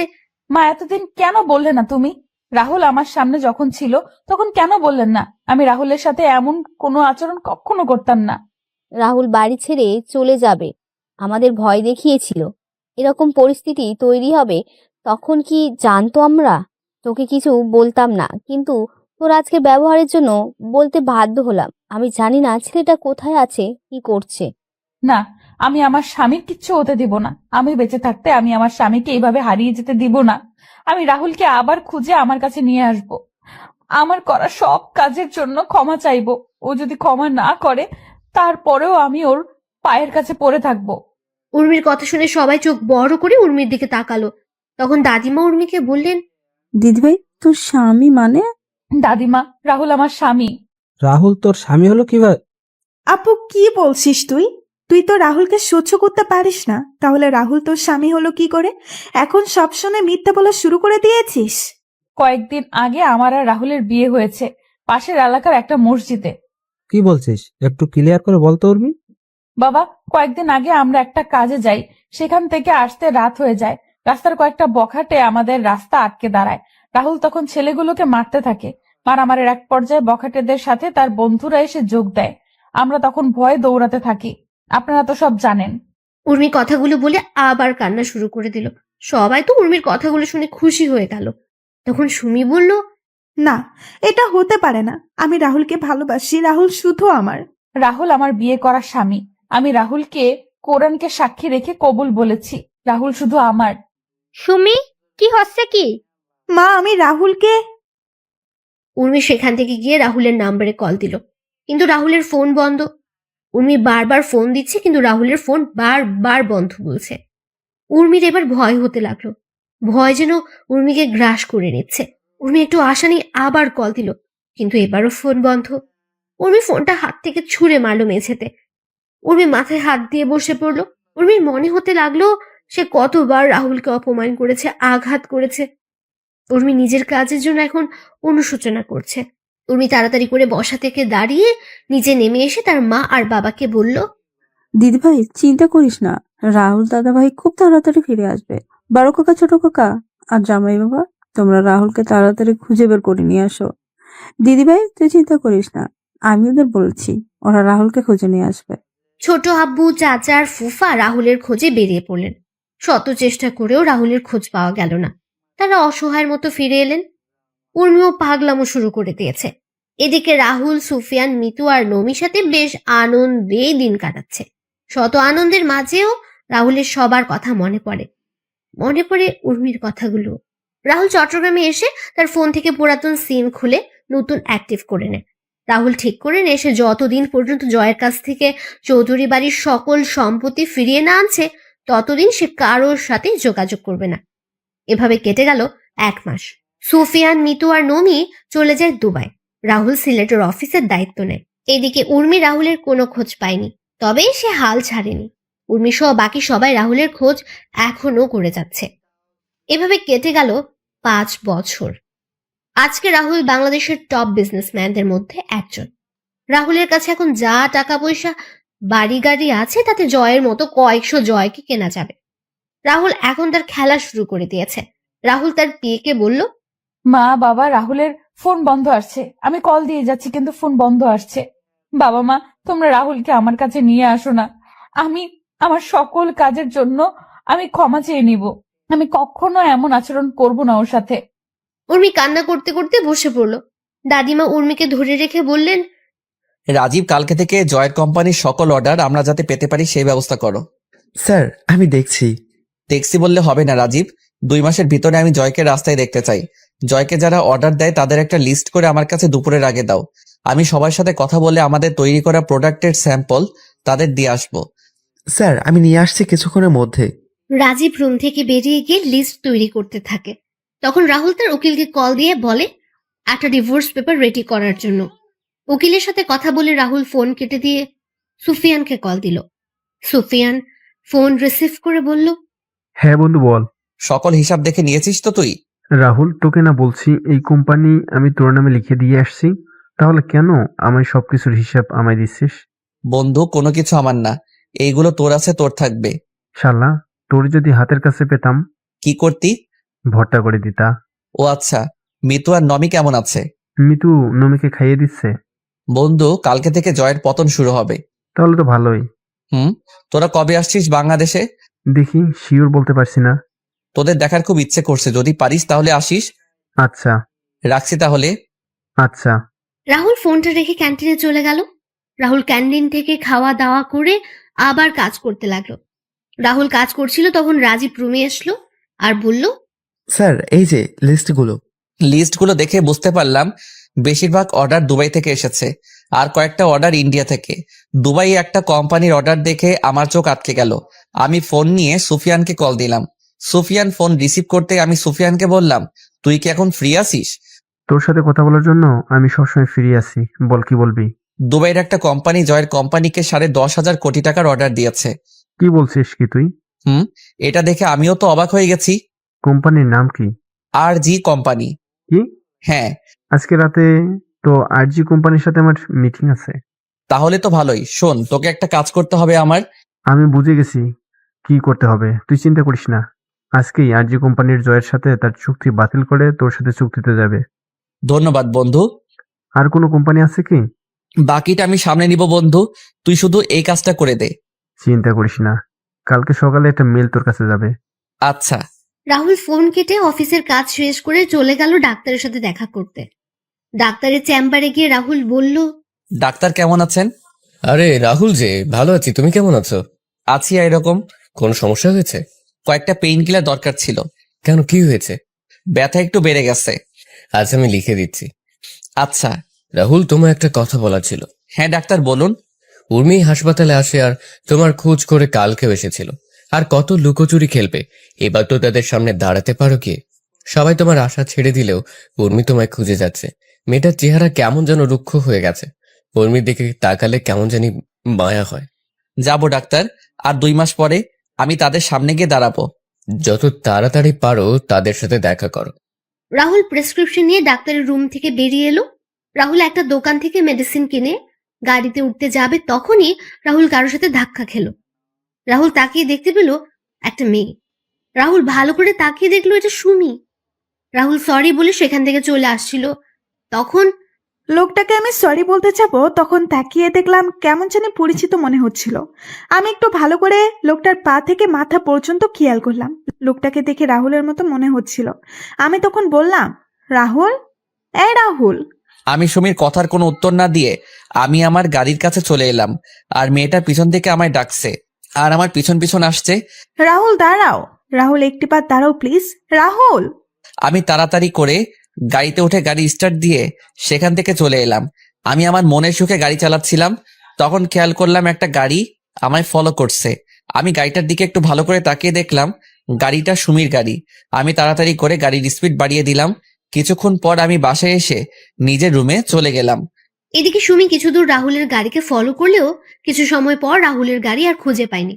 C: মা, এতদিন কেন বললে না তুমি? রাহুল আমার সামনে যখন ছিল তখন কেন বললেন না? আমি রাহুলের সাথে এমন কোনো আচরণ কখনো করতাম না।
D: রাহুল বাড়ি ছেড়ে চলে যাবে আমাদের ভয় দেখিয়েছিল, এরকম পরিস্থিতি তৈরি হবে তখন কি জানতো আমরা? তোকে কিছু বলতাম না, কিন্তু তোর আজকের ব্যবহারের জন্য বলতে বাধ্য হলাম। আমি জানি না ছেলেটা কোথায় আছে, কি করছে।
C: না, আমি আমার স্বামীর কিচ্ছু হতে দিব না। আমি বেঁচে থাকতে আমি আমার স্বামীকে এইভাবে হারিয়ে যেতে দিব না। আমি রাহুলকে আবার খুঁজে আমার কাছে নিয়ে আসব। আমার করা সব কাজের জন্য ক্ষমা চাইবো। ও যদি ক্ষমা না করে তারপরেও আমি ওর পায়ের কাছে পড়ে থাকবো।
A: উর্মির কথা শুনে সবাই চোখ বড় করে উর্মির দিকে তাকালো। তখন দাদিমা উর্মিকে বললেন,
E: দিদিভাই, তোর স্বামী মানে?
C: দাদিমা, রাহুল আমার স্বামী।
F: রাহুল তোর স্বামী হলো কিভাবে?
L: আপু, কি বলছিস তুই? তুই তো রাহুলকে সহ্য করতে পারিস না, তাহলে রাহুল তোর স্বামী হলো কি করে? এখন সব শুনে মিথ্যা বলা শুরু করে দিয়েছিস?
C: কয়েকদিন আগে আমার আর রাহুলের বিয়ে হয়েছে পাশের এলাকার একটা মসজিদে।
F: কি বলছিস, একটু ক্লিয়ার করে বলতো উর্মি।
C: বাবা, কয়েকদিন আগে আমরা একটা কাজে যাই, সেখান থেকে আসতে রাত হয়ে যায়। রাস্তার কয়েকটা বখাটে আমাদের রাস্তা আটকে দাঁড়ায়। রাহুল তখন ছেলেগুলোকে মারতে থাকে। মারামারির এক পর্যায়ে বখাটেদের সাথে তার বন্ধুরা এসে যোগ দেয়। আমরা তখন ভয়ে দৌড়াতে থাকি। আপনারা তো সব জানেন।
A: উর্মি কথাগুলো বলে আবার কান্না শুরু করে দিল। সবাই তো উর্মির কথাগুলো শুনে খুশি হয়ে গেল। তখন সুমি বলল,
L: না, এটা হতে পারে না। আমি রাহুলকে ভালোবাসি, রাহুল শুধু আমার।
C: রাহুল আমার বিয়ে করা স্বামী। আমি রাহুলকে কোরআনকে সাক্ষী রেখে কবুল বলেছি। রাহুল শুধু আমার।
N: সুমি, কি হচ্ছে কি?
L: মা, আমি রাহুলকে।
A: উর্মি সেখান থেকে গিয়ে রাহুলের নাম্বারে কল দিল, কিন্তু রাহুলের ফোন বন্ধ। উর্মি বারবার ফোন দিচ্ছে, কিন্তু রাহুলের ফোন বারবার বন্ধ বলছে। উর্মির এবার ভয় হতে লাগলো। ভয় যেন উর্মিকে গ্রাস করে নিচ্ছে। উর্মি একটু আশা নিয়ে আবার কল দিল, কিন্তু এবারও ফোন বন্ধ। উর্মি ফোনটা হাত থেকে ছুঁড়ে মারলো মেঝেতে। উর্মি মাথায় হাত দিয়ে বসে পড়লো। উর্মির মনে হতে লাগলো সে কতবার রাহুলকে অপমান করেছে, আঘাত করেছে। উর্মি নিজের কাজের জন্য এখন অনুশোচনা করছে। উর্মি তাড়াতাড়ি করে বসা থেকে দাঁড়িয়ে নিচে নেমে এসে তার মা আর বাবাকে বলল,
E: দিদিভাই, চিন্তা করিস না, রাহুল দাদাভাই খুব তাড়াতাড়ি ফিরে আসবে। বড় কাকা, ছোট কাকা আর জামাই বাবা, তোমরা রাহুলকে তাড়াতাড়ি খুঁজে বের করে নিয়ে আসো। দিদিভাই, তুই চিন্তা করিস না, আমি ওদের বলছি, ওরা রাহুলকে খুঁজে নিয়ে আসবে।
A: ছোট আব্বু, চাচা আর ফুফা রাহুলের খোঁজে বেরিয়ে পড়লেন। শত চেষ্টা করেও রাহুলের খোঁজ পাওয়া গেল না। তারা অসহায়ের মতো ফিরে এলেন। উর্মিও পাগলামো শুরু করে দিয়েছে। এদিকে রাহুল, সুফিয়ান, মিতু আর নমির সাথে বেশ আনন্দে দিন কাটাচ্ছে। শত আনন্দের মাঝেও রাহুলের সবার কথা মনে পড়ে। মনে পড়ে উর্মির কথাগুলো। রাহুল চট্টগ্রামে এসে তার ফোন থেকে পুরাতন সিম খুলে নতুন অ্যাক্টিভ করে নেয়। রাহুল ঠিক করে নেয় সে যতদিন পর্যন্ত জয়ের কাছ থেকে চৌধুরী বাড়ির সকল সম্পত্তি ফিরিয়ে না আনছে ততদিন সে কারোর সাথে যোগাযোগ করবে না। এভাবে কেটে গেল 1 মাস। সুফিয়ান, মিতু আর নমি চলে যায় দুবাই। রাহুল সিলেটের অফিসের দায়িত্ব নেয়। এদিকে উর্মি রাহুলের কোনো খোঁজ পায়নি, তবে সে হাল ছাড়েনি। উর্মি সহ বাকি সবাই রাহুলের খোঁজ এখনো করে যাচ্ছে। এভাবে কেটে গেল 5 বছর। আজকে রাহুল বাংলাদেশের টপ বিজনেসম্যানদের মধ্যে একজন। রাহুলের কাছে এখন যা টাকা পয়সা, বাড়ি গাড়ি আছে তাতে জয়ের মতো কয়েকশো জয়কে কেনা যাবে। রাহুল এখন তার খেলা শুরু করে দিয়েছে। রাহুল তার পিএকে বলল,
C: মা, বাবা, রাহুলের ফোন বন্ধ আসছে। আমি কল দিয়ে যাচ্ছি কিন্তু ফোন বন্ধ আসছে। বাবা, মা, তোমরা রাহুলকে আমার কাছে নিয়ে আসো না। আমি আমার সকল কাজের জন্য আমি ক্ষমা চেয়ে নিব। আমি কখনো এমন আচরণ করব না ওর সাথে।
A: উর্মি কান্না করতে করতে বসে পড়ল। দাদিমা উর্মিকে ধরে রেখে বললেন,
B: রাজীব, কালকে থেকে জয়ের কোম্পানির সকল অর্ডার আমরা যাতে পেতে পারি সেই ব্যবস্থা করো।
I: স্যার, আমি দেখছি।
B: দেখছি বললে হবে না রাজীব, 2 মাসের ভিতরে আমি জয়কে রাস্তায় দেখতে চাই। জয়কে যারা অর্ডার দেয় তাদের একটা লিস্ট করে আমার কাছে দুপুরের আগে দাও। আমি সবার সাথে কথা বলে আমাদের তৈরি করা প্রোডাক্টের স্যাম্পল তাদের দিয়ে আসবো।
I: স্যার, আমি নিয়ে আসছি কিছুক্ষণের মধ্যে।
A: রাজীব রুম থেকে বেরিয়ে গিয়ে লিস্ট তৈরি করতে থাকে। তখন রাহুল তার উকিলকে কল দিয়ে বলে একটা ডিভোর্স পেপার রেডি করার জন্য। উকিলের সাথে কথা বলে রাহুল ফোন কেটে দিয়ে সুফিয়ানকে কল দিল। সুফিয়ান ফোন রিসিভ করে বলল,
I: হ্যাঁ বন্ধু, বল।
B: সকল হিসাব দেখে নিয়েছিস তো তুই?
I: রাহুল, তোকে না বলছি এই কোম্পানি আমি তোর নামে লিখে দিয়ে আসছি, তাহলে কেন আমায় সবকিছুর হিসাব আমায় দিচ্ছিস?
B: বন্ধু, কোনো কিছু আমার না, এইগুলো তোর আছে, তোর থাকবে।
I: শালা, তোর যদি হাতের কাছে পেতাম।
B: কি করতি?
I: ভর্তা করে দিতা।
B: ও আচ্ছা, মিতু আর নমি কেমন আছে?
I: মিতু নমিকে খাইয়ে দিচ্ছে।
B: বন্ধু, কালকে থেকে জয়ের পতন শুরু হবে।
I: তাহলে তো ভালোই।
B: তোরা কবে আসছিস বাংলাদেশে?
I: দেখি, শিওর বলতে পারছি না।
B: তোদের দেখার খুব ইচ্ছে করছে, যদি পারিস তাহলে আসিস।
I: আচ্ছা।
B: রাখছি তাহলে।
I: আচ্ছা।
A: রাহুল ফোনটা রেখে ক্যান্টিনে চলে গেল। রাহুল ক্যান্টিন থেকে খাওয়া দাওয়া করে আবার কাজ করতে লাগলো। রাহুল কাজ করছিল তখন রাজীব রুমে আসলো আর বলল,
P: স্যার এই যে
B: লিস্টগুলো দেখে বুঝতে পারলাম বেশিরভাগ অর্ডার দুবাই থেকে এসেছে, আর কয়েকটা অর্ডার ইন্ডিয়া থেকে। দুবাই একটা কোম্পানির অর্ডার দেখে আমার চোখ আটকে গেল। আমি ফোন নিয়ে সুফিয়ানকে কল দিলাম। সুফিয়ান ফোন রিসিভ করতে আমি সুফিয়ানকে বললাম, তুই কি এখন ফ্রি আছিস?
I: তোর সাথে কথা বলার জন্য আমি সবসময় ফ্রি আছি, বল কি বলবি।
B: দুবাইয়ের একটা কোম্পানি জয়ের কোম্পানিকে 10.5 কোটি টাকার অর্ডার দিয়েছে।
I: কি বলছিস কি তুই?
B: এটা দেখে আমিও তো অবাক হয়ে গেছি।
I: কোম্পানির নাম কি?
B: RG company.
I: কি?
B: হ্যাঁ।
I: আজকে রাতে তো RG কোম্পানির সাথে আমার মিটিং আছে।
B: তাহলে তো ভালোই। শোন, তোকে একটা কাজ করতে হবে আমার।
I: আমি বুঝে গেছি কি করতে হবে, তুই চিন্তা করিস না। আজকেই RG কোম্পানির জয়ের সাথে তার চুক্তি বাতিল করে তোর সাথে চুক্তিতে যাবে।
B: ধন্যবাদ বন্ধু।
I: আর কোনো কোম্পানি আছে কি?
B: বাকিটা আমি সামনে নিব বন্ধু, তুই শুধু এই কাজটা করে দে।
I: চিন্তা করিস না, কালকে সকালে একটা মেল তোর কাছে যাবে।
B: আচ্ছা।
A: রাহুল ফোন কেটে অফিসের কাজ শেষ করে চলে গেল ডাক্তারের সাথে দেখা করতে। ডাক্তারের চেম্বারে গিয়ে রাহুল বলল,
B: ডাক্তার কেমন আছেন?
K: আরে রাহুল যে, ভালো আছি, তুমি কেমন আছো?
B: আছি এরকম।
K: কোন সমস্যা হয়েছে?
B: কয়েকটা পেইন কিলার দরকার ছিল।
K: কেন, কি হয়েছে?
B: ব্যথা একটু বেড়ে গেছে।
K: আচ্ছা, আমি লিখে দিচ্ছি।
B: আচ্ছা।
K: রাহুল, তোমার একটা কথা বলার ছিল।
B: হ্যাঁ ডাক্তার বলুন।
K: উর্মি হাসপাতালে আসে আর তোমার খোঁজ করে কালকেও এসেছিল। আর কত লুকোচুরি খেলবে, এবার তো তাদের সামনে দাঁড়াতে পারো কি? সবাই তোমার আশা ছেড়ে দিলেও উর্মি তোমায় খুঁজে যাচ্ছে। মেয়েটার চেহারা কেমন যেন রুক্ষ হয়ে গেছে। উর্মির দিকে তাকালে কেমন জানি মায়া হয়।
B: যাবো ডাক্তার, আর 2 মাস পরে আমি তাদের সামনে গিয়ে দাঁড়াবো।
K: যত তাড়াতাড়ি পারো তাদের সাথে দেখা করো।
A: রাহুল প্রেসক্রিপশন নিয়ে ডাক্তারের রুম থেকে বেরিয়ে এলো। রাহুল একটা দোকান থেকে মেডিসিন কিনে গাড়িতে উঠতে যাবে, তখনই রাহুল কারোর সাথে ধাক্কা খেলো। রাহুল তাকিয়ে দেখতে পেল একটা মেয়ে। রাহুল ভালো করে তাকিয়ে দেখলো এটা সুমি। রাহুল সরি বলে সেখান থেকে চলে আসছিল, তখন
L: লোকটাকে আমি সরি বলতে যাবো, তখন তাকিয়ে দেখলাম কেমন জানি পরিচিত মনে হচ্ছিল। আমি একটু ভালো করে লোকটার পা থেকে মাথা পর্যন্ত খেয়াল করলাম। লোকটাকে দেখে রাহুলের মতো মনে হচ্ছিল। আমি তখন বললাম, রাহুল, এই রাহুল।
B: আমি সুমির কথার কোনো উত্তর না দিয়ে আমি আমার গাড়ির কাছে চলে এলাম, আর মেয়েটা পিছন থেকে আমায় ডাকছে আর আমার পিছন পিছন আসছে।
L: রাহুল দাঁড়াও, রাহুল একটিবার দাঁড়াও প্লিজ, রাহুল।
B: আমি তাড়াতাড়ি করে গাড়িতে উঠে গাড়ি স্টার্ট দিয়ে সেখান থেকে চলে এলাম। আমি আমার মনের সুখে গাড়ি চালাচ্ছিলাম, তখন খেয়াল করলাম একটা গাড়ি আমায় ফলো করছে। আমি গাড়িটার দিকে একটু ভালো করে তাকিয়ে দেখলাম গাড়িটা সুমির গাড়ি। আমি তাড়াতাড়ি করে গাড়ির স্পিড বাড়িয়ে দিলাম। কিছুক্ষণ পর আমি বাসায় এসে নিজের রুমে চলে গেলাম।
A: এদিকে সুমি কিছু দূর রাহুলের গাড়িকে ফলো করলেও কিছু সময় পর রাহুলের গাড়ি আর খুঁজে পায়নি।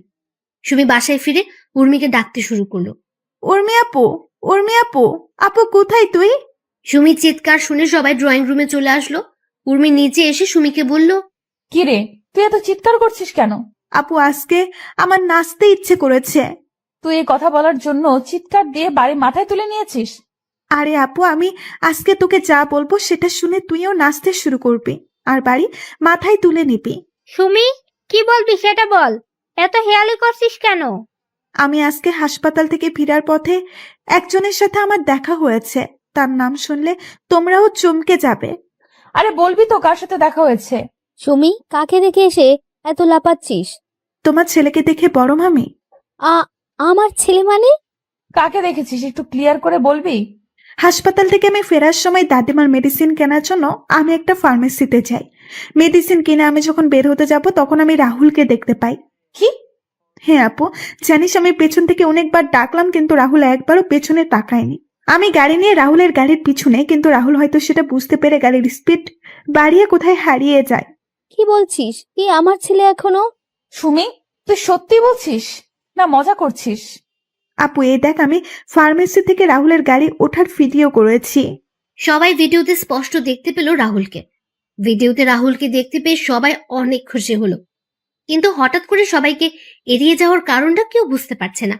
A: সুমি বাসায় ফিরে উর্মিকে ডাকতে শুরু করলো,
L: উর্মি আপু, উর্মি আপু, আপু কোথায় তুই?
A: সুমির চিৎকার শুনে সবাই ড্রয়িং রুমে চলে আসলো। উর্মি নিচে এসে সুমিকে বলল,
C: কি রে, তুই এত চিৎকার করছিস কেন?
L: আপু আজকে আমার নাচতে ইচ্ছে করেছে।
C: তুই এই কথা বলার জন্য চিৎকার দিয়ে বাড়ি মাথায় তুলে নিয়েছিস?
L: আরে আপু, আমি আজকে তোকে যা বলবো সেটা শুনে তুইও নাচতে শুরু করবি আর বাড়ি মাথায় তুলে নিবি।
N: সুমি, কি বলবি সেটা বল, এত হেয়ালি করছিস কেন?
L: আমি আজকে হাসপাতাল থেকে ফেরার পথে একজনের সাথে আমার দেখা হয়েছে। তার নাম শুনলে তোমরাও চমকে যাবে।
C: আরে বলবি তো কার সাথে দেখা হয়েছে?
D: সুমি, কাকে দেখে এসে এত লাপাচ্ছিস?
L: তোমার ছেলেকে দেখে বড় মামি।
D: আমার ছেলে মানে?
C: কাকে দেখেছিস একটু ক্লিয়ার করে বলবি?
L: হাসপাতাল থেকে আমি ফেরার সময় দাদিমার মেডিসিন কেনার জন্য আমি একটা ফার্মেসিতে যাই। মেডিসিন কিনে আমি যখন বের হতে যাব তখন আমি রাহুলকে দেখতে পাই।
C: কি?
L: হ্যাঁ আপু, জানিস আমি পেছন থেকে অনেকবার ডাকলাম কিন্তু রাহুল একবারও পেছনে তাকায়নি। আমি গাড়ি নিয়ে রাহুলের গাড়ির পিছনে, কিন্তু রাহুল হয়তো সেটা বুঝতে পেরে গাড়ির স্পিড বাড়িয়ে কোথায় হারিয়ে যায়।
D: কি বলছিস? কি আমার ছেলে এখনো?
C: সুমি, তুই সত্যি বলছিস না মজা করছিস?
L: আপু এই দেখ, আমি ফার্মেসি থেকে রাহুলের গাড়ি ওঠার ভিডিও করেছি।
A: সবাই ভিডিওতে স্পষ্ট দেখতে পেল রাহুলকে। ভিডিওতে রাহুলকে দেখতে পেয়ে সবাই অনেক খুশি হলো, কিন্তু হঠাৎ করে সবাইকে এড়িয়ে যাওয়ার কারণটা কেউ বুঝতে পারছে না।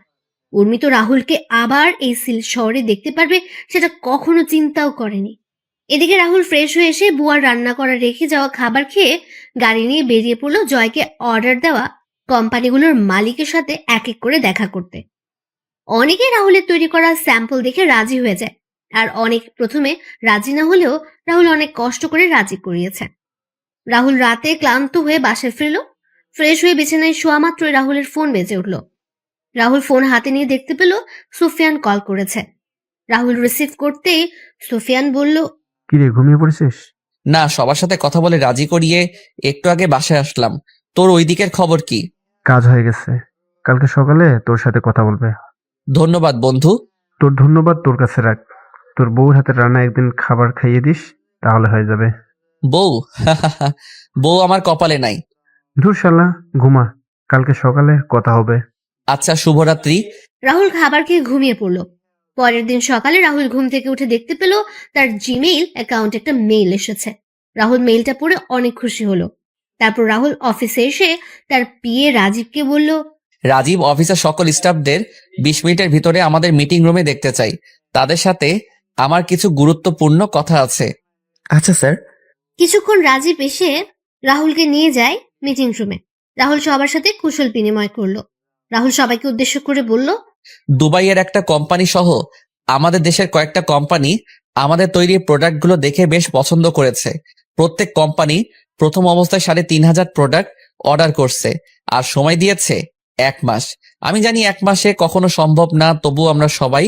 A: উর্মি তো রাহুলকে আবার এই শহরে দেখতে পারবে সেটা কখনো চিন্তাও করেনি। এদিকে রাহুল ফ্রেশ হয়ে এসে বুয়ার রান্না করা রেখে যাওয়া খাবার খেয়ে গাড়ি নিয়ে বেরিয়ে পড়লো জয়কে অর্ডার দেওয়া কোম্পানিগুলোর মালিকের সাথে এক এক করে দেখা করতে। অনেকে রাহুলের তৈরি করা স্যাম্পল দেখে রাজি হয়ে যায়, আর অনেক প্রথমে রাজি না হলেও রাহুল অনেক কষ্ট করে রাজি করিয়েছে। রাহুল রাতে ক্লান্ত হয়ে বাসায় ফিরল। ফ্রেশ হয়ে বিছানায় শোয়া মাত্রই রাহুলের ফোন বেজে উঠল। রাহুল ফোন হাতে নিয়ে দেখতে পেল সুফিয়ান কল করেছে। রাহুল রিসিভ করতেই সুফিয়ান বলল,
I: কিরে, ঘুমিয়ে পড়েছিস?
B: না, সবার সাথে কথা বলে রাজি করিয়ে একটু আগে বাসায় আসলাম। তোর ওই দিকের খবর কি?
I: কাজ হয়ে গেছে, কালকে সকালে তোর সাথে কথা বলবে।
B: ধন্যবাদ বন্ধু।
I: তোর ধন্যবাদ তোর কাছে রাখ। তোর বউর হাতের রান্না একদিন খাবার খাইয়ে দিস, তাহলে হয়ে যাবে।
B: বউ? বউ আমার কপালে নাই।
I: ধুর শালা, ঘুমা, কালকে সকালে কথা হবে।
B: আচ্ছা, শুভরাত্রি।
A: রাহুল খাবার খেয়ে ঘুমিয়ে পড়ল। পরের দিন সকালে রাহুল ঘুম থেকে উঠে দেখতে পেল তার জিমেইল অ্যাকাউন্টে একটা মেইল এসেছে। রাহুল মেইলটা পড়ে অনেক খুশি হলো। তারপর রাহুল অফিসে এসে তার পিএ রাজীবকে বলল,
B: রাজীব অফিসের সকল স্টাফদের 20 মিনিটের ভিতরে আমাদের মিটিং রুমে দেখতে চাই। তাদের সাথে আমার কিছু গুরুত্বপূর্ণ কথা আছে।
P: আচ্ছা স্যার।
A: কিছুক্ষণ রাজীব এসে রাহুলকে নিয়ে যায় মিটিং রুমে। রাহুল সবার সাথে কুশল বিনিময় করলো। রাহুল সবাইকে উদ্দেশ্য করে বলল,
B: দুবাইয়ের একটা কোম্পানি সহ আমাদের দেশের কয়েকটা কোম্পানি আমাদের তৈরি প্রোডাক্টগুলো দেখে বেশ পছন্দ করেছে। প্রত্যেক কোম্পানি প্রথম অবস্থায় 3,500 প্রোডাক্ট অর্ডার করছে, আর সময় দিয়েছে 1 মাস। আমি জানি 1 মাসে কখনো সম্ভব না, তবু আমরা সবাই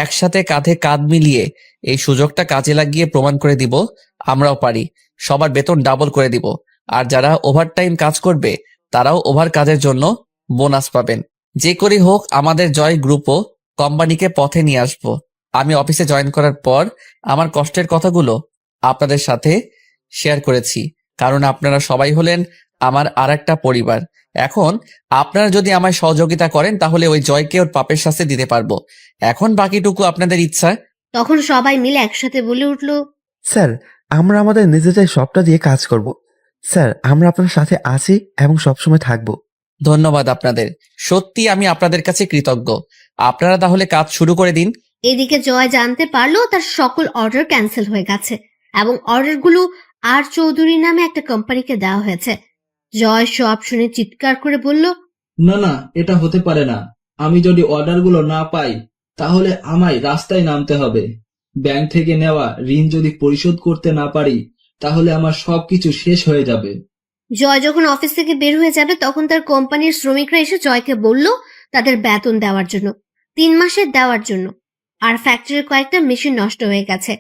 B: একসাথে কাঁধে কাঁধ মিলিয়ে এই সুযোগটা কাজে লাগিয়ে প্রমাণ করে দিব আমরাও পারি। সবার বেতন ডাবল করে দিব, আর যারা ওভারটাইম কাজ করবে তারাও ওভার কাজের জন্য বোনাস পাবেন। যে করেই হোক আমাদের জয় গ্রুপও কোম্পানিকে পথে নিয়ে আসবো। আমি অফিসে জয়েন করার পর আমার কষ্টের কথাগুলো আপনাদের সাথে শেয়ার করেছি, কারণ আপনারা সবাই হলেন আমার আরেকটা পরিবার। এখন আপনারা যদি আমায় সহযোগিতা করেন তাহলে ওই জয়কে ওর পাপের শাস্তি দিতে পারবো। এখন বাকিটুকু আপনাদের ইচ্ছা।
A: তখন সবাই মিলে একসাথে বলে উঠল,
P: স্যার, আমরা আমাদের নিজেদের সবটা দিয়ে কাজ করব। স্যার, আমরা আপনার সাথে আছি এবং সবসময় থাকব।
B: ধন্যবাদ আপনাদের, সত্যি আমি আপনাদের কাছে কৃতজ্ঞ। আপনারা তাহলে কাজ শুরু করে দিন।
A: এদিকে জয় জানতে পারলো তার সকল অর্ডার ক্যান্সেল হয়ে গেছে এবং অর্ডারগুলো আর চৌধুরী নামে একটা কোম্পানিকে দেওয়া হয়েছে। জয় সব শুনে চিৎকার করে বলল,
O: না না, এটা হতে পারে না। আমি যদি অর্ডারগুলো না পাই তাহলে আমায় রাস্তায় নামতে হবে। ব্যাংক থেকে নেওয়া ঋণ যদি পরিশোধ করতে না পারি তাহলে আমার সবকিছু শেষ হয়ে যাবে।
A: জয় যখন অফিস থেকে বের হয়ে যাবে তখন তার কোম্পানির শ্রমিকরা এসে জয়কে বলল তাদের বেতন দেওয়ার জন্য, 3 মাসের দেওয়ার জন্য। আর ফ্যাক্টরির কয়েকটা মেশিন নষ্ট হয়ে গেছে।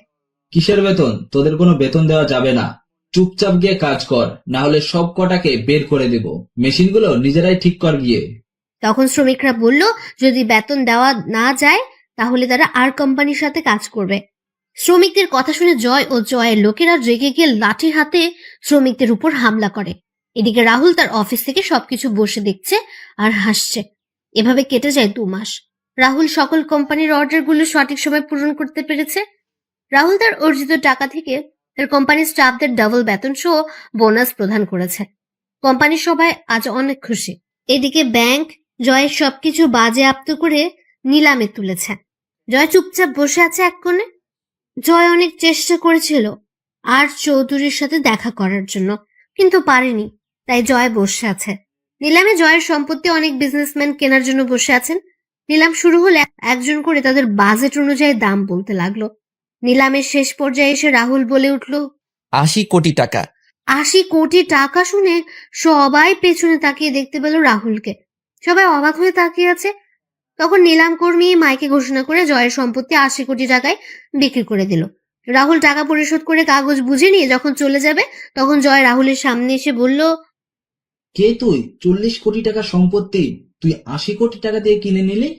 O: কিসের বেতন? তোদের কোনো বেতন দেওয়া যাবে না। চুপচাপ গিয়ে কাজ কর, না হলে সব কটাকে বের করে দেব। মেশিনগুলো নিজেরাই ঠিক কর গিয়ে।
A: তখন শ্রমিকরা বলল যদি বেতন দেওয়া না যায় তাহলে তারা আর কোম্পানির সাথে কাজ করবে। শ্রমিকদের কথা শুনে জয় ও জয়ের লোকেরা রেগে গিয়ে লাঠি হাতে শ্রমিকদের উপর হামলা করে। এদিকে রাহুল তার অফিস থেকে সবকিছু বসে দেখছে আর হাসছে। এভাবে কেটে যায় 2 মাস। রাহুল সকল কোম্পানির অর্ডারগুলো সঠিক সময় পূরণ করতে পেরেছে। রাহুল তার অর্জিত টাকা থেকে তার কোম্পানির স্টাফদের ডাবল বেতন সহ বোনাস প্রদান করেছে। কোম্পানির সবাই আজ অনেক খুশি। এদিকে ব্যাংক জয়ের সবকিছু বাজেয়াপ্ত করে নিলামে তুলেছে। জয় চুপচাপ বসে আছে এক কোণে। জয় অনেক চেষ্টা করেছিল আর চৌধুরীর সাথে দেখা করার জন্য, কিন্তু পারেনি, তাই জয় বসে আছে। নিলামে জয়ের সম্পত্তি অনেক বিজনেসম্যান কেনার জন্য বসে আছেন। নিলাম শুরু হলে একজন করে তাদের বাজেট অনুযায়ী দাম বলতে লাগলো। নিলামের শেষ পর্যায়ে এসে রাহুল বলে উঠল,
B: 80 কোটি টাকা।
A: 80 কোটি টাকা শুনে সবাই পেছনে তাকিয়ে দেখতে পেল রাহুলকে। সবাই অবাক হয়ে তাকিয়ে আছে। তখন নিলাম কর্মী মাইকে ঘোষণা করে জয়ের সম্পত্তি 80 কোটি টাকায় বিক্রি করে দিল। রাহুল টাকা পরিশোধ করে কাগজ বুঝে নিয়ে যখন চলে যাবে তখন জয় রাহুলের সামনে এসে বলল,
O: কে তুই? 40 কোটি টাকা সম্পত্তি তুই 80 কোটি টাকা দিয়ে কিনে নিলি?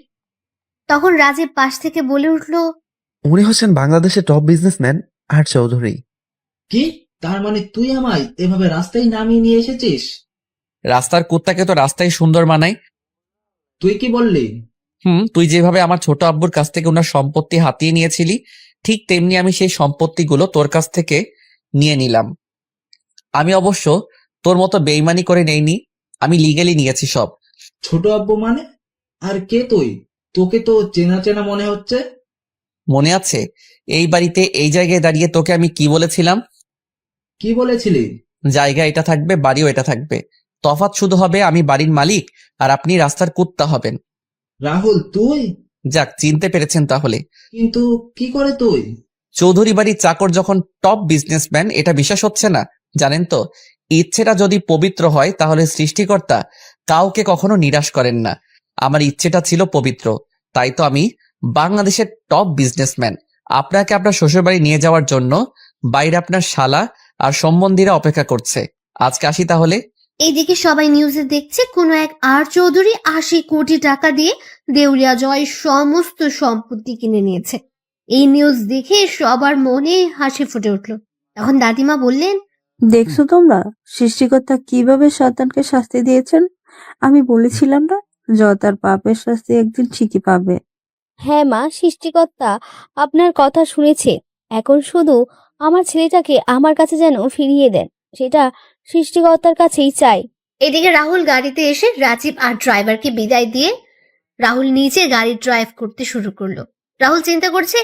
A: তখন রাজীব পাশ থেকে বলে উঠল,
P: উনি হচ্ছেন বাংলাদেশের টপ বিজনেসম্যান আর চৌধুরী।
O: কি? তার মানে তুই আমায় এভাবে রাস্তায় নামিয়ে নিয়ে এসেছিস?
B: রাস্তার কুত্তাকে তো রাস্তায় সুন্দর মানায়।
O: তুই কি বললি?
B: তুই যেভাবে আমার ছোট আব্বুর কাছ থেকে ওনার সম্পত্তি হাতিয়ে নিয়েছিলি, ঠিক তেমনি আমি সেই সম্পত্তিগুলো তোর কাছ থেকে নিয়ে নিলাম। আমি অবশ্য তোর মতো বেইমানি করে নেইনি, আমি লিগ্যালি নিয়েছি সব।
O: ছোট আব্বু মানে? আর কে তুই? তোকে তো চেনা চেনা মনে হচ্ছে।
B: মনে আছে এই বাড়িতে এই জায়গায় দাঁড়িয়ে তোকে আমি কি বলেছিলাম?
O: কি বলেছিলি?
B: জায়গা এটা থাকবে, বাড়িও এটা থাকবে। তফাৎ শুধু হবে আমি বাড়ির মালিক আর আপনি রাস্তার কুত্তা হবেন।
O: রাহুল তুই?
B: যাক, চিনতে পেরেছেন তাহলে।
O: কিন্তু কি করে তুই?
B: চৌধুরী বাড়ির চাকর যখন টপ বিজনেসম্যান, এটা বিশ্বাস হচ্ছে না? জানেন তো, ইচ্ছেটা যদি পবিত্র হয় তাহলে সৃষ্টিকর্তা কাউকে কখনো নিরাশ করেন না। আমার ইচ্ছেটা ছিল পবিত্র, তাই তো আমি বাংলাদেশের টপ বিজনেসম্যান। আপনাকে আপনার শ্বশুরবাড়ি নিয়ে যাওয়ার জন্য বাইরে আপনার শালা আর সম্বন্ধীরা অপেক্ষা করছে। আজকে আসি তাহলে।
A: এইদিকে সবাই নিউজে দেখছে কোনো এক আর চৌধুরী ৮০ কোটি টাকা দিয়ে দেউলিয়া জয়ের সমস্ত সম্পত্তি কিনে নিয়েছে। এই নিউজ দেখে সবার মনে হাসি ফুটে উঠল। তখন দাদিমা বললেন,
E: দেখছো তোমরা সৃষ্টিকর্তা কিভাবে শয়তানকে শাস্তি দিয়েছেন? আমি বলেছিলাম না, তার পাপের শাস্তি একদিন ঠিকই পাবে।
D: হ্যাঁ মা, সৃষ্টিকর্তা আপনার কথা শুনেছে। এখন শুধু আমার ছেলেটাকে আমার কাছে যেন ফিরিয়ে দেন, সেটা সৃষ্টিকর্তার কাছেই চাই।
A: এদিকে রাহুল গাড়িতে এসে রাজীব আর ড্রাইভারকে বিদায় দিয়ে রাহুল নিজে গাড়ি ড্রাইভ করতে শুরু করলো। রাহুল চিন্তা করছে,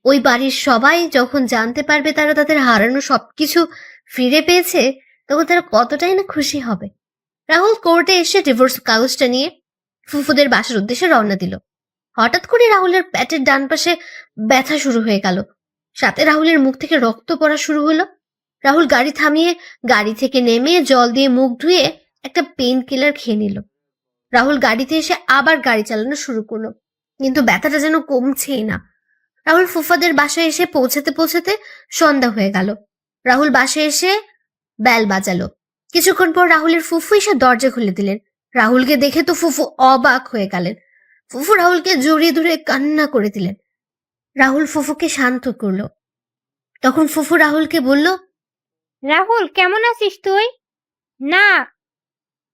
A: ওই বাড়ির সবাই যখন জানতে পারবে তারা তাদের হারানো সবকিছু ফিরে পেয়েছে, তখন তারা কতটাই না খুশি হবে। রাহুল কোর্টে এসে ডিভোর্স কাগজটা নিয়ে ফুফুদের বাসার উদ্দেশ্যে রওনা দিল। হঠাৎ করে রাহুলের পেটের ডান পাশে ব্যথা শুরু হয়ে গেল, সাথে রাহুলের মুখ থেকে রক্ত পড়া শুরু হলো। রাহুল গাড়ি থামিয়ে গাড়ি থেকে নেমে জল দিয়ে মুখ ধুয়ে একটা পেইন কিলার খেয়ে নিল। রাহুল গাড়িতে এসে আবার গাড়ি চালানো শুরু করলো, কিন্তু ব্যথাটা যেন কমছেই না। রাহুল ফুফাদের বাসায় এসে পৌঁছাতে পৌঁছাতে সন্ধ্যা হয়ে গেল। রাহুল বাসায় এসে বেল বাজালো। কিছুক্ষণ পর রাহুলের ফুফু এসে দরজা খুলে দিলেন। রাহুলকে দেখে তো ফুফু অবাক হয়ে গেলেন। ফুফু রাহুলকে জড়িয়ে ধরে কান্না করে দিলেন। রাহুল ফুফুকে শান্ত করলো। তখন ফুফু রাহুলকে বলল,
N: রাহুল কেমন আছিস তুই? না,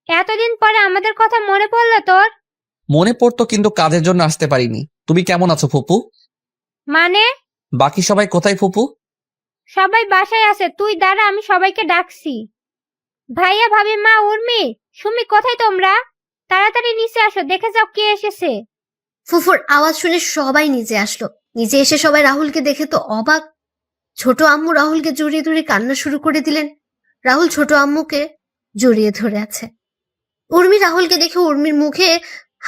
N: এতদিন পরে আমাদের কথা মনে পড়লো তোর?
B: মনে পড়তো, কিন্তু কাজের জন্য আসতে পারিনি। তুমি কেমন আছো ফুপু?
N: মানে?
B: বাকি সবাই কোথায় ফুপু?
N: সবাই বাসায় আছে, তুই দাঁড়া, আমি সবাইকে ডাকছি। ভাইয়া, ভাবি, মা, উর্মি, সুমি, কোথায় তোমরা? তাড়াতাড়ি নিচে আসো, দেখে যাও কে এসেছে।
A: ফুফুর আওয়াজ শুনে সবাই নিচে আসলো। নিচে এসে সবাই রাহুলকে দেখে তো অবাক। ছোট আম্মু রাহুলকে জড়িয়ে ধরে কান্না শুরু করে দিলেন। রাহুল ছোট আম্মুকে জড়িয়ে ধরে আছে। উর্মি রাহুলকে দেখে উর্মির মুখে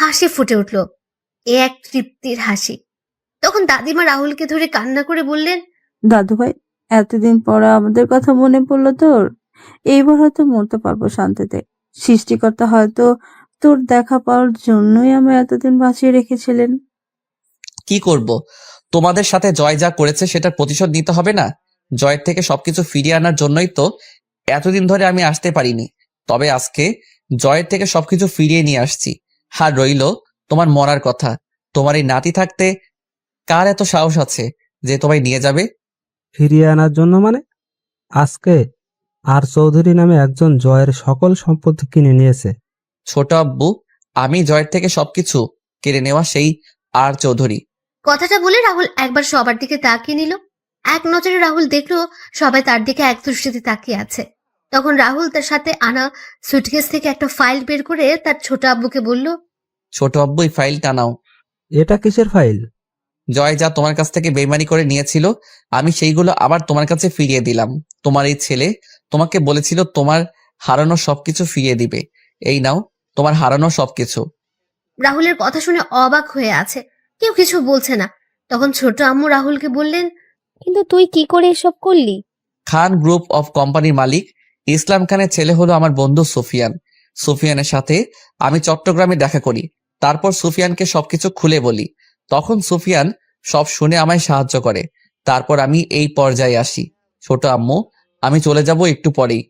A: হাসি ফুটে উঠল, এ এক তৃপ্তির হাসি। তখন দাদিমা রাহুলকে ধরে কান্না করে বললেন,
E: দাদু ভাই, এতদিন পর আমাদের কথা মনে পড়লো তোর। এইবার হয়তো মরতে পারবো শান্তিতে। সৃষ্টিকর্তা হয়তো তোর দেখা পাওয়ার জন্যই আমরা এতদিন বাঁচিয়ে রেখেছিলেন।
B: কি করব? তোমাদের সাথে জয় যা করেছে সেটার প্রতিশোধ নিতে হবে না? জয়ের থেকে সবকিছু ফিরিয়ে আনার জন্যই তো এতদিন ধরে আমি আসতে পারিনি। তবে আজকে জয়ের থেকে সবকিছু ফিরিয়ে নিয়ে আসছি। আর রইল তোমার মরার কথা। তোমার এই নাতি থাকতে কার এত সাহস আছে যে তোমায় নিয়ে যাবে?
F: ফিরিয়ে আনার জন্য মানে? আজকে আর চৌধুরী নামে একজন জয়ের সকল সম্পত্তি কিনে নিয়েছে।
B: ছোট আব্বু, আমি জয়ের থেকে সবকিছু কেড়ে নেওয়া সেই আর চৌধুরী।
A: কথাটা বলে রাহুল একবার সবার দিকে তাকিয়ে নিল। এক নজরে রাহুল দেখলো সবাই তার দিকে এক দৃষ্টিতে তাকিয়ে আছে। তখন রাহুল তার সাথে আনা সুটকেস থেকে একটা ফাইল বের করে তার ছোট আব্বুকে বলল,
B: ছোট আব্বু, এই ফাইলটা নাও।
F: এটা কিসের ফাইল?
B: জয় যা তোমার কাছ থেকে বেইমানি করে নিয়েছিল, আমি সেইগুলো আবার তোমার কাছে ফিরিয়ে দিলাম। তোমার এই ছেলে তোমাকে বলেছিল তোমার হারানো সবকিছু ফিরিয়ে দিবে। এই নাও তোমার হারানো সবকিছু।
A: রাহুলের কথা শুনে অবাক হয়ে আছে, কেউ কিছু বলছে না। তখন ছোট আম্মু রাহুলকে বললেন,
D: কিন্তু তুই কি করে এসব করলি?
B: খান গ্রুপ অফ কোম্পানির মালিক ইসলাম খানের ছেলে হলো আমার বন্ধু সুফিয়ান। সুফিয়ানের সাথে আমি চট্টগ্রামে দেখা করি, তারপর সুফিয়ানকে সবকিছু খুলে বলি। তখন সুফিয়ান সব শুনে আমায় সাহায্য করে। তারপর আমি এই পর্যায়ে আসি। ছোট আম্মু, আমি চলে যাব একটু পরেই।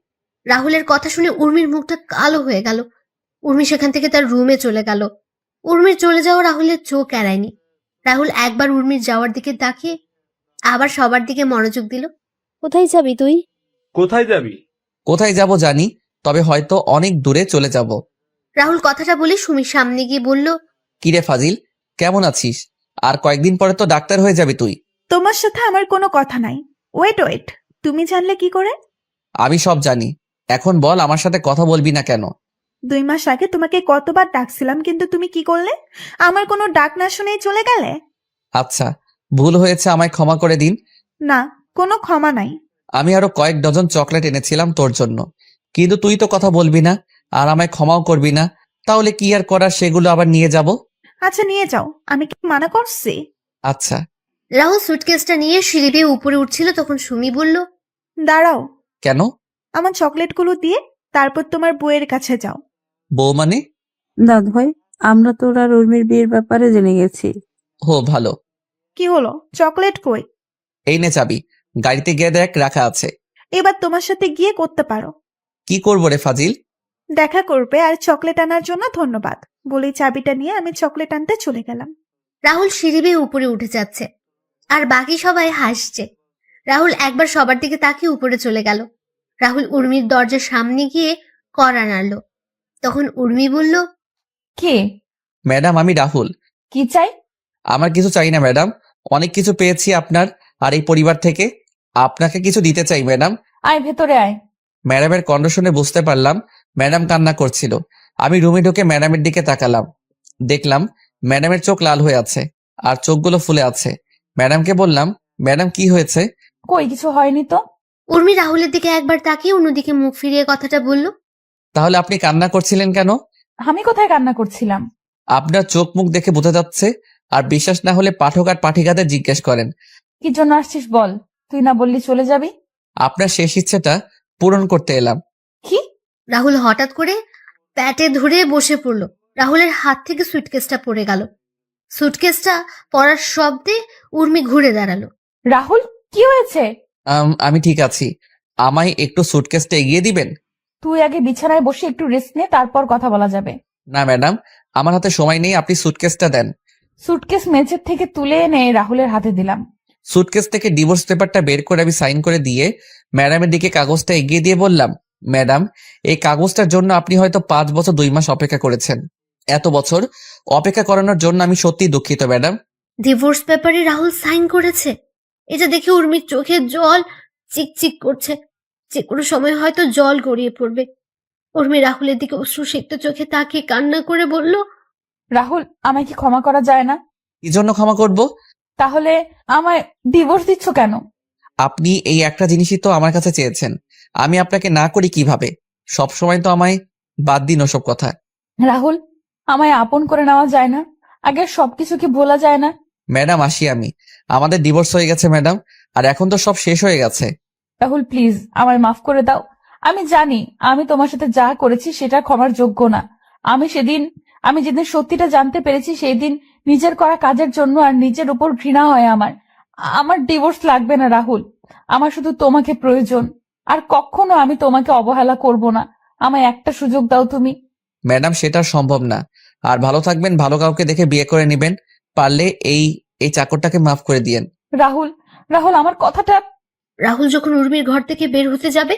A: রাহুলের কথা শুনে উর্মির মুখটা কালো হয়ে গেল। উর্মি সেখান থেকে তার রুমে চলে গেল। উর্মির চলে যাওয়া রাহুলের চোখ এড়ায়নি। রাহুল একবার উর্মির যাওয়ার দিকে তাকিয়ে আবার সবার দিকে মনোযোগ দিল।
D: কোথায় যাবি তুই?
J: কোথায় যাবি?
B: কোথায় যাব জানি, তবে হয়তো অনেক দূরে চলে যাব।
A: রাহুল কথাটা বলে সুমির সামনে গিয়ে বলল,
B: কিরে ফাজিল, কেমন আছিস? আর কয়েকদিন পরে তো ডাক্তার হয়ে যাবি তুই।
L: তোমার সাথে আমার কোনো কথা নাই। ওয়েট ওয়েট, তুমি জানলে কি করে?
B: আমি সব জানি। এখন বল, আমার সাথে কথা বলবি না কেন?
L: 2 মাস আগে তোমাকে কতবার ডাকছিলাম, কিন্তু তুমি কি করলে? আমার কোনো ডাক না শুনেই চলে গেলে।
B: আচ্ছা, ভুল হয়েছে, আমায় ক্ষমা করে দিন।
L: না, কোনো ক্ষমা নাই।
B: আমি আরো কয়েক ডজন চকলেট এনেছিলাম তোর জন্য, কিন্তু তুই তো কথা বলবি না। আর আমায় ক্ষমাও করবি না, তাহলে কি আর করার, সেগুলো আবার নিয়ে যাব।
L: আচ্ছা নিয়ে যাও, আমি কি মানা করছি?
B: আচ্ছা।
A: রাহুল সুটকেসটা নিয়ে সিঁড়ি বেয়ে উপরে উঠছিল, তখন সুমি বলল,
L: দাঁড়াও,
B: কেন?
L: আমার চকলেটগুলো দিয়ে তারপর তোমার বউয়ের কাছে যাও।
B: বউ মানে?
E: দাদু ভাই, আমরা তোর আর উর্মির বিয়ের ব্যাপারে জেনে গেছি।
B: ও ভালো।
L: কি হলো, চকলেট কই?
B: এই নে চাবি, গাড়িতে গিয়ে দেখ রাখা আছে।
L: এবার তোমার সাথে গিয়ে করতে পারো।
B: কি করবো রে ফাজিল?
L: দেখা করবে আর চকলেট আনার জন্য ধন্যবাদ বলেই চাবিটা নিয়ে আমি চকলেট আনতে চলে গেলাম।
A: রাহুল সিঁড়ি বেয়ে উপরে উঠে যাচ্ছে আর বাকি সবাই হাসছে। রাহুল একবার সবার দিকে তাকিয়ে উপরে চলে গেল। রাহুল উর্মির দরজার সামনে গিয়ে কড়া নাড়ল। তখন উর্মি বলল,
C: কে?
B: ম্যাডাম, আমি রাহুল।
C: কি চাই?
B: আমার কিছু চাই না ম্যাডাম, অনেক কিছু পেয়েছি আপনার আর এই পরিবার থেকে। আপনাকে কিছু দিতে চাই ম্যাডাম।
C: আয় ভেতরে আয়।
B: ম্যাডামের কণ্ঠ শুনে বুঝতে পারলাম ম্যাডাম কান্না করছিল। আমি রুমে ঢুকে ম্যাডামের দিকে তাকালাম, দেখলাম ম্যাডামের চোখ লাল হয়ে আছে আর চোখগুলো ফুলে আছে। ম্যাডামকে বললাম, ম্যাডাম কি হয়েছে?
C: কই কিছু হয়নি তো।
A: উর্মি রাহুলের দিকে একবার তাকিয়ে অন্যদিকে মুখ ফিরিয়ে কথাটা বলল,
B: তাহলে আপনি কান্না করছিলেন কেন?
C: আমি কোথায় কান্না করছিলাম?
B: আপনার চোখ মুখ দেখে বোঝা যাচ্ছে। আর বিশ্বাস না হলে পাঠক আর পাঠিকাদের জিজ্ঞেস করেন।
C: কি জন্য আসছিস বল, তুই না বললি চলে যাবি?
B: আপনার শেষ ইচ্ছেটা পূরণ করতে এলাম।
C: কি?
A: রাহুল হঠাৎ করে প্যাটে ধরে বসে পড়ল। রাহুলের হাত থেকে সুটকেসটা পড়ে গেল। সুটকেসটা পড়ার শব্দে উর্মি ঘুরে দাঁড়ালো।
C: রাহুল, কি হয়েছে?
B: আমি ঠিক আছি, আমায় একটু সুটকেসটা এগিয়ে দিবেন?
C: তুই আগে বিছানায় বসে একটু রেস্ট নে, তারপর কথা বলা যাবে।
B: না ম্যাডাম, আমার হাতে সময় নেই, আপনি সুটকেসটা দেন।
C: সুটকেস মেঝের থেকে তুলে এনে রাহুলের হাতে দিলাম।
B: সুটকেস থেকে ডিভোর্স পেপারটা বের করে আমি সাইন করে দিয়ে ম্যাডামের দিকে কাগজটা এগিয়ে দিয়ে বললাম, ম্যাডাম, এই কাগজটার জন্য আপনি হয়তো 5 বছর 2 মাস অপেক্ষা করেছেন। এত বছর অপেক্ষা করানোর জন্য আমি সত্যিই দুঃখিত ম্যাডাম।
A: ডিভোর্স পেপারে রাহুল সাইন করেছে। এটা দেখে উর্মির চোখে জল চিকচিক করছে। যে কোনো সময় হয়তো জল গড়িয়ে পড়বে। উর্মি রাহুলের দিকে অশ্রুসিক্ত চোখে তাকিয়ে কান্না করে বলল,
C: রাহুল, আমায় কি ক্ষমা করা যায় না?
B: কি জন্য ক্ষমা করব?
C: তাহলে আমায় ডিভোর্স দিচ্ছ কেন?
B: আপনি এই একটা জিনিসই তো আমার কাছে চেয়েছেন, আমি আপনাকে না করি কিভাবে? সব সময় তো আমায় বাদ দিন ওসব কথা।
C: রাহুল, আমায় আপন করে নেওয়া যায় না? আগে সবকিছু কি ভোলা যায় না?
B: ম্যাডাম, আসি আমি। আমাদের ডিভোর্স হয়ে গেছে ম্যাডাম, আর এখন তো সব শেষ হয়ে গেছে।
C: রাহুল প্লিজ, আমায় মাফ করে দাও। আমি জানি আমি তোমার সাথে যা করেছি সেটা ক্ষমার যোগ্য না। আমি যেদিন সত্যিটা জানতে পেরেছি সেই দিন নিজের করা কাজের জন্য আর নিজের উপর ঘৃণা হয় আমার ডিভোর্স লাগবে না রাহুল। আমার শুধু তোমাকে প্রয়োজন, আর কখনো আমি তোমাকে অবহেলা করব না। আমায় একটা সুযোগ দাও তুমি।
B: ম্যাডাম, সেটা সম্ভব না। আর ভালো থাকবেন, ভালো কাউকে দেখে বিয়ে করে নেবেন। পারলে এই এই চাকরটাকে মাফ করে দিয়েন।
C: রাহুল, রাহুল আমার কথাটা।
A: রাহুল যখন উর্মির ঘর থেকে বের হতে যাবে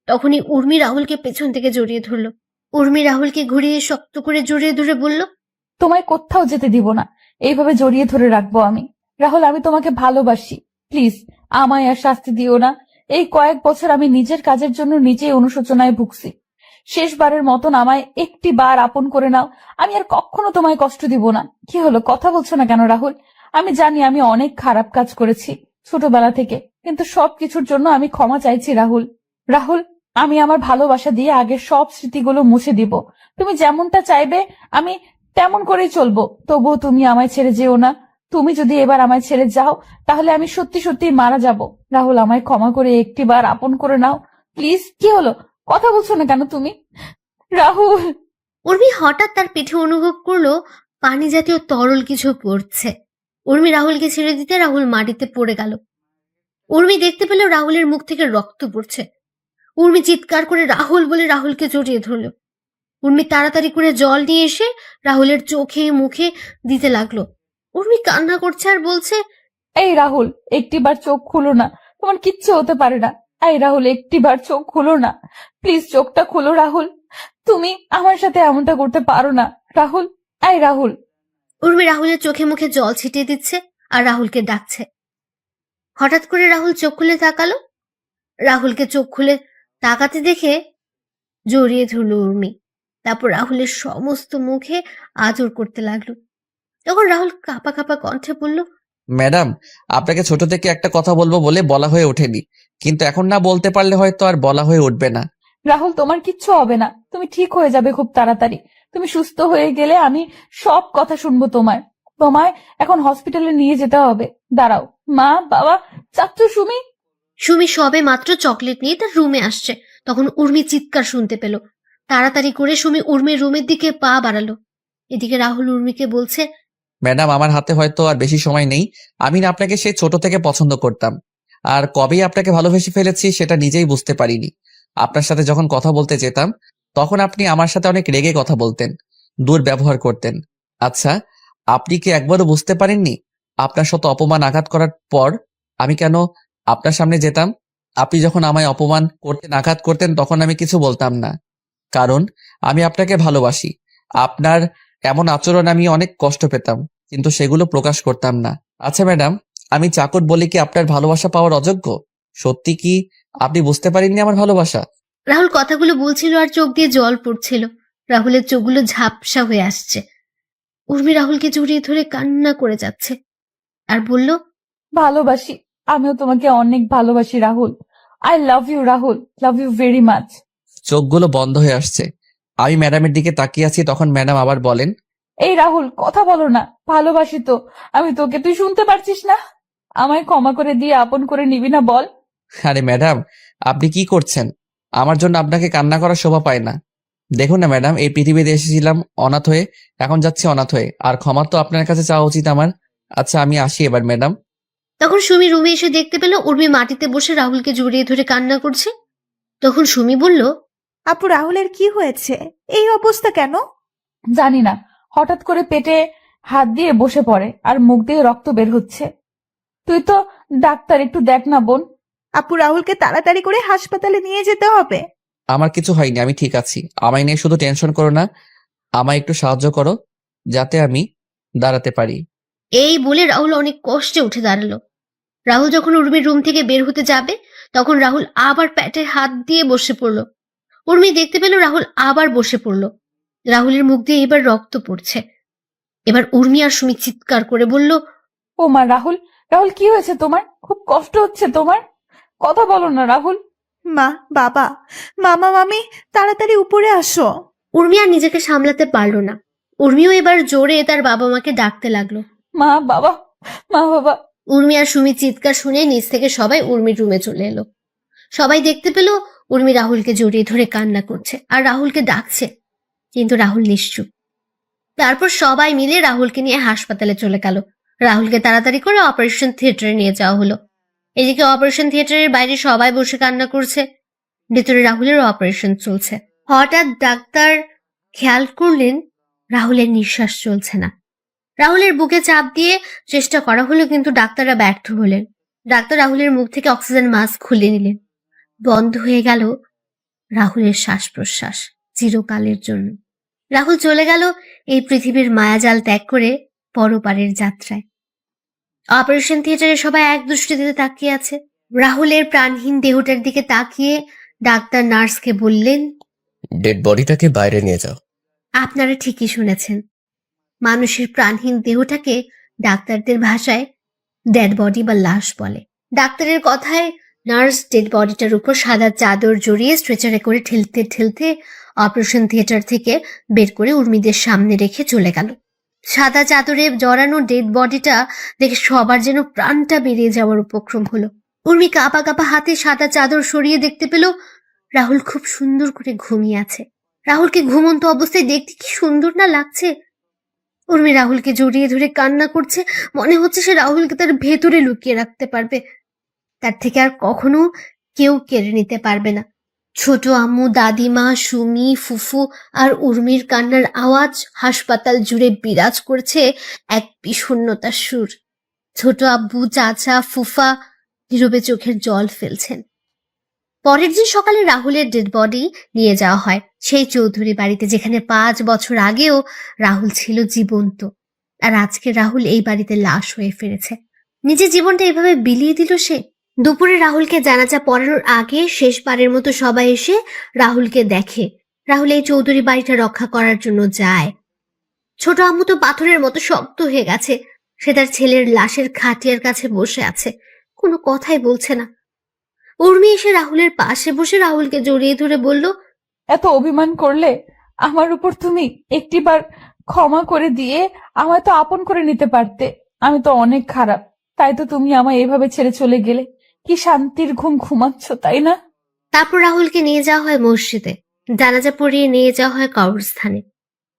A: তখনই উর্মি রাহুলকে পেছন থেকে জড়িয়ে ধরল। উর্মি রাহুলকে ঘুরিয়ে শক্ত করে জড়িয়ে ধরে বলল,
C: তোমায় কোথাও যেতে দিব না, এইভাবে জড়িয়ে ধরে রাখবো আমি। রাহুল, আমি তোমাকে ভালোবাসি, প্লিজ আমায় আর শাস্তি দিও না। এই কয়েক বছর আমি নিজের কাজের জন্য নিজেই অনুশোচনায় ভুগছি। শেষবারের মতন আমায় একটি বার আপন করে নাও, আমি আর কখনো তোমায় কষ্ট দিব না। কি হলো, কথা বলছো না কেন রাহুল? আমি জানি আমি অনেক খারাপ কাজ করেছি ছোটবেলা থেকে, কিন্তু সবকিছুর জন্য আমি ক্ষমা চাইছি রাহুল। রাহুল, আমি আমার ভালোবাসা দিয়ে আগের সব স্মৃতিগুলো মুছে দিব। তুমি যেমনটা চাইবে আমি তেমন করেই চলবো, তবুও তুমি আমায় ছেড়ে যেও না। তুমি যদি এবার আমায় ছেড়ে যাও তাহলে আমি সত্যি সত্যি মারা যাব। রাহুল, আমায় ক্ষমা করে একটিবার আপন করে নাও প্লিজ। কি হলো, কথা বলছো না কেন তুমি? রাহুল।
A: উর্মি হঠাৎ তার পিঠে অনুভব করলো পানি জাতীয় তরল কিছু পড়ছে। উর্মি রাহুলকে ছেড়ে দিতে রাহুল মাটিতে পড়ে গেল। উর্মি দেখতে পেল রাহুলের মুখ থেকে রক্ত পড়ছে। উর্মি চিৎকার করে রাহুল বলে রাহুলকে জড়িয়ে ধরল। উর্মি তাড়াতাড়ি করে জল নিয়ে এসে রাহুলের চোখে মুখে দিতে লাগলো। উর্মি কান্না করছে আর বলছে,
C: এই রাহুল, একটিবার চোখ খুলো না, তোমার কিচ্ছু হতে পারে না। এই রাহুল, একটিবার চোখ খুলো না, প্লিজ চোখটা খুলো রাহুল। তুমি আমার সাথে এমনটা করতে পারো না রাহুল। এই রাহুল।
A: উর্মি রাহুলের চোখে মুখে জল ছিটিয়ে দিচ্ছে আর রাহুলকে ডাকছে। হঠাৎ করে রাহুল চোখ খুলে তাকালো। রাহুলকে চোখ খুলে তাকাতে দেখে জড়িয়ে ধরল উর্মি। তারপর রাহুলের সমস্ত মুখে আদর করতে লাগলো। তখন রাহুল কাঁপা কাঁপা কণ্ঠে বলল,
B: ম্যাডাম, আপনাকে ছোট থেকে একটা কথা বলবো বলে বলা হয়ে ওঠেনি, কিন্তু এখন না বলতে পারলে হয়তো আর বলা হয়ে উঠবে না।
C: রাহুল, তোমার কিচ্ছু হবে না, তুমি ঠিক হয়ে যাবে খুব তাড়াতাড়ি। তুমি সুস্থ হয়ে গেলে আমি সব কথা শুনবো তোমার। তোমায় এখন হসপিটালে নিয়ে যেতে হবে। দাঁড়াও, মা, বাবা, চাচ্চু, সুমি।
A: সুমি সবে মাত্র চকলেট নিয়ে তার রুমে আসছে, তখন উর্মি চিৎকার শুনতে পেল। তাড়াতাড়ি করে সুমি উর্মির রুমের দিকে পা বাড়ালো। এদিকে রাহুল উর্মিকে বলছে,
B: ম্যাডাম, আমার হাতে হয়তো আর বেশি সময় নেই। আমি না আপনাকে সেই ছোট থেকে পছন্দ করতাম, আর কবেই আপনাকে ভালোবেসে ফেলেছি সেটা নিজেই বুঝতে পারিনি। আপনার সাথে যখন কথা বলতে যেতাম তখন আপনি আমার সাথে অনেক রেগে কথা বলতেন, দুর্ব্যবহার করতেন। আচ্ছা, আপনি কি একবারও বুঝতে পারেননি আপনার সাথে অপমান আঘাত করার পর আমি কেন আপনার সামনে যেতাম? আপনি যখন আমায় অপমান করতেন, আঘাত করতেন, তখন আমি কিছু বলতাম না, কারণ আমি আপনাকে ভালোবাসি। আপনার এমন আচরণ আমি অনেক কষ্ট পেতাম, কিন্তু সেগুলো প্রকাশ করতাম না। আচ্ছা ম্যাডাম, আমি চাকর বলে কি আপনার ভালোবাসা পাওয়ার অযোগ্য? সত্যি কি আপনি বুঝতে পারেননি আমার ভালোবাসা?
A: রাহুল কথাগুলো বলছিল আর চোখ দিয়ে জল পড়ছিল। রাহুলের চোখগুলো ঝাপসা হয়ে আসছে। উর্মি রাহুলকে জড়িয়ে ধরে কান্না করে যাচ্ছে আর বলল,
C: ভালোবাসি, আমিও তোমাকে অনেক ভালোবাসি Rahul. I love you Rahul, love you very much.
B: চোখগুলো বন্ধ হয়ে আসছে। আমি ম্যাডামের দিকে তাকিয়ে আছি, তখন ম্যাডাম আবার বলেন,
C: এই রাহুল, কথা বলো না। ভালোবাসি তো আমি তোকে, তুই শুনতে পারছিস না? আমায় ক্ষমা করে দিয়ে আপন করে নিবি না বল?
B: আরে ম্যাডাম, আপনি কি করছেন? আমার জন্য আপনাকে কান্না করার শোভা পায় না। দেখুন না ম্যাডাম, এই পৃথিবীতে এসেছিলাম অনাথ হয়ে, এখন যাচ্ছি অনাথ হয়ে, আর ক্ষমা তো আপনার কাছে চাওয়া উচিত আমার। আচ্ছা, আমি আসি এবার ম্যাডাম।
A: তখন সুমি রুমে এসে দেখতে পেল উর্মি মাটিতে বসে রাহুলকে জড়িয়ে ধরে কান্না করছে। তখন সুমি বলল,
L: আপু, রাহুলের কি হয়েছে? এই অবস্থা কেন?
C: জানি না, হঠাৎ করে পেটে হাত দিয়ে বসে পড়ে আর মুখ দিয়ে রক্ত বের হচ্ছে। তুই তো ডাক্তার, একটু দেখ না বোন।
L: আপু, রাহুলকে তাড়াতাড়ি করে হাসপাতালে নিয়ে যেতে হবে।
B: আমার কিছু হয়নি, আমি ঠিক আছি। আমায় নিয়ে শুধু টেনশন করো না, আমায় একটু সাহায্য করো যাতে আমি দাঁড়াতে পারি।
A: এই বলে রাহুল অনেক কষ্টে উঠে দাঁড়ালো। রাহুল যখন উর্মির রুম থেকে বের হতে যাবে তখন রাহুল আবার পেটে হাত দিয়ে বসে পড়ল। উর্মি দেখতে পেল রাহুল আবার বসে পড়ল। রাহুলের মুখ দিয়ে এবার রক্ত পড়ছে। এবার উর্মি আর সুমি চিৎকার করে বলল,
C: ও মা, রাহুল, রাহুল কি হয়েছে তোমার? খুব কষ্ট হচ্ছে তোমার? কথা বলো না রাহুল।
L: মা, বাবা, মামা, মামি, তাড়াতাড়ি উপরে আসো।
A: উর্মি আর নিজেকে সামলাতে পারলো না। উর্মিও এবার জোরে তার বাবা মাকে ডাকতে লাগলো,
C: মা, বাবা, মা, বাবা।
A: উর্মি আর সুমির চিৎকার শুনে নিচ থেকে সবাই উর্মির রুমে চলে এলো। সবাই দেখতে পেল উর্মি রাহুলকে জড়িয়ে ধরে কান্না করছে আর রাহুলকে ডাকছে, কিন্তু রাহুল নিশ্চুপ। তারপর সবাই মিলে রাহুলকে নিয়ে হাসপাতালে চলে গেল। রাহুলকে তাড়াতাড়ি করে অপারেশন থিয়েটারে নিয়ে যাওয়া হলো। এদিকে অপারেশন থিয়েটারের বাইরে সবাই বসে কান্না করছে, ভেতরে রাহুলের অপারেশন চলছে। হঠাৎ ডাক্তার খেয়াল করলেন রাহুলের নিঃশ্বাস চলছে না। রাহুলের বুকে চাপ দিয়ে চেষ্টা করা হলো, কিন্তু ডাক্তাররা ব্যর্থ হলেন। ডাক্তার রাহুলের মুখ থেকে অক্সিজেন মাস্ক খুলে নিলেন। বন্ধ হয়ে গেল রাহুলের শ্বাস প্রশ্বাস চিরকালের জন্য। রাহুল চলে গেল এই পৃথিবীর মায়াজাল ত্যাগ করে পরপারের যাত্রায়। অপারেশন থিয়েটারে সবাই এক দৃষ্টিতে তাকিয়ে আছে। রাহুলের প্রাণহীন দেহটার দিকে তাকিয়ে ডাক্তার নার্সকে বললেন,
K: ডেড বডিটাকে বাইরে নিয়ে যাও।
A: আপনারা ঠিকই শুনেছেন, মানুষের প্রাণহীন দেহটাকে ডাক্তারদের ভাষায় ডেড বডি বা লাশ বলে। ডাক্তারের কথায় নার্স ডেড বডিটার উপর সাদা চাদর জড়িয়ে স্ট্রেচারে করে ঠেলতে ঠেলতে অপারেশন থিয়েটার থেকে বের করে উর্মিদের সামনে রেখে চলে গেল। সাদা চাদরে জড়ানো ডেড বডিটা দেখে সবার যেন প্রাণটা বেরিয়ে যাওয়ার উপক্রম হলো। উর্মি কাঁপা কাঁপা হাতে সাদা চাদর সরিয়ে দেখতে পেল রাহুল খুব সুন্দর করে ঘুমিয়ে আছে। রাহুলকে ঘুমন্ত অবস্থায় দেখতে কি সুন্দর না লাগছে। উর্মি রাহুলকে জড়িয়ে ধরে কান্না করছে, মনে হচ্ছে সে রাহুলকে তার ভেতরে লুকিয়ে রাখতে পারবে, তার থেকে আর কখনো কেউ কেড়ে নিতে পারবে না। ছোট আম্মু, দাদিমা, সুমি, ফুফু আর উর্মির কান্নার আওয়াজ হাসপাতাল জুড়ে বিরাজ করছে এক বিষণ্ণতার সুর। ছোট আব্বু, চাচা, ফুফা নীরবে চোখের জল ফেলছেন। পরের দিন সকালে রাহুলের ডেড বডি নিয়ে যাওয়া হয় সেই চৌধুরী বাড়িতে, যেখানে 5 বছর আগেও রাহুল ছিল জীবন্ত। আর আজকে রাহুল এই বাড়িতে লাশ হয়ে ফিরেছে। নিজের জীবনটা এভাবে বিলিয়ে দিল সে। দুপুরে রাহুলকে জানাজা পড়ানোর আগে শেষবারের মতো সবাই এসে রাহুলকে দেখে। রাহুল এই চৌধুরী বাড়িটা রক্ষা করার জন্য যায়। ছোট আম্মু তো পাথরের মতো শক্ত হয়ে গেছে। সে তার ছেলের লাশের খাটিয়ার কাছে বসে আছে, কোনো কথাই বলছে না। উর্মি এসে রাহুলের পাশে বসে রাহুলকে জড়িয়ে ধরে বলল,
C: এত অভিমান করলে আমার উপর তুমি একটিবার ক্ষমা করে দিয়ে আমায় তো আপন করে নিতে পারতে। আমি তো অনেক খারাপ, তাই তো তুমি আমায় এভাবে ছেড়ে চলে গেলে। কি শান্তির ঘুম ঘুমাচ্ছ, তাই না?
A: তারপর রাহুলকে নিয়ে যাওয়া হয় মসজিদে, জানাজা পড়িয়ে নিয়ে যাওয়া হয় কবরস্থানে।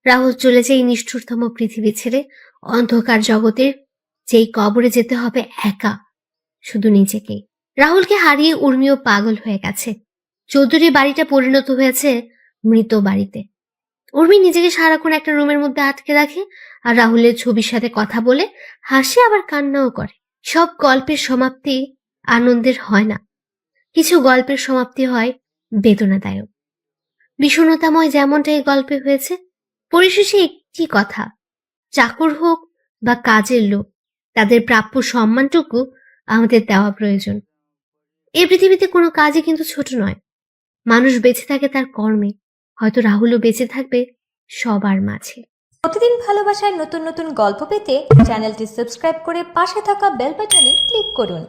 A: রাহুল চলে যায় এই নিষ্ঠুরতম পৃথিবী ছেড়ে, অন্ধকার জগতের যেই কবরে যেতে হবে একা, শুধু নিজেকেই। রাহুলকে হারিয়ে উর্মিও পাগল হয়ে গেছে। চৌধুরী বাড়িটা পরিণত হয়েছে মৃত বাড়িতে। উর্মি নিজেকে সারাক্ষণ একটা রুমের মধ্যে আটকে রাখে আর রাহুলের ছবির সাথে কথা বলে হাসে, আবার কান্নাও করে। সব গল্পের সমাপ্তি আনন্দের হয় না, কিছু গল্পের সমাপ্তি হয় বেদনাদায়ক, বিষণ্ণতাময়, যেমনটা এই গল্পে হয়েছে। পরিশেষে একটি কথা, চাকর হোক বা কাজের লোক, তাদের প্রাপ্য সম্মানটুকু আমাদের দেওয়া প্রয়োজন। এই পৃথিবীতে কোনো কাজই কিন্তু ছোট নয়। মানুষ বেঁচে থাকে তার কর্মে, হয়তো রাহুলও বেঁচে থাকবে সবার মাঝে।
Q: প্রতিদিন ভালোবাসার নতুন নতুন গল্প পেতে চ্যানেলটি সাবস্ক্রাইব করে পাশে থাকা বেল বাটনে ক্লিক করুন।